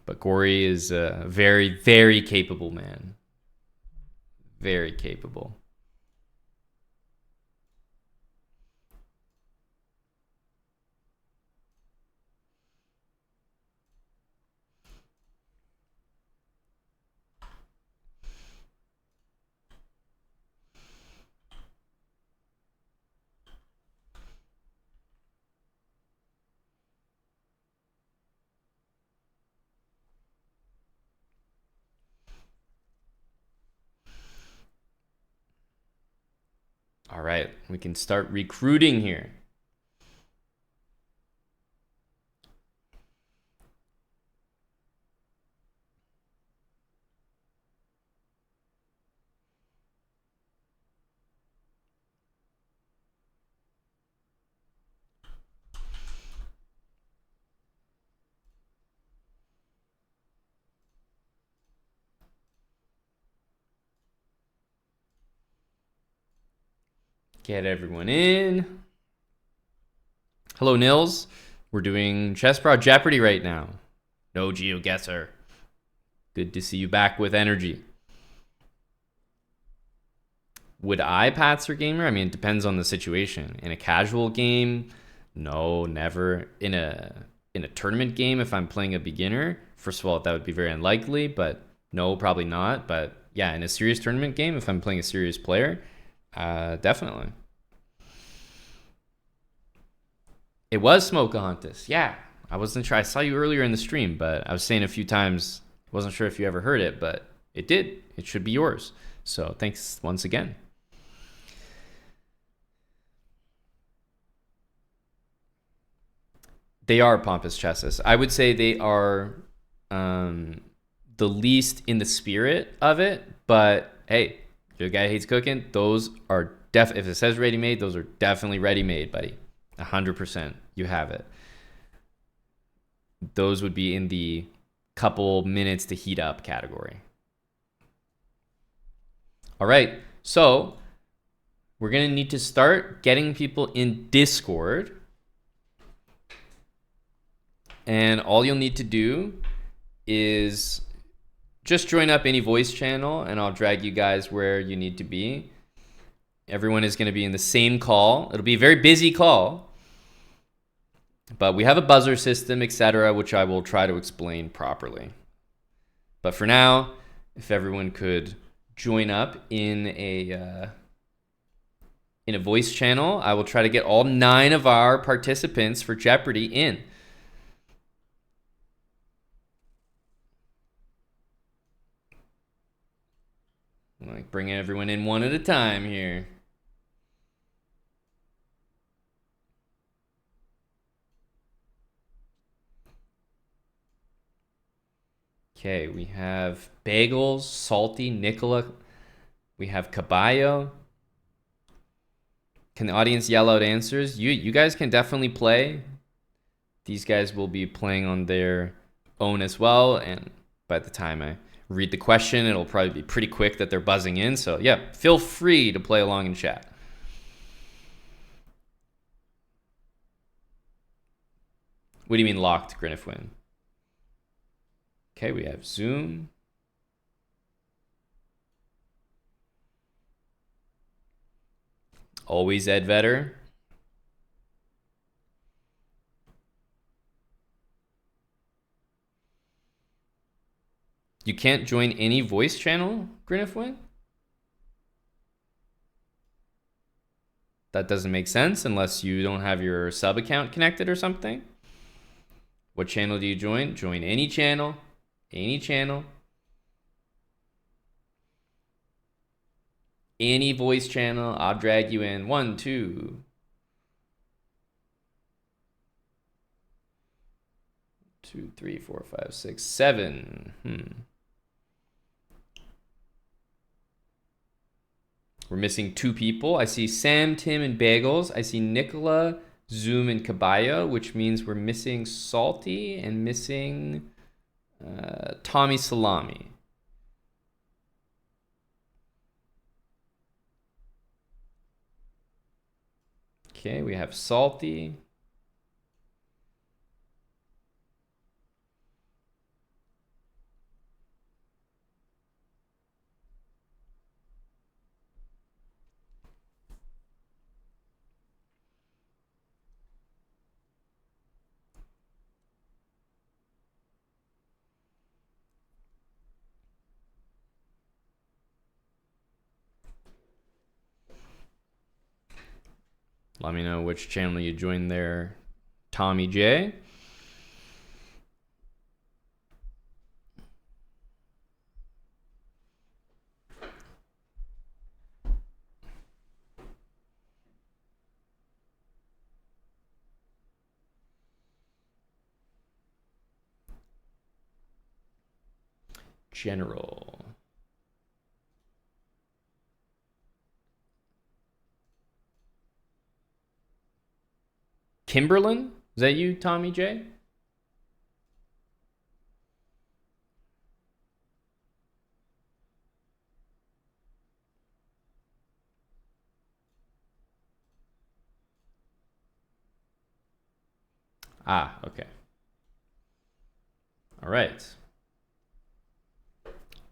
But Gory is a very, very capable man. Very capable. All right, we can start recruiting here. Get everyone in. Hello, Nils. We're doing Chessbrad Jeopardy right now. No GeoGuessr. Good to see you back with energy. Would I Patzer Gamer? I mean, it depends on the situation. In a casual game, no, never. In a tournament game, if I'm playing a beginner, first of all, that would be very unlikely, but no, probably not. But yeah, in a serious tournament game, if I'm playing a serious player, definitely. It was Smokahontas. Yeah, I wasn't sure. I saw you earlier in the stream, but I was saying a few times, wasn't sure if you ever heard it, but it did. It should be yours. So thanks once again. They are Pompous Chesses. I would say they are the least in the spirit of it, but hey, if your guy hates cooking, those are if it says ready-made, those are definitely ready-made, buddy. 100%. You have it. Those would be in the couple minutes to heat up category. All right. So we're going to need to start getting people in Discord. And all you'll need to do is just join up any voice channel and I'll drag you guys where you need to be. Everyone is going to be in the same call. It'll be a very busy call. But we have a buzzer system, etc., which I will try to explain properly. But for now, if everyone could join up in a in a voice channel. I will try to get all 9 of our participants for Jeopardy in. Like bringing everyone in one at a time here. Okay, we have Bagels, Salty, Nicola. We have Caballo. Can the audience yell out answers? You guys can definitely play. These guys will be playing on their own as well. And by the time I read the question, it'll probably be pretty quick that they're buzzing in. So yeah, feel free to play along in chat. What do you mean locked, Grinifwin? Okay, we have Zoom. Always Ed Vetter. You can't join any voice channel, Grinifwin? That doesn't make sense unless you don't have your sub account connected or something. What channel do you join? Join any channel. Any channel. Any voice channel. I'll drag you in. 1, 2. 2, 3, 4, 5, 6, 7. We're missing 2 people. I see Sam, Tim, and Bagels. I see Nicola, Zoom, and Caballo, which means we're missing Salty and missing Tommy Salami. Okay, we have Salty. Let me know which channel you joined there, Tommy J. General. Kimberlin? Is that you, Tommy J? Ah, okay. All right.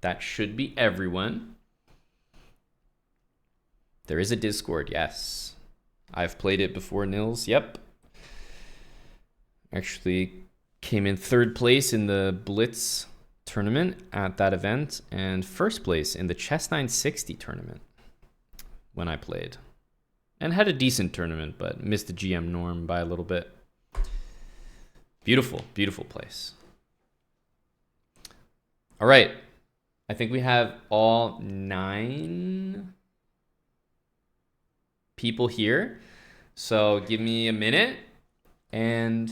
That should be everyone. There is a Discord, yes. I've played it before, Nils. Yep. Actually came in 3rd place in the Blitz tournament at that event and 1st place in the Chess 960 tournament when I played. And had a decent tournament, but missed the GM norm by a little bit. Beautiful, beautiful place. All right. I think we have all 9 people here. So give me a minute and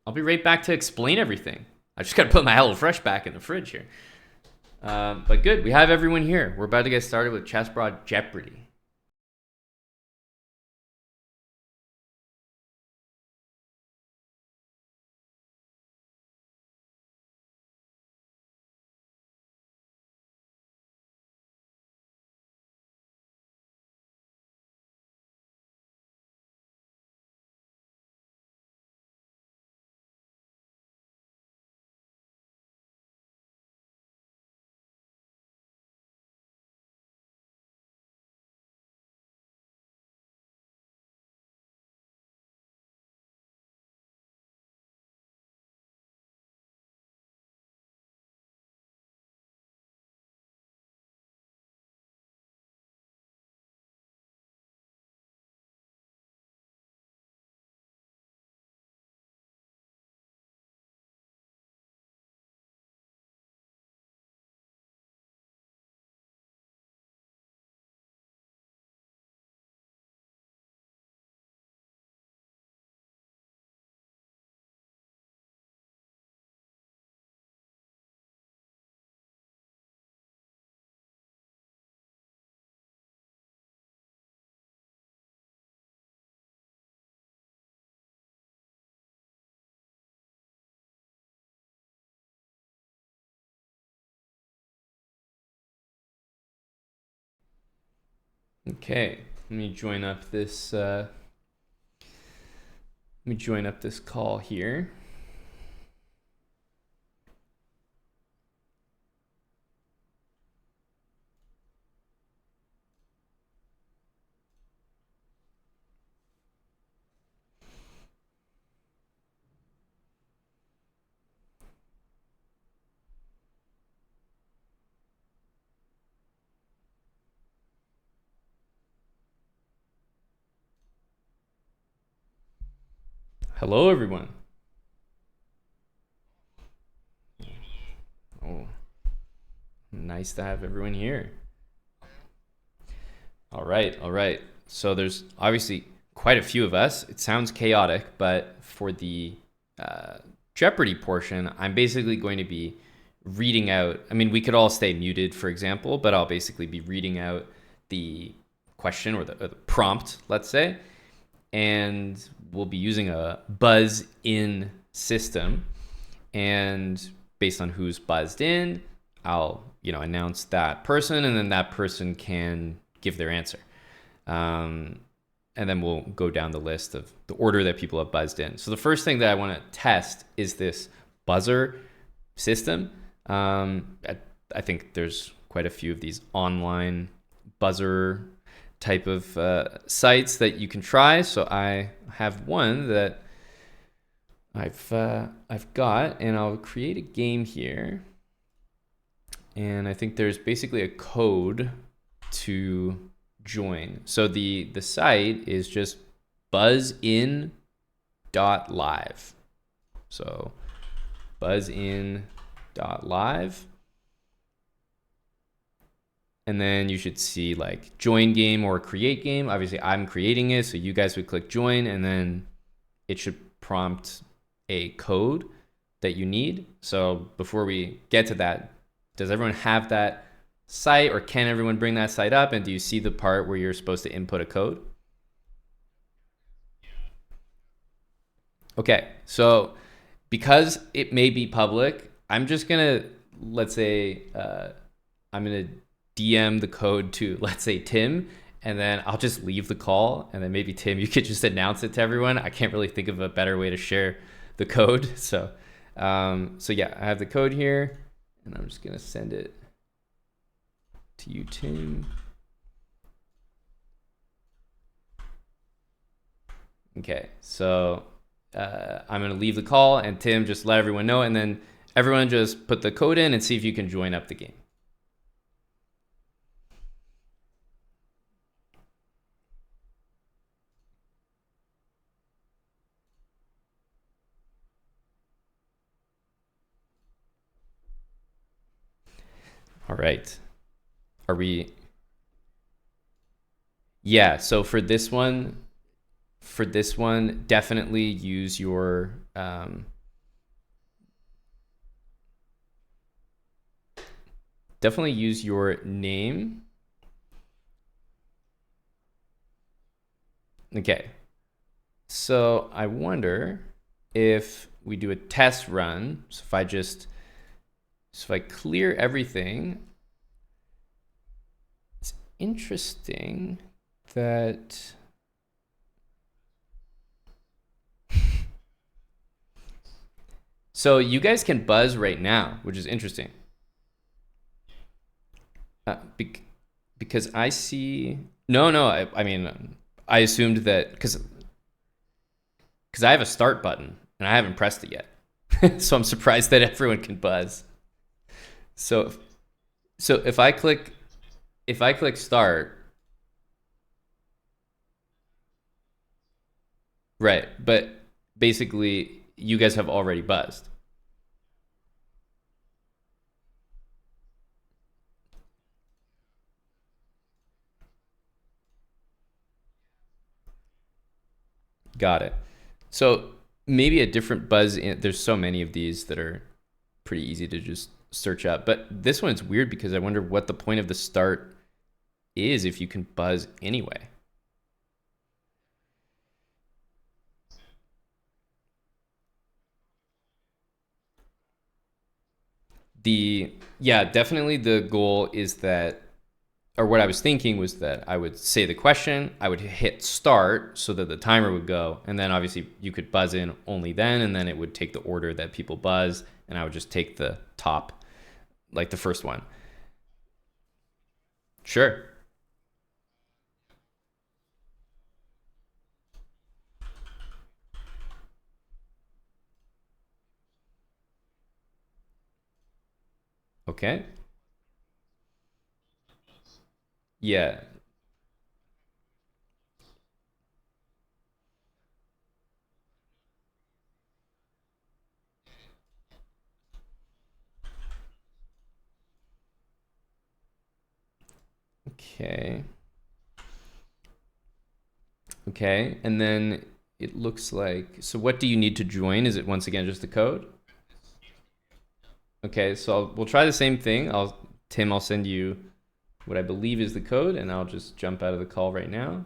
I'll be right back to explain everything. I just got to put my HelloFresh back in the fridge here. But good, we have everyone here. We're about to get started with Chessbrad Jeopardy. Okay, let me join up this. Call here. Hello, everyone. Oh, nice to have everyone here. All right, all right. So there's obviously quite a few of us. It sounds chaotic, but for the uh, Jeopardy portion, I'm basically going to be reading out. I mean, we could all stay muted, for example, but I'll basically be reading out the question or the prompt, let's say, and we'll be using a buzz in system. And based on who's buzzed in, I'll announce that person, and then that person can give their answer. And then we'll go down the list of the order that people have buzzed in. So the first thing that I want to test is this buzzer system. I think there's quite a few of these online buzzer type of sites that you can try. So I have one that I've got, and I'll create a game here. And I think there's basically a code to join. So the site is just buzzin.live. So buzzin.live. And then you should see like join game or create game. Obviously I'm creating it, so you guys would click join, and then it should prompt a code that you need. So before we get to that, does everyone have that site, or can everyone bring that site up? And do you see the part where you're supposed to input a code? Okay, so because it may be public, I'm just gonna, let's say, I'm gonna DM the code to, let's say, Tim, and then I'll just leave the call, and then maybe Tim, you could just announce it to everyone. I can't really think of a better way to share the code. So yeah, I have the code here, and I'm just gonna send it to you, Tim. Okay, so I'm gonna leave the call, and Tim, just let everyone know, and then everyone just put the code in and see if you can join up the game. All right. Are we? Yeah. So for this one, definitely use your name. Okay. So I wonder if we do a test run. So if I clear everything, it's interesting that so you guys can buzz right now, which is interesting. Because I see no. I mean, I assumed that because I have a start button and I haven't pressed it yet, so I'm surprised that everyone can buzz. So if I click start, right? But basically, you guys have already buzzed. Got it. So maybe a different buzz. There's so many of these that are pretty easy to just search up. But this one's weird because I wonder what the point of the start is if you can buzz anyway. Yeah, definitely the goal is that or what I was thinking was that I would say the question, I would hit start so that the timer would go, and then obviously you could buzz in only then, and then it would take the order that people buzz, and I would just take the top, like the first one. Sure. Okay. Yeah. Okay. Okay. And then it looks like, so what do you need to join? Is it once again just the code? Okay, so we'll try the same thing. Tim, I'll send you what I believe is the code, and I'll just jump out of the call right now.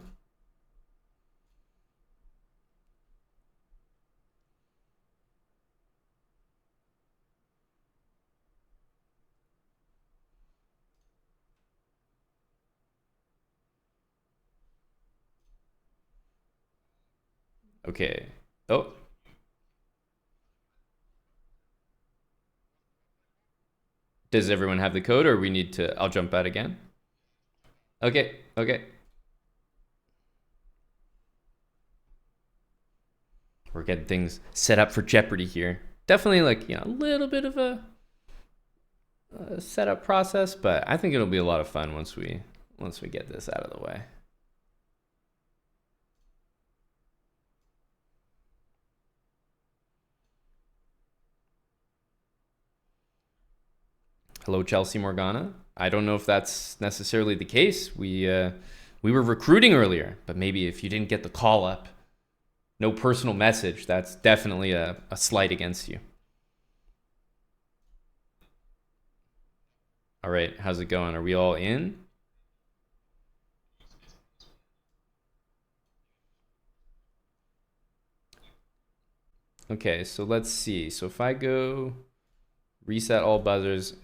Okay. Oh, does everyone have the code, or we need to? I'll jump out again. Okay. Okay. We're getting things set up for Jeopardy here. Definitely, like, a little bit of a setup process, but I think it'll be a lot of fun once we get this out of the way. Hello, Chelsea Morgana. I don't know if that's necessarily the case. We were recruiting earlier, but maybe if you didn't get the call up, no personal message, that's definitely a slight against you. All right, how's it going? Are we all in? Okay, so let's see. So if I go reset all buzzers,